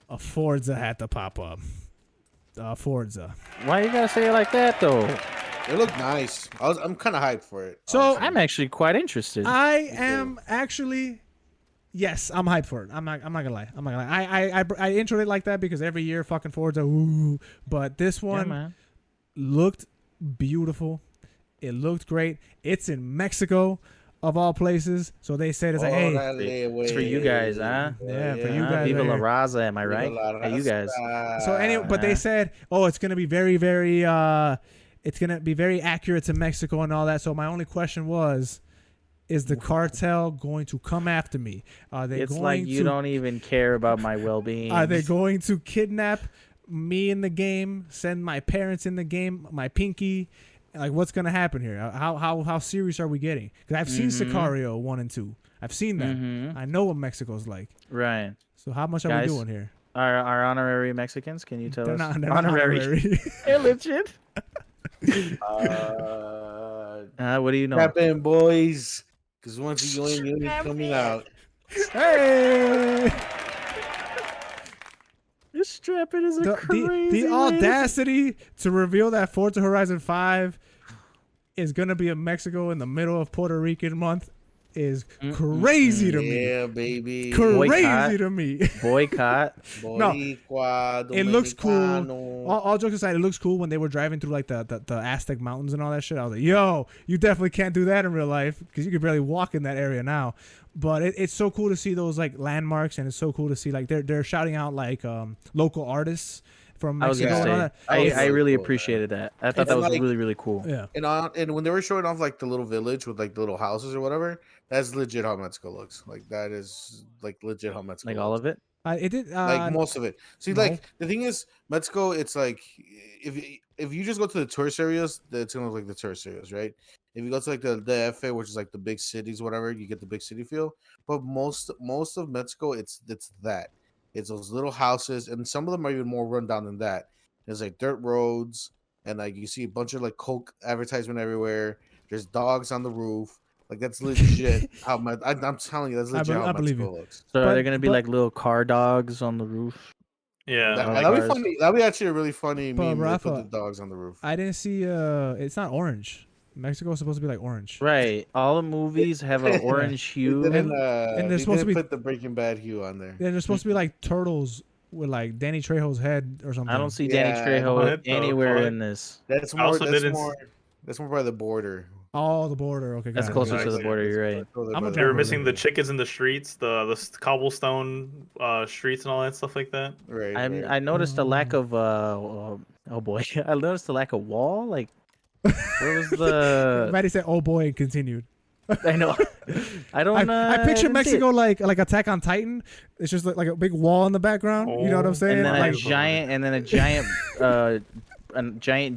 a Forza had to pop up. Forza. Why you gotta say it like that though? It looked nice. I'm kind of hyped for it. So I'm actually quite interested. I am actually. Yes, I'm hyped for it. I'm not gonna lie. I introed it like that because every year fucking Forza, ooh. But this one looked beautiful. It looked great. It's in Mexico, of all places. So they said it's like, hey, it's for you guys, huh? Yeah, for you guys. Viva la Raza, am I right? Hey, you guys. So anyway, but they said, it's gonna be very, very, it's gonna be very accurate to Mexico and all that. So my only question was, is the cartel going to come after me? Are they it's going like you don't even care about my well-being. Are they going to kidnap me in the game, send my parents in the game, my pinky? Like, what's going to happen here? How serious are we getting? Because I've seen Sicario 1 and 2. I've seen that. I know what Mexico's like. Right. So how much are we doing here? Our honorary Mexicans, can you tell us? They're honorary. They're legit. What do you know? Happening, boys. Because once you join, you're coming out. Hey! This strapping is crazy. The audacity to reveal that Forza Horizon 5 is going to be in Mexico in the middle of Puerto Rican month is crazy to me. Yeah, baby. Crazy to me. Boycott. No, it looks cool. All jokes aside, it looks cool when they were driving through like the Aztec mountains and all that shit. I was like, yo, you definitely can't do that in real life because you can barely walk in that area now. But it's so cool to see those like landmarks, and it's so cool to see like they're shouting out like local artists from Mexico and all that. I really appreciated that. I thought that was really, really cool. Yeah. And when they were showing off like the little village with like the little houses or whatever, that's legit how Mexico looks. Like that is like legit how Mexico looks. All of it? It did like most of it. See, like the thing is, Mexico, it's like if you just go to the tourist areas, it's gonna look like the tourist areas, right? If you go to like the FA, which is like the big cities, whatever, you get the big city feel. But most of Mexico, it's that. It's those little houses, and some of them are even more run down than that. There's like dirt roads, and like you see a bunch of like Coke advertisement everywhere. There's dogs on the roof. Like that's legit. I'm telling you, that's legit how Mexico looks. So are there gonna be like little car dogs on the roof? Yeah, that'd be funny. That'd be actually a really funny meme. Rafa, put the dogs on the roof. I didn't see. It's not orange. Mexico is supposed to be like orange. Right. All the movies have an orange hue. And they're supposed to be put the Breaking Bad hue on there. Yeah, they're supposed to be like turtles with like Danny Trejo's head or something. I don't see Danny Trejo anywhere in this. That's more by the border. Oh, the border. Okay, that's closer to the border. You're right. They were missing the chickens in the streets, the cobblestone streets and all that stuff like that. Right. I noticed a lack of oh boy, I noticed a lack of wall. Like, where was the? Maddie said, "Oh boy," and continued. I know. I don't. I picture Mexico like Attack on Titan. It's just like a big wall in the background. You know what I'm saying? And then like, a giant.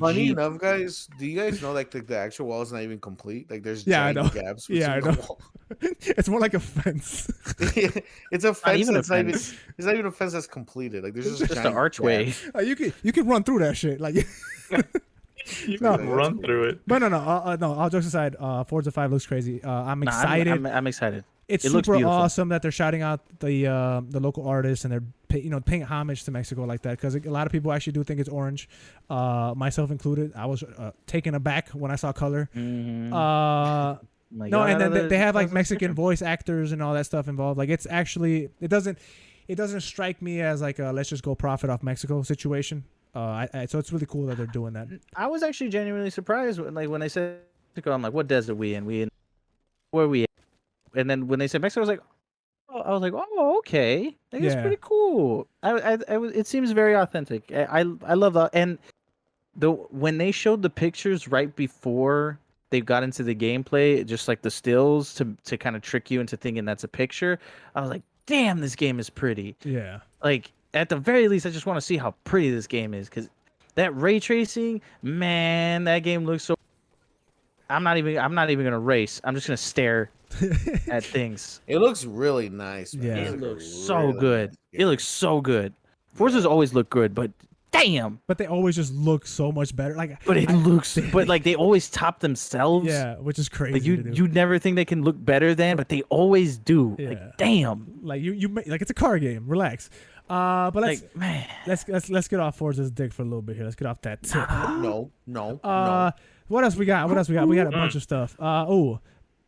Funny Jeep. enough, guys, do you guys know like the actual wall is not even complete? Like there's I know. gaps. Yeah, I know. It's more like a fence. It's a fence. It's not even a fence that's completed. Like there's just an archway. You can run through that shit. Like. You can run through it. But no. All jokes aside, Forza 5 looks crazy. I'm excited. I'm excited. It looks super awesome that they're shouting out the local artists and they're paying homage to Mexico like that, because a lot of people actually do think it's orange, myself included. I was taken aback when I saw color. Mm-hmm. No, and then they have like Mexican voice actors and all that stuff involved. Like it's actually it doesn't strike me as like a let's just go profit off Mexico situation. So it's really cool that they're doing that. I was actually genuinely surprised when they said Mexico. I'm like, what desert we in? We in where we at? And then when they said Mexico, I was like, oh, okay, it's pretty cool. It seems very authentic. I love that. And when they showed the pictures right before they got into the gameplay, just like the stills to kind of trick you into thinking that's a picture, I was like, damn, this game is pretty. Yeah. Like at the very least, I just want to see how pretty this game is, because that ray tracing, man, that game looks so. I'm not even gonna race. I'm just gonna stare at things. It looks really nice, man. Yeah. It looks so good. Nice. It looks so good. Forza's always look good, but damn. But they always just look so much better. But like they always top themselves. Yeah, which is crazy. Like you never think they can look better than, but they always do. Yeah. Like damn. Like you like it's a car game. Relax. But let's get off Forza's dick for a little bit here. Let's get off that tip. No. What else we got? We got a bunch of stuff.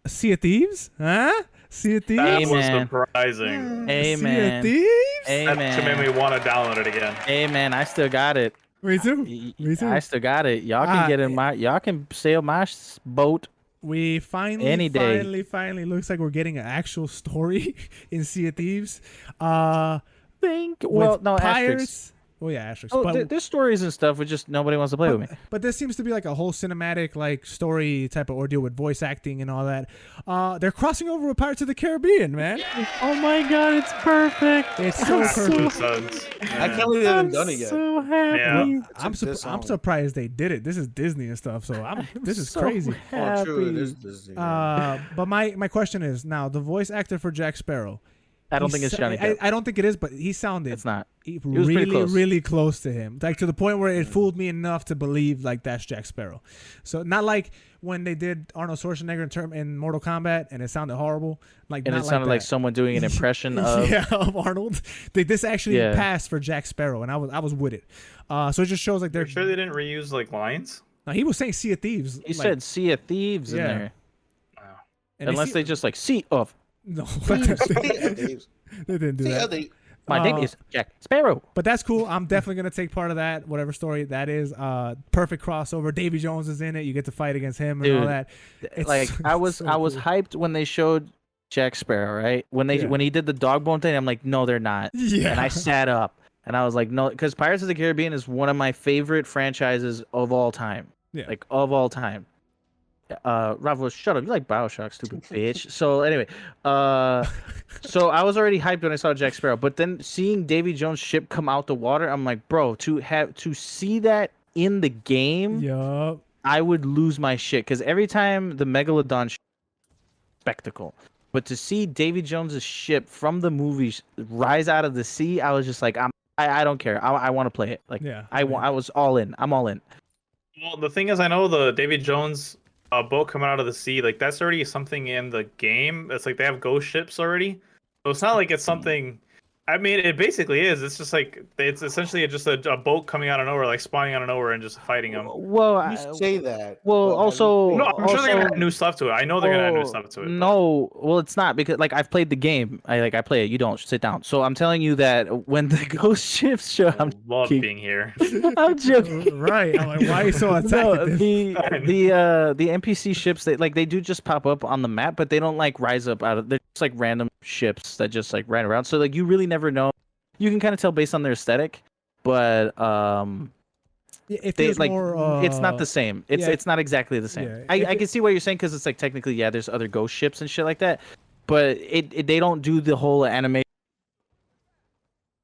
Sea of Thieves? Huh? Sea of Thieves? That was surprising. Hey, Sea of Thieves? Hey, that made me want to download it again. Hey, man, I still got it. Me too. I still got it. Y'all can get in y'all can sail my boat. We finally looks like we're getting an actual story in Sea of Thieves. Asterisks. Oh yeah, asterisks. Oh, there's stories and stuff, but just nobody wants to play with me. But this seems to be like a whole cinematic like story type of ordeal with voice acting and all that. They're crossing over with Pirates of the Caribbean, man. Oh my god, it's perfect. It's so perfect. I can't believe they haven't done it yet. So happy. Yeah. I'm surprised they did it. This is Disney and stuff, so this is crazy. Happy. Oh, true, it is Disney. But my question is now the voice actor for Jack Sparrow. I don't think it's Johnny Depp. I don't think it is, but he sounded. It's not. Really close to him, like to the point where it fooled me enough to believe like that's Jack Sparrow. So not like when they did Arnold Schwarzenegger in Mortal Kombat and it sounded horrible. Like and not it sounded like someone doing an impression of of Arnold. This actually passed for Jack Sparrow, and I was with it. So it just shows like they're sure they didn't reuse like lines. No, he was saying Sea of Thieves. He said Sea of Thieves in there. Wow. Unless they just like Sea of. No, they didn't do that. My name is Jack Sparrow. But that's cool. I'm definitely gonna take part of that, whatever story that is. Perfect crossover. Davy Jones is in it. You get to fight against him and all that. I was hyped when they showed Jack Sparrow, right? When he did the dog bone thing, I'm like, no, they're not. Yeah. And I sat up and I was like, no, because Pirates of the Caribbean is one of my favorite franchises of all time. Yeah. Like of all time. Rafa, shut up. You like BioShock, stupid bitch. So anyway, so I was already hyped when I saw Jack Sparrow, but then seeing Davy Jones' ship come out the water, I'm like, bro, to see that in the game, yup, I would lose my shit, because every time the Megalodon spectacle, but to see Davy Jones' ship from the movies rise out of the sea, I was just like, I don't care. I want to play it. Like, I was all in. I'm all in. Well, the thing is, I know the Davy Jones boat coming out of the sea, like that's already something in the game. It's like they have ghost ships already, so it's not like it's something. I mean, it basically is. It's just like it's essentially just a boat coming out of nowhere, like spawning out of nowhere and just fighting them. Well, you say that. Well, also, no, I'm sure they're gonna add new stuff to it. I know they're gonna add new stuff to it. No, well, it's not, because like I've played the game. I play it. You don't sit down. So I'm telling you that when the ghost ships show, I love being here. I'm joking. Right. I'm like, why are you so attacked? No, the NPC ships, they do just pop up on the map, but they don't like rise up out of. They're just like random ships that just like ran around. So like you really never know. You can kind of tell based on their aesthetic, but if they like more, it's not the same. It's not exactly the same. Yeah, I can see what you're saying, because it's like technically there's other ghost ships and shit like that, but they don't do the whole animation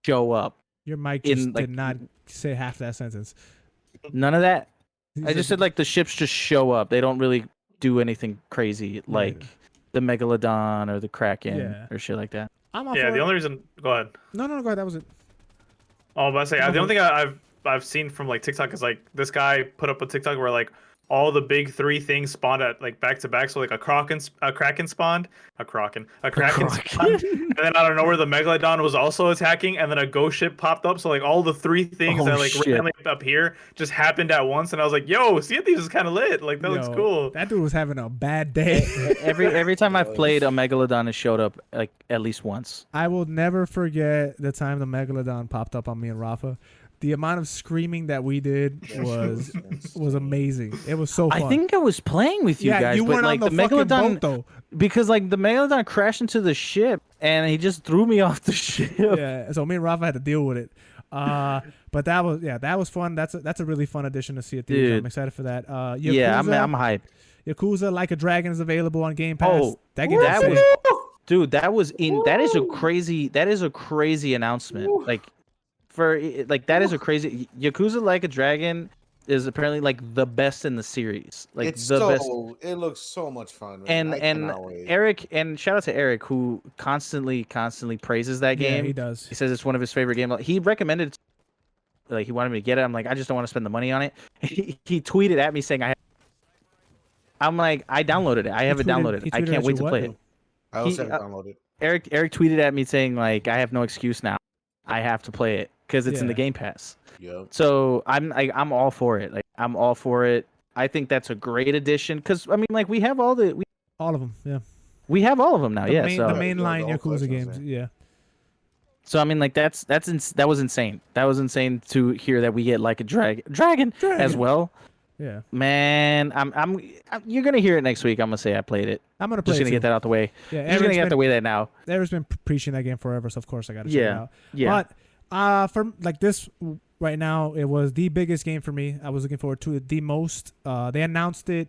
show up. Your mic just did not say half that sentence. None of that. I just said like the ships just show up. They don't really do anything crazy like the Megalodon or the Kraken or shit like that. The only reason. Go ahead. No, go ahead. That was it. Oh, but I say the only thing I've seen from like TikTok is like this guy put up a TikTok where like all the big three things spawned at like back to back. So like a kraken spawned, and then out of nowhere the Megalodon was also attacking, and then a ghost ship popped up. So like all the three things that like randomly up here just happened at once, and I was like, "Yo, Sea of Thieves is kind of lit. Like that looks cool." That dude was having a bad day. every time I've played, a Megalodon has showed up like at least once. I will never forget the time the Megalodon popped up on me and Rafa. The amount of screaming that we did was amazing. It was so fun. I think I was playing with you guys, you but weren't like on the Megalodon, boat, though. because like the Megalodon crashed into the ship and he just threw me off the ship. Yeah, so me and Rafa had to deal with it. But that was fun. That's a really fun addition to see at theaters. I'm excited for that. Yakuza, yeah, I'm hyped. Yakuza Like a Dragon is available on Game Pass. Oh, that is a crazy announcement. Like that is a crazy Yakuza Like a Dragon is apparently like the best in the series. Like it's the best. It looks so much fun. Man. And Erick, and shout out to Erick who constantly praises that game. Yeah, he does. He says it's one of his favorite games. He recommended it, like he wanted me to get it. I'm like, I just don't want to spend the money on it. He tweeted at me saying I'm like, I downloaded it. I have it downloaded. I can't wait to play it. I also have it downloaded. Erick tweeted at me saying like, I have no excuse now. I have to play it because it's in the Game Pass. Yep. So I'm all for it. Like I'm all for it. I think that's a great addition because I mean like we have all of them. Yeah. We have all of them now. The mainline Yakuza games. Yeah. So I mean like that was insane. That was insane to hear that we get like a dragon as well. Yeah. Man, you're gonna hear it next week. I'm gonna say I played it. I'm gonna play. Just gonna get that out the way. Yeah. Just gonna get the way that now. Erick's been preaching that game forever, so of course I gotta check it out. Yeah. But for like this right now, it was the biggest game for me. I was looking forward to it the most. They announced it.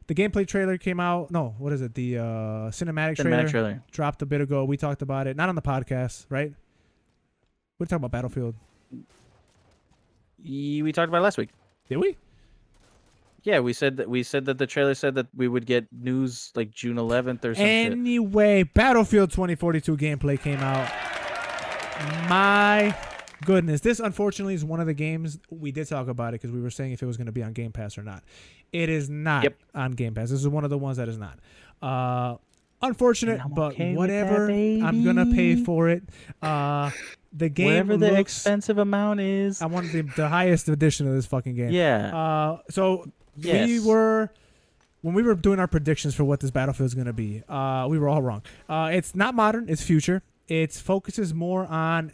The gameplay trailer came out. No, what is it? The cinematic trailer dropped a bit ago. We talked about it, not on the podcast, right? We're talking about Battlefield. We talked about it last week. Did we? Yeah, we said that the trailer said that we would get news like June 11th or something. Anyway, Battlefield 2042 gameplay came out. My goodness, this unfortunately is one of the games we did talk about it because we were saying if it was going to be on Game Pass or not. It is not on Game Pass. This is one of the ones that is not. Unfortunate, but whatever. I'm gonna pay for it. The game, whatever the expensive amount is. I want the highest edition of this fucking game. Yeah. So when we were doing our predictions for what this Battlefield is gonna be, we were all wrong. It's not modern. It's future. It focuses more on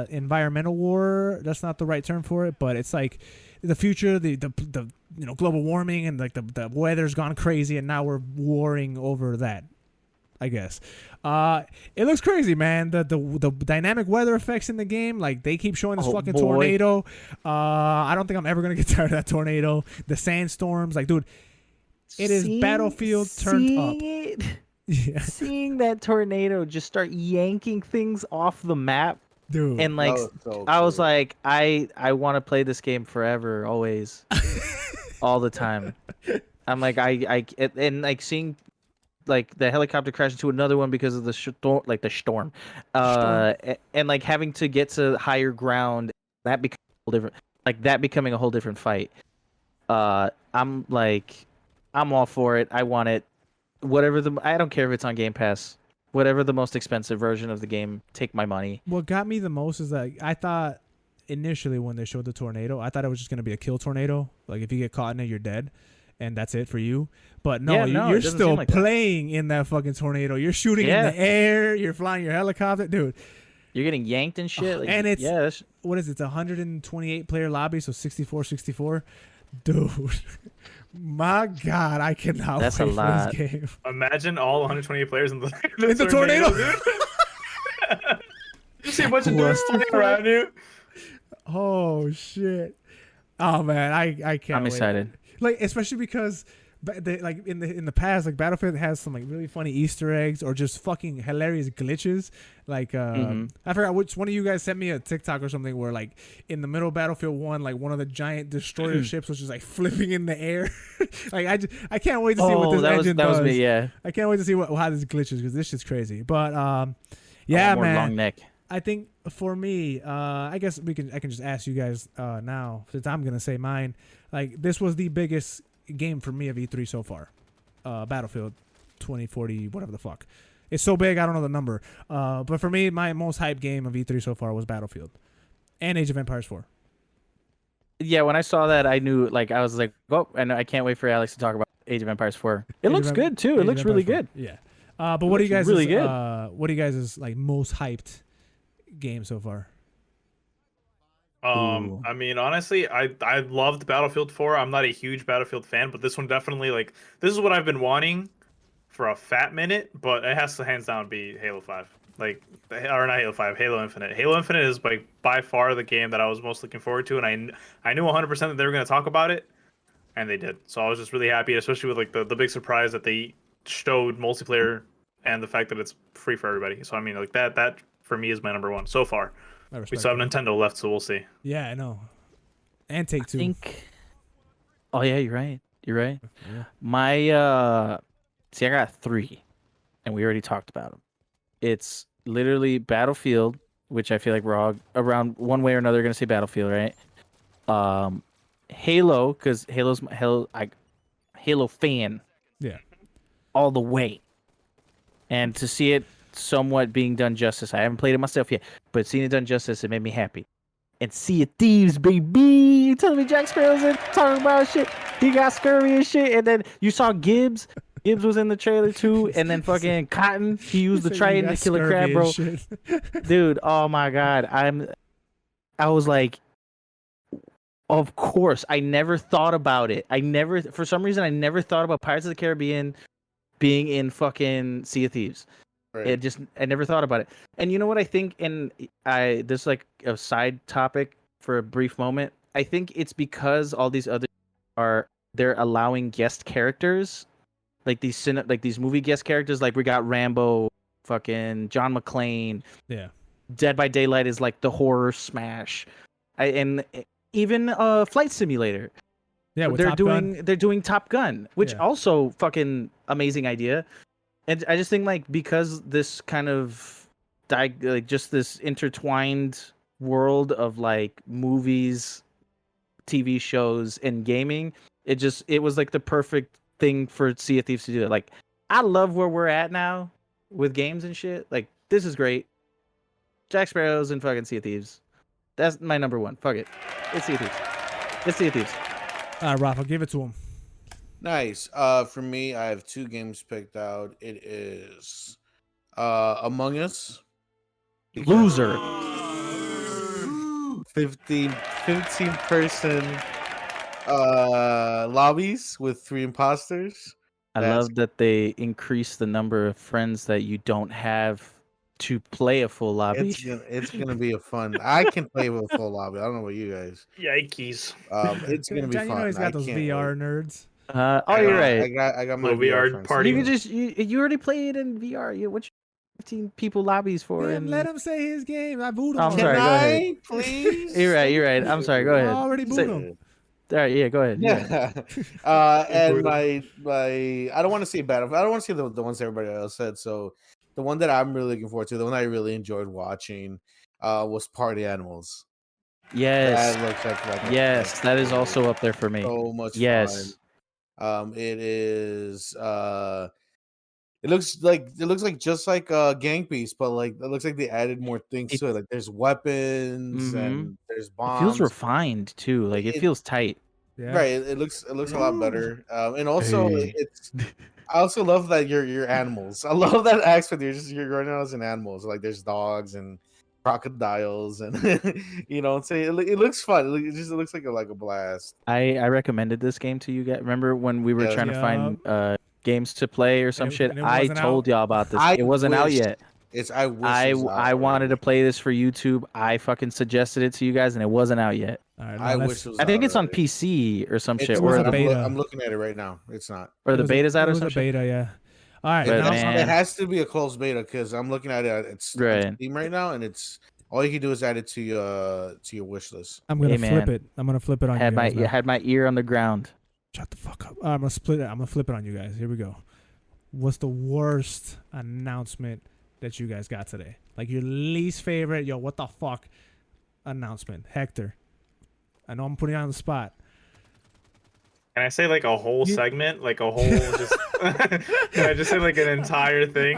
environmental war. That's not the right term for it, but it's like the future, the global warming and like the weather's gone crazy, and now we're warring over that, I guess. It looks crazy, man. The dynamic weather effects in the game, like they keep showing this fucking tornado. I don't think I'm ever gonna get tired of that tornado. The sandstorms, like, dude, it is Battlefield turned up. Yeah. Seeing that tornado just start yanking things off the map, dude, and like I was like, I want to play this game forever, always, all the time. I'm like and like seeing like the helicopter crash into another one because of the storm, and like having to get to higher ground, that becoming a whole different fight. I'm all for it. I want it. I don't care if it's on Game Pass. Whatever the most expensive version of the game, take my money. What got me the most is that I thought initially when they showed the tornado, I thought it was just gonna be a kill tornado. Like if you get caught in it, you're dead, and that's it for you. But no, you're still playing in that fucking tornado. You're shooting in the air. You're flying your helicopter, dude. You're getting yanked and shit. And it's what is it? It's a 128 player lobby, so 64, dude. My God, I cannot wait for this game. Imagine all 128 players in the tornado. You see a bunch of dudes turning around you. Oh shit! Oh man, I can't. I'm excited. Like especially because like in the past, like Battlefield has some like really funny Easter eggs or just fucking hilarious glitches. Like I forgot which one of you guys sent me a TikTok or something where like in the middle of Battlefield 1, like one of the giant destroyer ships was just like flipping in the air. Like I can't wait to see what this engine does. That was me, yeah. I can't wait to see how this glitches because this shit's crazy. But yeah, man. Long neck. I think for me, I guess I can just ask you guys now since I'm gonna say mine. Like this was the biggest game for me of E3 so far. Battlefield 2040, whatever the fuck. It's so big, I don't know the number. But for me, my most hyped game of E3 so far was Battlefield and Age of Empires 4. Yeah, when I saw that, I knew, like, I was like, oh, and I can't wait for Alex to talk about Age of Empires 4. It looks good too. It looks really good. Yeah. But what do you guys really good? What do you guys is like most hyped game so far? I mean, honestly, I loved Battlefield 4. I'm not a huge Battlefield fan, but this one definitely, like, this is what I've been wanting for a fat minute, but it has to hands down be Halo 5. Like, or not Halo 5, Halo Infinite. Halo Infinite is like by far the game that I was most looking forward to, and I knew 100% that they were going to talk about it, and they did. So I was just really happy, especially with like the big surprise that they showed multiplayer and the fact that it's free for everybody. So I mean, like that for me is my number one so far. We still have Nintendo left, so we'll see. Yeah, I know. And Take-Two. Oh yeah, you're right. You're right. Yeah. My see, I got 3, and we already talked about them. It's literally Battlefield, which I feel like we're all around one way or another going to say Battlefield, right? Halo, because Halo fan. Yeah. All the way. And to see it somewhat being done justice, I haven't played it myself yet, but seeing it done justice, it made me happy. And Sea of Thieves, baby. You telling me Jack Sparrow's in talking about shit? He got scurvy and shit. And then you saw Gibbs. Gibbs was in the trailer too. And then fucking Cotton. He used the trident to kill a crab, bro. Dude, oh my God. I was like, of course. I never thought about it. For some reason, I never thought about Pirates of the Caribbean being in fucking Sea of Thieves. Right. I never thought about it. And you know what I think? And this is like a side topic for a brief moment. I think it's because all these other they're allowing guest characters, like these movie guest characters. Like we got Rambo, fucking John McClane. Yeah. Dead by Daylight is like the horror smash, and even Flight Simulator. Yeah, they're doing Top Gun, which also fucking amazing idea. And I just think like because this kind of like just this intertwined world of like movies, TV shows, and gaming, it was like the perfect thing for Sea of Thieves to do it. Like I love where we're at now with games and shit. Like this is great. Jack Sparrow's and fucking Sea of Thieves. That's my number one. Fuck it. It's Sea of Thieves. It's Sea of Thieves. Rafa, give it to him. Nice. For me, I have 2 games picked out. It is Among Us. Loser. 15 person lobbies with 3 imposters. I love that they increase the number of friends that you don't have to play a full lobby. It's gonna be a fun. I can play with a full lobby. I don't know about you guys. Yikes! It's gonna be fun. You know he's got those VR nerds. You're right. I got my VR party. You can just you already played in VR. What's 15 people lobbies for? And let him say his game. I booed him. I'm sorry. Go ahead. Please. You're right. I'm sorry. Go ahead. I already booed him. All right. Yeah. Go ahead. Yeah. And my I don't want to see Battlefield. I don't want to see the ones everybody else said. So the one that I'm really looking forward to, the one I really enjoyed watching, was Party Animals. Yes. That looks like yes, that is also up there for me. So much fun. It is. It looks like just like Gang Beasts, but like it looks like they added more things to it. Like there's weapons and there's bombs. It feels refined too. Like it feels tight. Yeah. Right. It looks a lot better. And also it's. I also love that you're animals. I love that aspect. You're running around as an animals. Like there's dogs and crocodiles and so it looks fun. It looks like a blast. I recommended this game to you guys. Remember when we were trying to find games to play or some shit? I told y'all about this. It wasn't out yet. I wanted to play this for YouTube. I fucking suggested it to you guys and it wasn't out yet. Right, I wish it was. I think it's on PC or some shit. Or I'm looking at it right now. It's not. Or the beta's out or something. Beta, yeah. All right, it has to be a closed beta because I'm looking at it. It's Steam right now, and it's all you can do is add it to your wish list. I'm gonna flip it. I'm gonna flip it on you guys. Had my ear on the ground. Shut the fuck up. I'm gonna split it. I'm gonna flip it on you guys. Here we go. What's the worst announcement that you guys got today? Like your least favorite? Yo, what the fuck announcement? Hector, I know I'm putting you on the spot. Can I say like a whole segment, like a whole just? Can I just say like an entire thing?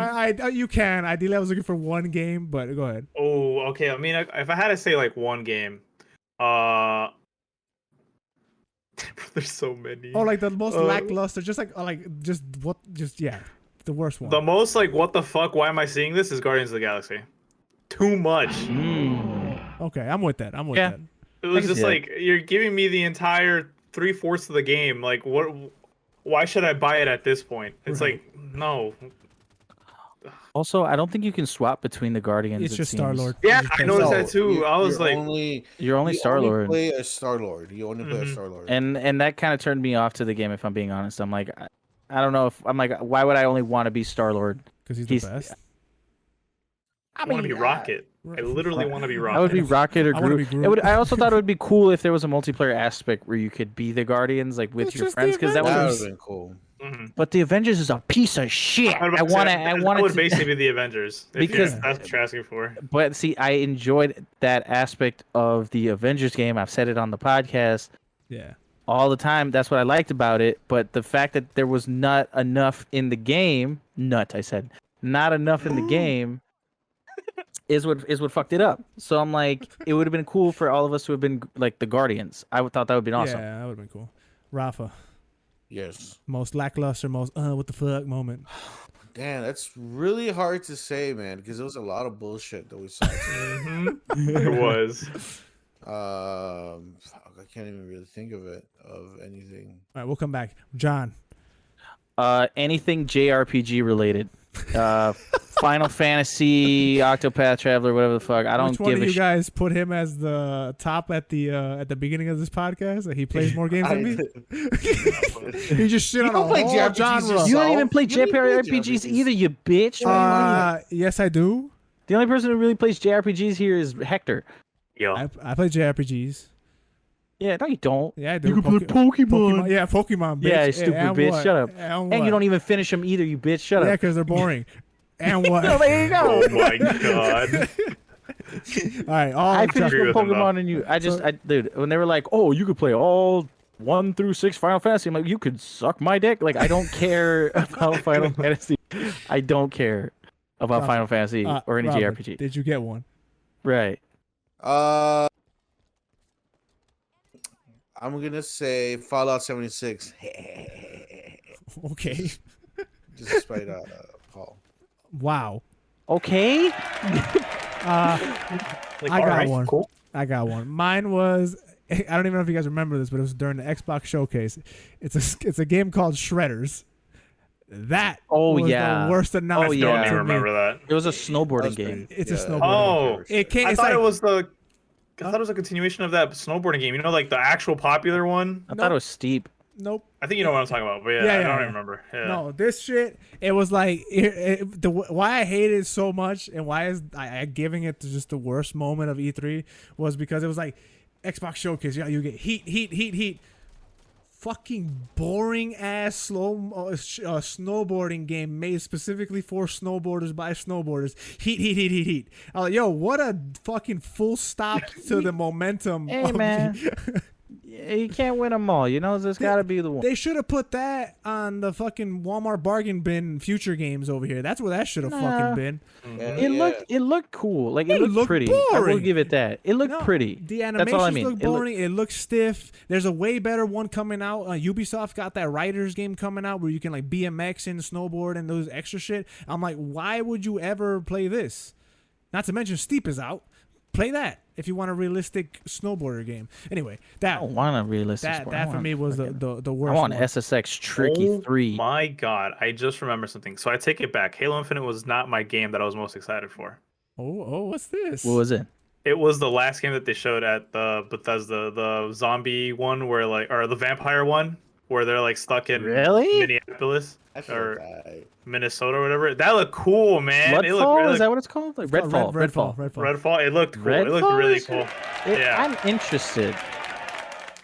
You can. Ideally, I was looking for one game, but go ahead. Oh, okay. I mean, if I had to say like one game, there's so many. Oh, like the most lackluster, just the worst one. The most like what the fuck? Why am I seeing this? Is Guardians of the Galaxy. Too much. Okay, I'm with that. That. It was just like you're giving me the entire 3/4 of the game. Like what? why should I buy it at this point? It's like, no. Also, I don't think you can swap between the Guardians. It's just Star-Lord. Yeah, I noticed that too. I was like, you're only Star-Lord. Play a Star-Lord. You only play a Star-Lord. And that kind of turned me off to the game, if I'm being honest. I'm like, I don't know if I'm like, why would I only want to be Star-Lord? Because he's the best. I want to be Rocket. I literally want to be Rocket. I would be Rocket or Groot. I also thought it would be cool if there was a multiplayer aspect where you could be the Guardians, like with your friends, because that would have been cool. But the Avengers is a piece of shit. I would basically be the Avengers because that's what you're asking for. But see, I enjoyed that aspect of the Avengers game. I've said it on the podcast. Yeah. All the time. That's what I liked about it. But the fact that there was not enough in the game, not enough in the game, is what fucked it up. So I'm like, it would have been cool for all of us to have been like the Guardians. I thought that would have been awesome. Yeah, that would have been cool. Rafa. Yes. Most lackluster, most what the fuck moment. Damn, that's really hard to say, man, because there was a lot of bullshit that we saw. There was. I can't even really think of anything. All right, we'll come back. John. Anything JRPG related. Final Fantasy, Octopath Traveler, whatever the fuck. I don't Which give one a of you guys put him as the top at the beginning of this podcast? That he plays more games than me. He just shit on a whole genre. You don't even play JRPGs either, you bitch. Yes, I do. The only person who really plays JRPGs here is Hector. Yo, I play JRPGs. Yeah, no, you don't. Yeah, I do. You can play Pokemon. Yeah, Pokemon, bitch. Yeah, you stupid bitch. What? Shut up. And you don't even finish them either, you bitch. Shut up. Yeah, because they're boring. And what? No, there you go. Oh my god. All right, I finished with Pokemon and you. Dude, when they were like, "Oh, you could play all 1 through 6 Final Fantasy," I'm like, "You could suck my dick." Like, I don't care about Final Fantasy. I don't care about Final Fantasy or any JRPG. Did you get one? Right. I'm gonna say Fallout 76. Okay. Just despite Paul. Wow. Okay. I got one. Cool. I got one. Mine was, I don't even know if you guys remember this, but it was during the Xbox showcase. It's a game called Shredders. That was the worst announcement. I don't even remember that. It was a snowboarding game. It's a snowboarding game. I thought it was a continuation of that snowboarding game. You know, like the actual popular one. I thought it was Steep. Nope. I think you know what I'm talking about, but I don't remember. Yeah. No, this shit, it was like, why I hated it so much and why is I giving it to just the worst moment of E3 was because it was like Xbox Showcase. You get heat. Fucking boring ass snowboarding game made specifically for snowboarders by snowboarders. Heat. I was like, yo, what a fucking full stop to the momentum. Hey, man. You can't win them all, you know. There's got to be the one. They should have put that on the fucking Walmart bargain bin future games over here. That's where that should have fucking been. It looked cool. Like it looked pretty. Boring. I will give it that. It looked pretty. The animations look boring. It looks stiff. There's a way better one coming out. Ubisoft got that Riders game coming out where you can like BMX and snowboard and those extra shit. I'm like, why would you ever play this? Not to mention Steep is out. Play that if you want a realistic snowboarder game. Anyway, I don't want a realistic. That for me was the worst. I want SSX Tricky 3. My God, I just remembered something. So I take it back. Halo Infinite was not my game that I was most excited for. Oh, what's this? What was it? It was the last game that they showed at the Bethesda, the zombie one or the vampire one where they're like stuck in Minneapolis or Minnesota or whatever. That looked cool, man. Redfall? Is that what it's called? Like Redfall. Redfall. It looked cool. It looked really cool. I'm interested.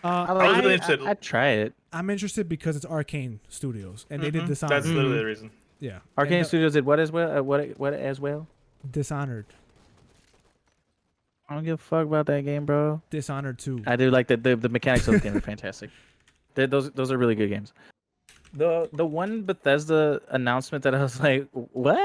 I was really interested. I'd try it. I'm interested because it's Arcane Studios and they did Dishonored. That's literally the reason. Yeah. Arcane Studios did what as well? What as well? Dishonored. I don't give a fuck about that game, bro. Dishonored 2. I do like the mechanics of the game are fantastic. Those are really good games. The one Bethesda announcement that I was like, what?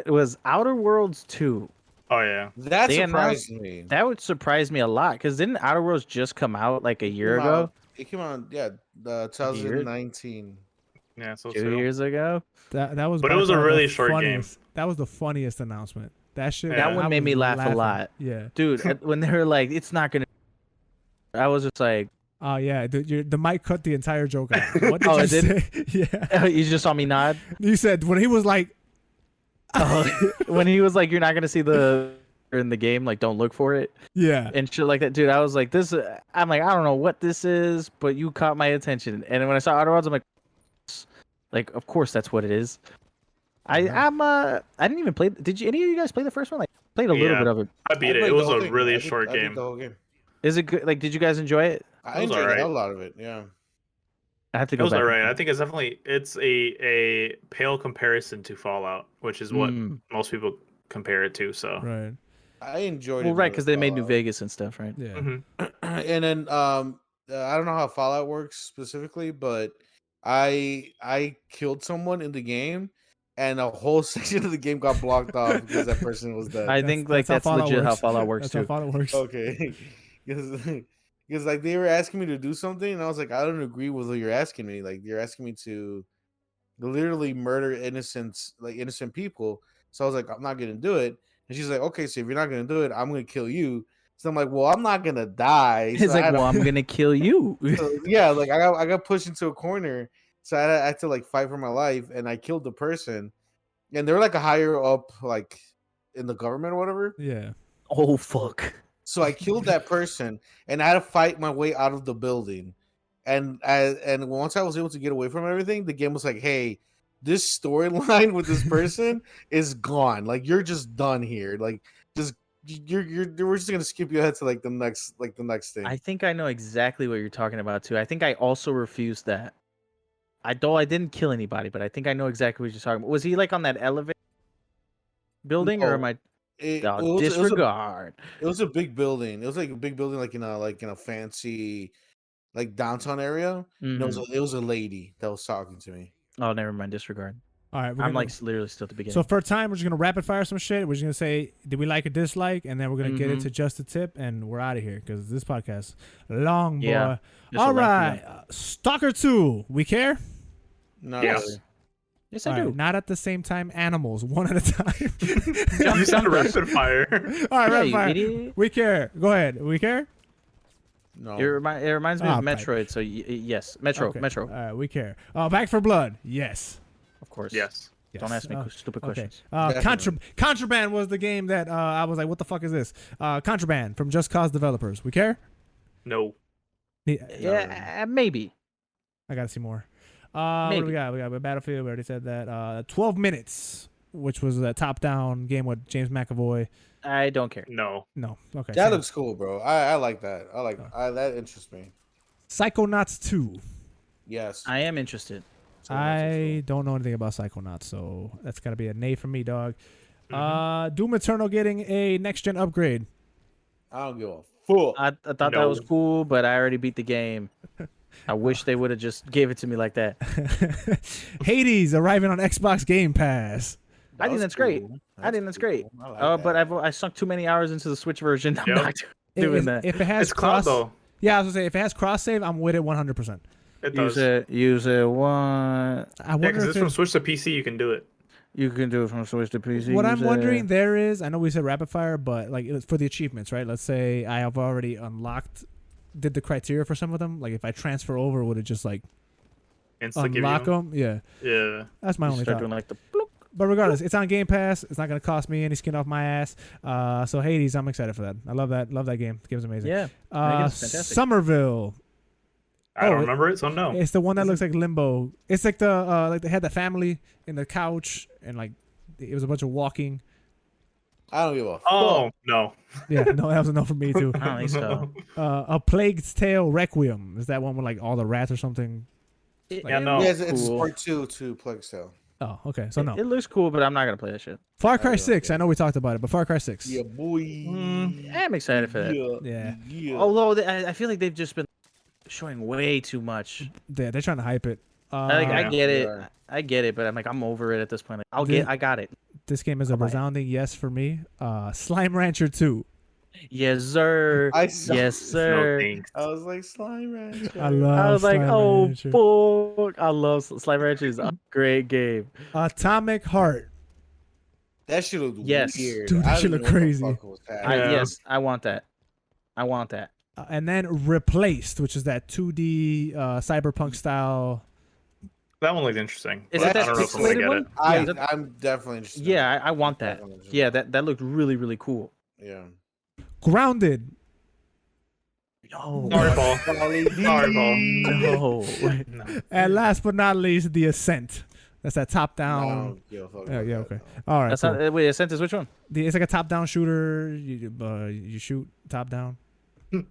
It was Outer Worlds 2. Oh yeah, that surprised me. That would surprise me a lot because didn't Outer Worlds just come out like a year ago? It came out, 2019. Yeah, so 2 years ago. That was. But it was a really short game. That was the funniest announcement. That shit. That one made me laugh a lot. Yeah, dude, when they were like, "It's not gonna," I was just like, Oh yeah, the mic cut the entire joke out. What did you say? Yeah. You just saw me nod. You said when he was like, when he was like, "You're not gonna see the in the game, like don't look for it." Yeah. And shit like that, dude. I was like, this. I'm like, I don't know what this is, but you caught my attention. And when I saw Outer Worlds, I'm like, of course that's what it is. I didn't even play. Did any of you guys play the first one? Like, played a little bit of it. I beat it. It was a really short game. The whole game. Is it good? Like, did you guys enjoy it? I enjoyed a lot of it. Yeah. I have to go. It was alright. I think it's a pale comparison to Fallout, which is what most people compare it to. So right. I enjoyed it. Well, right, because they made New Vegas and stuff, right? Yeah. And then I don't know how Fallout works specifically, but I killed someone in the game, and a whole section of the game got blocked off because that person was dead. I think that's legit how Fallout works too. That's how Fallout works. Okay, because like they were asking me to do something, and I was like, I don't agree with what you're asking me. Like you're asking me to literally murder innocent people. So I was like, I'm not gonna do it. And she's like, okay, so if you're not gonna do it, I'm gonna kill you. So I'm like, well, I'm not gonna die. He's so like, well, I'm gonna kill you. So, yeah, like I got pushed into a corner, so I had to like fight for my life, and I killed the person. And they're like a higher up, like in the government or whatever. Yeah. Oh fuck. So I killed that person, and I had to fight my way out of the building. And once I was able to get away from everything, the game was like, hey, this storyline with this person is gone. Like you're just done here. Like just we're just gonna skip you ahead to like the next thing. I think I know exactly what you're talking about too. I think I also refused that. I didn't kill anybody, but I think I know exactly what you're talking about. Was he like on that elevator building, or am I? Disregard. It was a big building. It was like a big building, like in a fancy, like downtown area. Mm-hmm. It was a lady that was talking to me. Oh, never mind. Disregard. All right, I'm like literally still at the beginning. So for time, we're just gonna rapid fire some shit. We're just gonna say, did we like or dislike, and then we're gonna get into just a tip, and we're out of here because this podcast long, boy. Yeah, all right, Stalker 2. We care? No. Yes. Really. Yes, I do. Right, not at the same time. Animals, one at a time. You sound rapid fire. All right, rapid fire. Idiot. We care. Go ahead. We care. No. It reminds me of Metroid. So yes, Metro. Okay. Metro. All right, we care. Back for Blood. Yes. Of course. Yes. Don't ask me stupid questions. Contraband was the game that I was like, what the fuck is this? Contraband from Just Cause developers. We care? No. Yeah, maybe. I gotta see more. What do we got? We got Battlefield. We already said that. 12 Minutes, which was that top-down game with James McAvoy. I don't care. No. Okay. That looks cool, bro. I like that. That interests me. Psychonauts 2. Yes. I am interested. I don't know anything about Psychonauts, so that's gotta be a nay for me, dog. Doom Eternal getting a next-gen upgrade. I don't give a fuck. I thought that was cool, but I already beat the game. I wish they would have just gave it to me like that. Hades arriving on Xbox Game Pass. I think that's great. I think that's great. But I sunk too many hours into the Switch version. I'm not doing that. If it has cloud though. Yeah, I was gonna say if it has cross save, I'm with it 100%. It does. Use it one. I wonder because it's from Switch to PC, you can do it. You can do it from Switch to PC. What I'm wondering there is, I know we said rapid fire, but like for the achievements, right? Let's say I have already did the criteria for some of them. Like if I transfer over, would it just like unlock them? Yeah. Yeah. That's my only thought. Doing like the bloop. But regardless, it's on Game Pass. It's not going to cost me any skin off my ass. So Hades, I'm excited for that. I love that. Love that game. The game's amazing. Yeah. Somerville. I don't remember it, so no. It's the one that looks like Limbo. It's like like they had the family in the couch and like it was a bunch of walking. I don't give a fuck. Oh, no. Yeah, no, that was a no for me too. I don't think so. A Plague's Tale Requiem. Is that one with like all the rats or something? No. Yeah, it's part 2 to Plague's Tale. Oh, okay. So no. It looks cool, but I'm not gonna play that shit. Far Cry 6. I know we talked about it, but Far Cry 6. Yeah, boy. I'm excited for that. Yeah. Although I feel like they've just been showing way too much. Yeah, they're trying to hype it. I get it. I get it, but I'm like, I'm over it at this point. Like, I got it. This game is a resounding yes for me. Slime Rancher 2. Yes, sir. Yes, sir. No, I was like, Slime Rancher. I was like, oh, fuck. I love Slime Rancher. Is a great game. Atomic Heart. That shit look weird. Dude, that shit look crazy. Yes, I want that. and then Replaced, which is that 2D cyberpunk style. That one looks interesting. Is it that pixelated one? I'm definitely interested. Yeah, I want that. Yeah, that looked really, really cool. Yeah. Grounded. No. Sorry, Paul. No. And last but not least, The Ascent. That's that top-down. Yeah, okay. All right. That's cool. Wait, Ascent is which one? It's like a top-down shooter. You shoot top-down. Is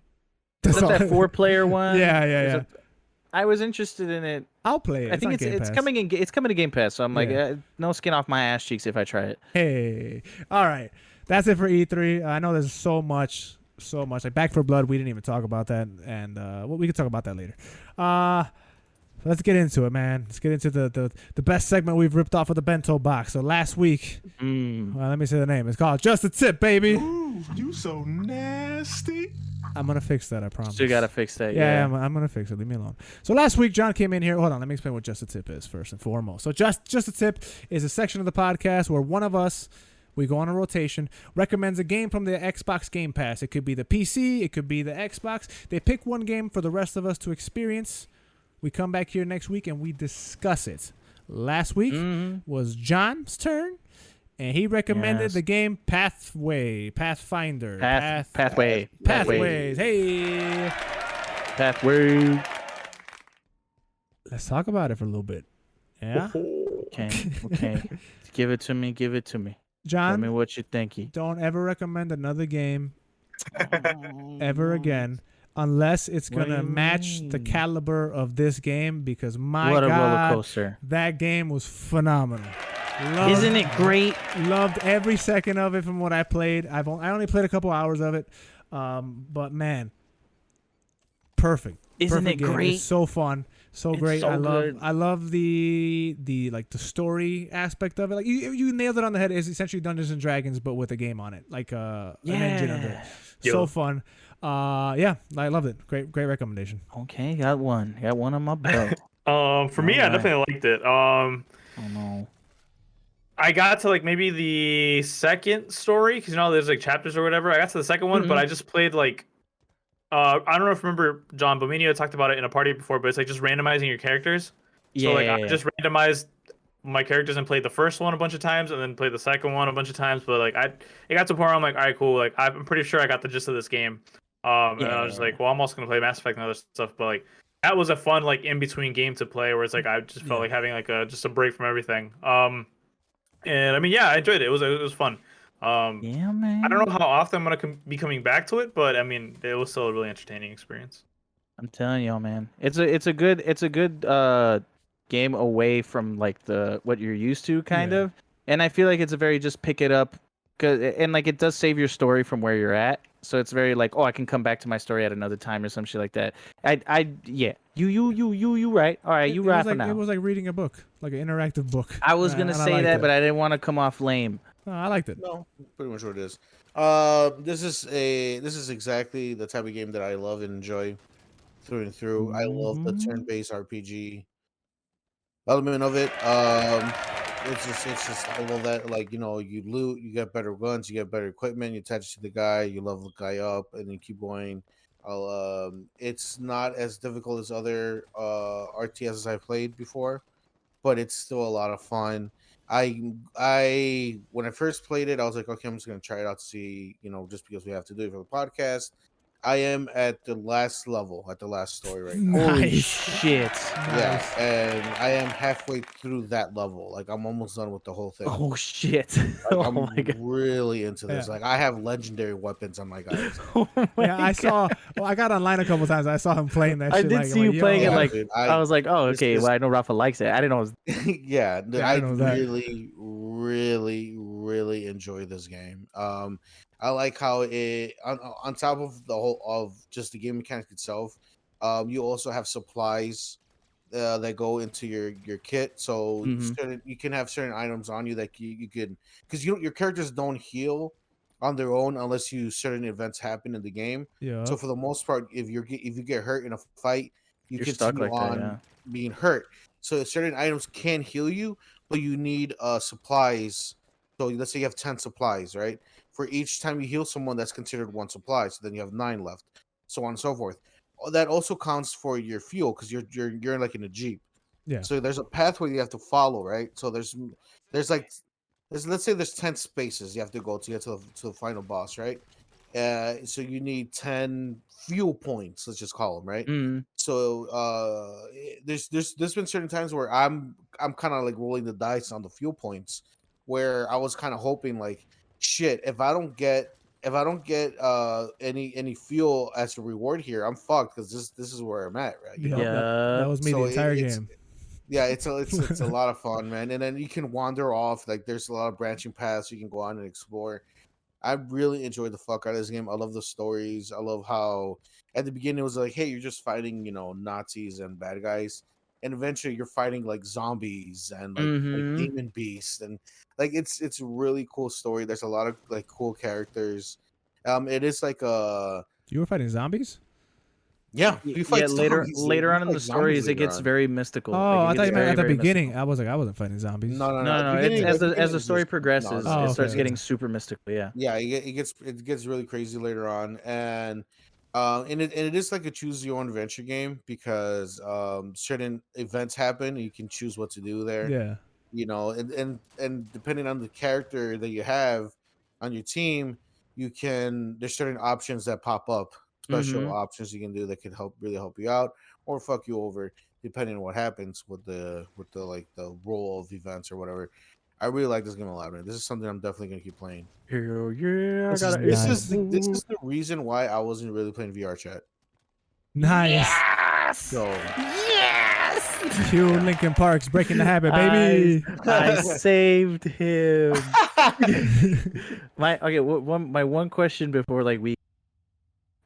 that 4-player one? Yeah. I was interested in it. I'll play it. I think it's coming to Game Pass, so I'm like, no skin off my ass cheeks if I try it. Hey, all right, that's it for E3. I know there's so much. Like Back 4 Blood, we didn't even talk about that, and we can talk about that later. Let's get into it, man. Let's get into the best segment we've ripped off of the bento box. So last week, let me say the name. It's called Just a Tip, baby. Ooh, you so nasty. I'm gonna fix that. I promise. Still gotta fix that. Yeah, I'm gonna fix it. Leave me alone. So last week, John came in here. Hold on, let me explain what Just a Tip is first and foremost. So just a tip is a section of the podcast where one of us, we go on a rotation, recommends a game from the Xbox Game Pass. It could be the PC, it could be the Xbox. They pick one game for the rest of us to experience. We come back here next week and we discuss it. Last week was John's turn. And he recommended the game Pathfinder. Pathways. Hey. Pathway. Let's talk about it for a little bit. Yeah. Okay. Give it to me. John, tell me what you think. Don't ever recommend another game ever again unless it's going to match the caliber of this game, because what a roller coaster. That game was phenomenal. Isn't it great? Loved every second of it from what I played. I only played a couple hours of it, but man, perfect. Isn't it great? It's so fun, so great. So I love the like the story aspect of it. Like you nailed it on the head. It's essentially Dungeons and Dragons, but with a game on it, like an engine under it. So fun. I loved it. Great recommendation. Okay, got one on my belt. For me, I definitely liked it. Oh no. I got to like maybe the second story, because there's like chapters or whatever. I got to the second one, but I just played like I don't know if you remember, John, but me and you talked about it in a party before, but it's like just randomizing your characters. So I just randomized my characters and played the first one a bunch of times and then played the second one a bunch of times. But like it got to a point where I'm like, all right, cool. Like I'm pretty sure I got the gist of this game. And I was just like, well, I'm also gonna play Mass Effect and other stuff, but like that was a fun like in between game to play where it's like I just felt like having like just a break from everything. And I mean, I enjoyed it. It was fun. Man. I don't know how often I'm gonna be coming back to it, but I mean, it was still a really entertaining experience. I'm telling y'all, man, it's a good game away from like what you're used to, kind of. And I feel like it's a very just pick it up, and like it does save your story from where you're at. So it's very like, I can come back to my story at another time or some shit like that. You right. All right, you right for now. It was like reading a book, like an interactive book. I was gonna say that, but I didn't want to come off lame. No, I liked it. No, pretty much what it is. This is exactly the type of game that I love and enjoy through and through. I love the turn-based RPG element of it. It's just I love that, like, you loot, you get better guns, you get better equipment, you attach it to the guy, you level the guy up, and then keep going. It's not as difficult as other RTSs I've played before, but it's still a lot of fun. I when I first played it, I was like, okay, I'm just gonna try it out to see, just because we have to do it for the podcast. I am at the last level, at the last story right now. Holy shit. Yeah, and I am halfway through that level. Like, I'm almost done with the whole thing. Oh, shit. Like, I'm really into this. Like, I have legendary weapons on my guys. I got online a couple times. I saw him playing that shit. I did see you playing it, like, dude, I was like, oh, okay, well, I know Rafa likes it. I didn't know it was... Yeah, I really, really, really enjoy this game. I like how it on top of the whole of just the game mechanics itself, you also have supplies that go into your kit. So you can have certain items on you that you could, because your characters don't heal on their own unless certain events happen in the game. Yeah. So for the most part, if you get hurt in a fight, you're stuck like on being hurt. So certain items can heal you, but you need supplies. So let's say you have 10 supplies, right? For each time you heal someone, that's considered one supply. So then you have 9 left. so on and so forth. That also counts for your fuel because you're like in a Jeep. Yeah. So there's a pathway you have to follow, right? So there's let's say there's 10 spaces you have to go to get to the final boss, right? So you need 10 fuel points, let's just call them, right? So there's been certain times where I'm kind of like rolling the dice on the fuel points, where I was kind of hoping like, shit, if I don't get any fuel as a reward here, I'm fucked because this is where I'm at, right? You know? That was me the entire game. Yeah, it's a lot of fun, man. And then you can wander off. Like there's a lot of branching paths you can go on and explore. I really enjoyed the fuck out of this game. I love the stories. I love how at the beginning it was like, hey, you're just fighting, Nazis and bad guys, and eventually you're fighting like zombies and like demon beasts, and like it's a really cool story. There's a lot of like cool characters. It is like You were fighting zombies? Yeah, later on in the stories, it gets very mystical. Oh, I thought you meant at the beginning. I was like, I wasn't fighting zombies. No. As the story progresses, it starts getting super mystical. Yeah. Yeah, it gets really crazy later on, and it is like a choose your own adventure game because certain events happen. And you can choose what to do there. Yeah. And depending on the character that you have on your team, there's certain options that pop up. Special options you can do that can really help you out or fuck you over depending on what happens with the like the roll of events or whatever. I really like this game a lot, man. This is something I'm definitely gonna keep playing. Hell yeah! This is the reason why I wasn't really playing VR chat. Nice. Yes. So yes. Cue Linkin Park's Breaking the Habit, baby. I saved him. My one question before we.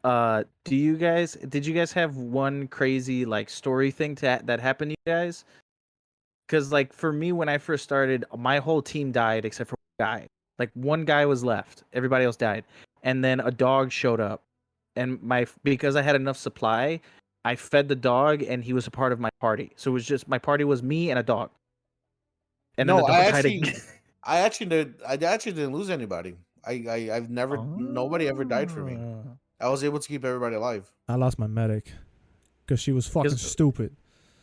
Did you guys have one crazy like story thing that happened to you guys? Because like for me, when I first started, my whole team died except for one guy. Like one guy was left, everybody else died, and then a dog showed up, and because I had enough supply, I fed the dog, and he was a part of my party. So it was just my party was me and a dog. And no, then the dog I actually didn't lose anybody. I've never nobody ever died for me. I was able to keep everybody alive. I lost my medic because she was fucking stupid.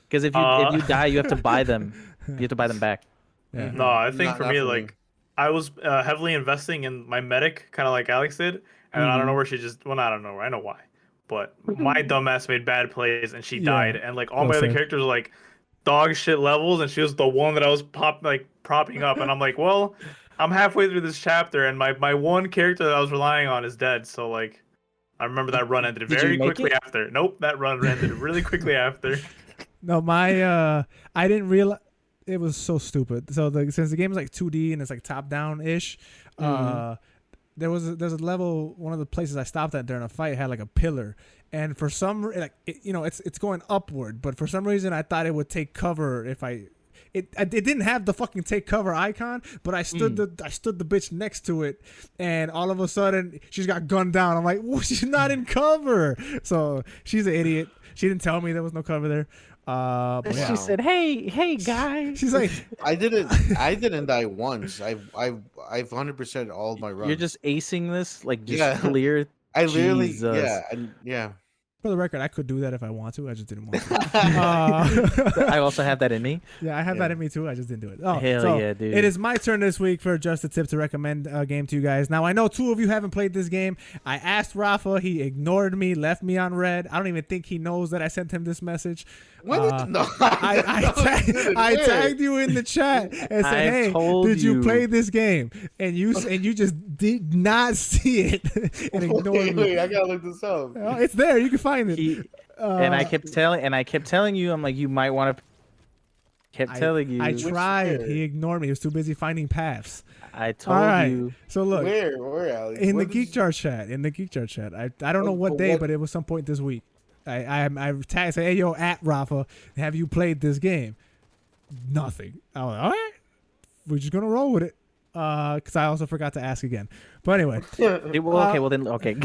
Because if you die, you have to buy them. You have to buy them back. Yeah. No, I think for me, I was heavily investing in my medic, kind of like Alex did, and I don't know where she just. Well, I don't know. I know why, but my dumbass made bad plays and she died, and like all my other characters were like dog shit levels, and she was the one that I was propping up, and I'm like, well, I'm halfway through this chapter, and my one character that I was relying on is dead, so like. I remember that run ended very quickly after. Nope, that run ended really quickly after. No, I didn't realize it was so stupid. So since the game is like 2D and it's like top down ish, there's a level. One of the places I stopped at during a fight had like a pillar, and for some it's going upward, but for some reason I thought it would take cover if It didn't have the fucking take cover icon, but I stood the bitch next to it, and all of a sudden she's got gunned down. I'm like, well, she's not in cover, so she's an idiot. She didn't tell me there was no cover there. She said, "Hey, guy." She's like, I didn't die once. I've 100% all of my runs. You're just acing this, like just clear. I literally, Jesus. yeah. For the record, I could do that if I want to. I just didn't want to. I also have that in me. Yeah, I have that in me too. I just didn't do it. Oh, hell yeah, dude. It is my turn this week for Just a Tip to recommend a game to you guys. Now, I know two of you haven't played this game. I asked Rafa. He ignored me, left me on red. I don't even think he knows that I sent him this message. No, I tagged you in the chat and said, "Hey, did you play this game?" And you just did not see it and ignored me. Wait, I gotta look this up. It's there. You can find it. And I kept telling you, I'm like, you might want to. Kept telling you. I tried. He ignored me. He was too busy finding paths. I told you. So look, where Alex? In the Geekjar chat. I don't know what day, but it was some point this week. I tagged, say, "Hey, yo, at Rafa, have you played this game?" Nothing. I was like, all right, we're just gonna roll with it. Because I also forgot to ask again. But anyway. Okay.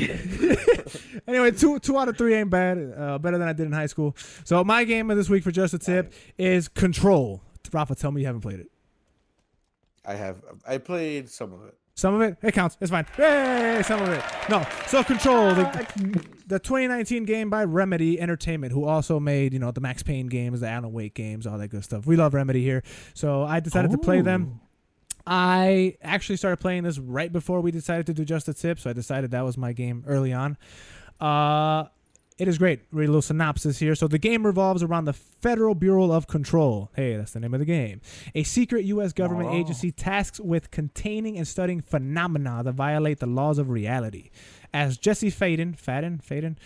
Anyway, two out of 3 ain't bad. Better than I did in high school. So my game of this week for Just a Tip is Control. Rafa, tell me you haven't played it. I have. I played some of it. Some of it counts. It's fine. Hey, some of it. No. So Control, the 2019 game by Remedy Entertainment, who also made, the Max Payne games, the Alan Wake games, all that good stuff. We love Remedy here. So I decided to play them. I actually started playing this right before we decided to do Just a Tip, so I decided that was my game early on. It is great. Read a little synopsis here. So the game revolves around the Federal Bureau of Control. Hey, that's the name of the game. A secret U.S. government agency tasked with containing and studying phenomena that violate the laws of reality. As Jesse Faden,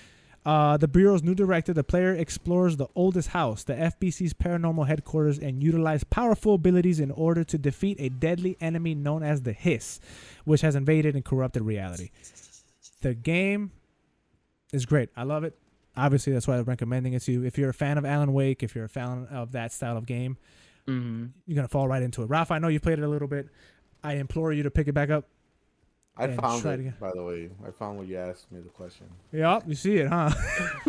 the Bureau's new director, the player explores the oldest house, the FBC's paranormal headquarters, and utilizes powerful abilities in order to defeat a deadly enemy known as the Hiss, which has invaded and corrupted reality. The game is great. I love it. Obviously, that's why I'm recommending it to you. If you're a fan of Alan Wake, if you're a fan of that style of game, you're going to fall right into it. Rafa, I know you played it a little bit. I implore you to pick it back up. I found it, by the way. I found when you asked me the question. Yeah, you see it, huh?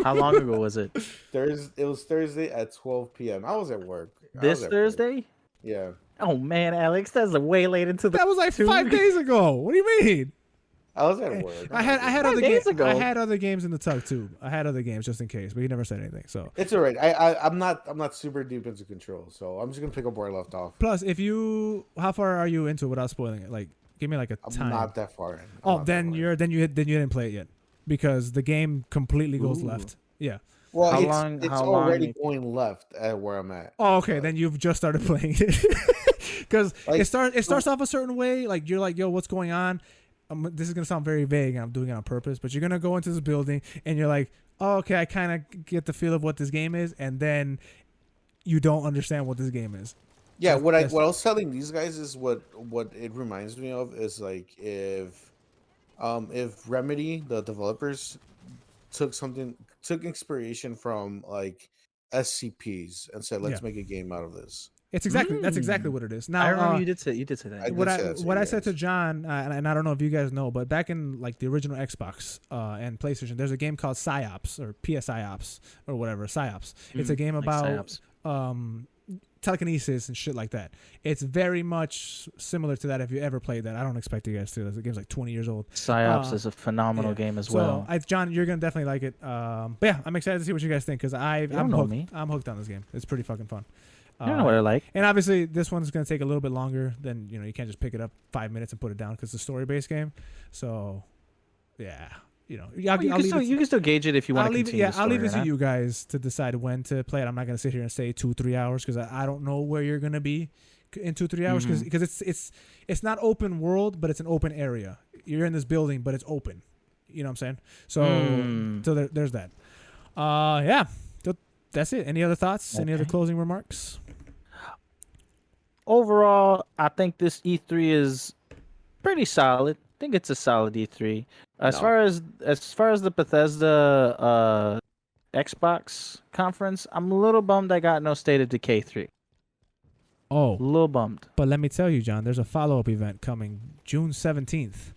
How long ago was it? It was Thursday at 12 p.m. I was at work. This Thursday? Yeah. Oh, man, Alex, that's way late into the... That was like 5 days ago. What do you mean? I was at work. I had other games. I had other games in the tug too. I had other games just in case, but he never said anything. So it's all right. I'm not super deep into Control, so I'm just gonna pick up where I left off. Plus, how far are you into it without spoiling it? Like, give me like a time. I'm not that far in. Then you didn't play it yet, because the game completely goes left. Yeah. Well, it's already going left at where I'm at. Oh, okay. Then you've just started playing it, because it starts off a certain way. Like you're like, yo, what's going on? This is going to sound very vague, and I'm doing it on purpose, but you're going to go into this building, and you're like, oh, okay, I kind of get the feel of what this game is, and then you don't understand what this game is. Yeah, what I was telling these guys is what it reminds me of is like if Remedy, the developers, took inspiration from like SCPs and said, let's make a game out of this. That's exactly what it is. Now, I remember you did say that. What I said to John, and I don't know if you guys know, but back in like the original Xbox and PlayStation, there's a game called PsyOps or PSIOps or whatever, PsyOps. It's a game about telekinesis and shit like that. It's very much similar to that. If you ever played that, I don't expect you guys to. The game's like 20 years old. PsyOps is a phenomenal game as well. John, you're gonna definitely like it. But yeah, I'm excited to see what you guys think because I'm hooked on this game. It's pretty fucking fun. I don't know what I like. And obviously, this one's going to take a little bit longer than, you can't just pick it up 5 minutes and put it down because it's a story-based game. So, yeah. You can still gauge it if you want to continue the story. I'll leave it to you guys to decide when to play it. I'm not going to sit here and say 2-3 hours because I don't know where you're going to be in 2-3 hours because it's not open world, but it's an open area. You're in this building, but it's open. You know what I'm saying? So there's that. Yeah. That's it. Any other thoughts? Okay. Any other closing remarks? Overall, I think this E3 is pretty solid. I think it's a solid E3. As far as the Bethesda Xbox conference, I'm a little bummed I got no State of Decay 3. Oh, a little bummed. But let me tell you, John, there's a follow-up event coming June 17th.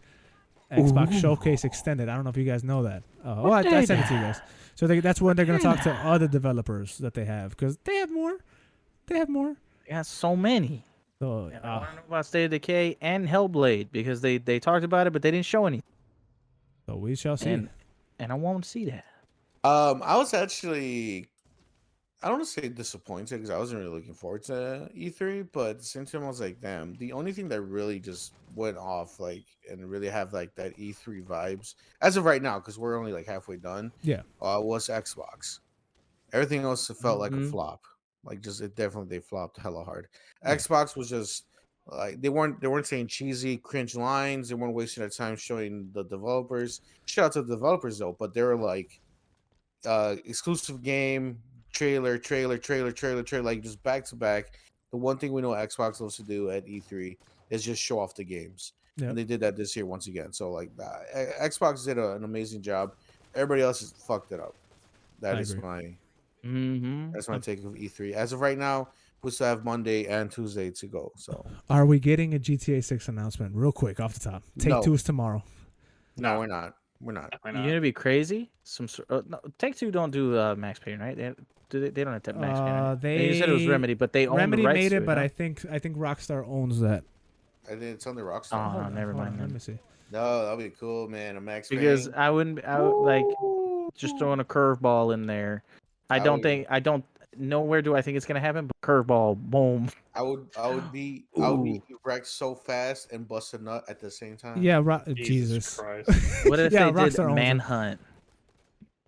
Xbox Showcase Extended. I don't know if you guys know that. I sent it to you guys. So that's when they're going to talk to other developers that they have because they have more. They got so many. So I want to know about State of Decay and Hellblade because they talked about it, but they didn't show anything. So we shall see. And I won't see that. I was actually, I don't want to say disappointed because I wasn't really looking forward to E3, but at the same time I was like, damn, the only thing that really just went off like and really have like that E3 vibes as of right now because we're only like halfway done. Yeah, was Xbox. Everything else felt like a flop. Like they flopped hella hard. Yeah. Xbox was just like they weren't saying cheesy cringe lines. They weren't wasting their time showing the developers. Shout out to the developers though, but they were like exclusive game. Trailer, like just back to back. The one thing we know Xbox loves to do at E3 is just show off the games, and they did that this year once again. So like, Xbox did an amazing job. Everybody else has fucked it up. That's my take of E3. As of right now, we still have Monday and Tuesday to go. So, are we getting a GTA 6 announcement real quick off the top? Take-Two is tomorrow. No, we're not. We're not. You're gonna be crazy. No, Take-Two don't do Max Payne, right? They don't have Max Payne. Right? They said it was Remedy, but they own the rights made it, to but I think Rockstar owns that. I think it's on the Rockstar. Oh, never mind. Let me see. No, that'd be cool, man. A Max Because Payne. I wouldn't. I would, like just throwing a curveball in there. I don't. Nowhere do I think it's gonna happen. But curveball, boom. I would be wrecked so fast and bust a nut at the same time. Yeah, Jesus Christ. What if Yeah, they did Rockstar owns it. Manhunt?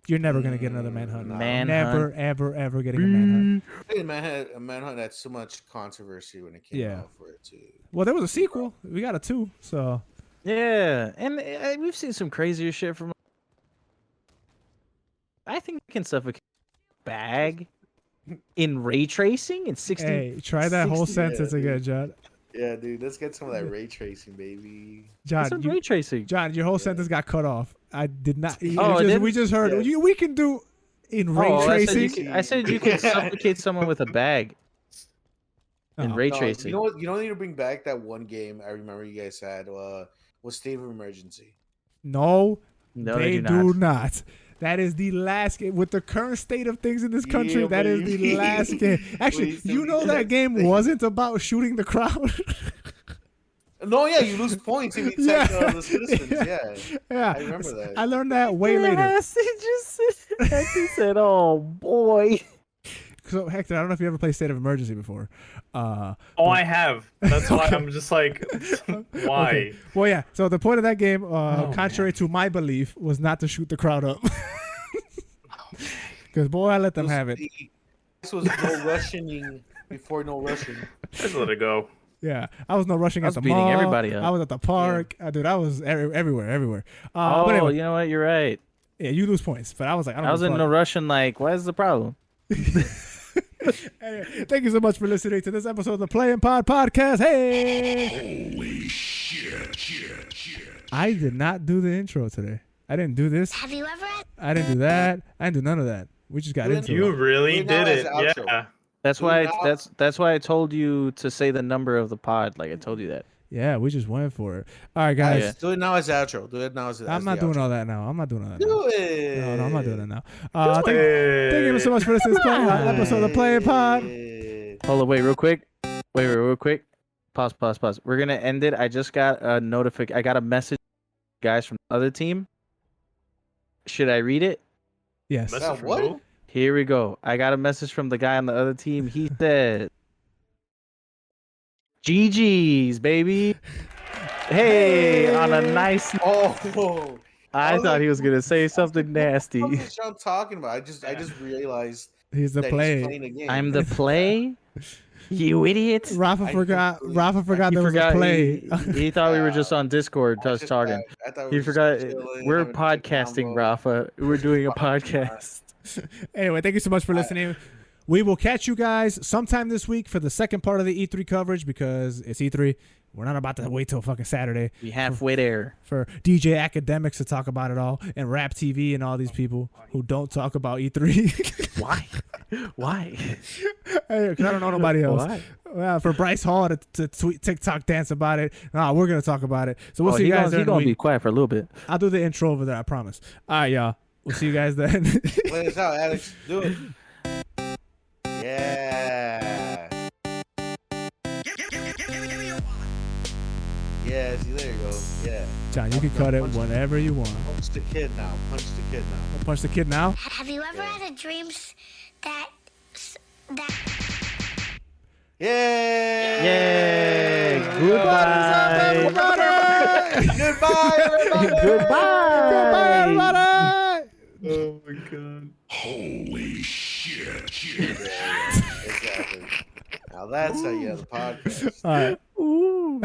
You're never gonna get another Manhunt. Manhunt. Never, ever getting a Manhunt. I think Manhunt had so much controversy when it came out for it too. Well, there was a sequel. We got a 2, so. Yeah, and we've seen some crazier shit from. I think we can suffocate bag in ray tracing in 60. Hey, try that whole sentence again, John. Yeah, dude, let's get some of that ray tracing, baby. John, ray tracing. John, your whole sentence got cut off. I did not. We just heard. Yeah. We can do in ray tracing. I said you can suffocate someone with a bag. In ray tracing. You know what? You don't need to bring back that one game I remember you guys had was State of Emergency. No, they do not. That is the last game with the current state of things in this country. Yeah, that is the last game. Actually, you know that game wasn't about shooting the crowd. No, yeah, you lose points if you take the citizens. Yeah, I remember that. I learned that way later. Hector said, "Oh boy." So Hector, I don't know if you ever played State of Emergency before. I have. That's why I'm just like, why? Okay. Well, yeah. So the point of that game, contrary to my belief, was not to shoot the crowd up. Because boy, I let them have it. This was no rushing before no rushing. Just let it go. Yeah, I was no rushing at the beating mall. everybody up. I was at the park. Dude, I was everywhere. But anyway, you know what? You're right. Yeah, you lose points. But I was like, I was in no rushing. Like, what is the problem? Anyway, thank you so much for listening to this episode of the Playing Pod Podcast. Hey! Holy shit. I did not do the intro today. I didn't do this. Have you ever? I didn't do that. I didn't do none of that. We just got into You it. really did it. Yeah. That's why. That's why I told you to say the number of the pod. Like I told you that. Yeah, we just went for it. All right, guys. Yeah. Do it now as outro. Do it now as I'm not doing all that now. I'm not doing all that. Do it. No, I'm not doing that now. Thank you so much for listening to this episode of Playing Pod. Hold on, wait, real quick. Wait, real quick. Pause. We're gonna end it. I just got a I got a message, guys, from the other team. Should I read it? Yes. What? Here we go. I got a message from the guy on the other team. He said, GG's, baby. Hey, on a nice. Oh. I thought he was gonna say something nasty. What is Sean talking about? I just realized he's the play. He's playing a game. I'm the play. You idiot. Rafa forgot there was a play. He thought we were just on Discord just talking. He forgot we're podcasting, Rafa. We're doing a podcast. Anyway, thank you so much for listening. We will catch you guys sometime this week for the second part of the E3 coverage because it's E3. We're not about to wait till fucking Saturday. We halfway there. For DJ Academics to talk about it all and Rap TV and all these people who don't talk about E3. Why? Hey, cause I don't know nobody else. Why? Well, for Bryce Hall to tweet TikTok dance about it. Nah, we're gonna talk about it. So we'll see you guys. He's gonna be quiet for a little bit. I'll do the intro over there. I promise. All right, y'all. We'll see you guys then. Play us out, Alex. Do it. Yeah. Yeah, see, there you go. Yeah. John, you can cut it whenever you want. Punch the kid now. Punch the kid now? Have you ever had a dream that... Yeah. Yay. Goodbye. Goodbye, everybody. Goodbye, everybody. Oh my god. Holy shit. Yeah, exactly. Now that's how you have the podcast. All right. Ooh.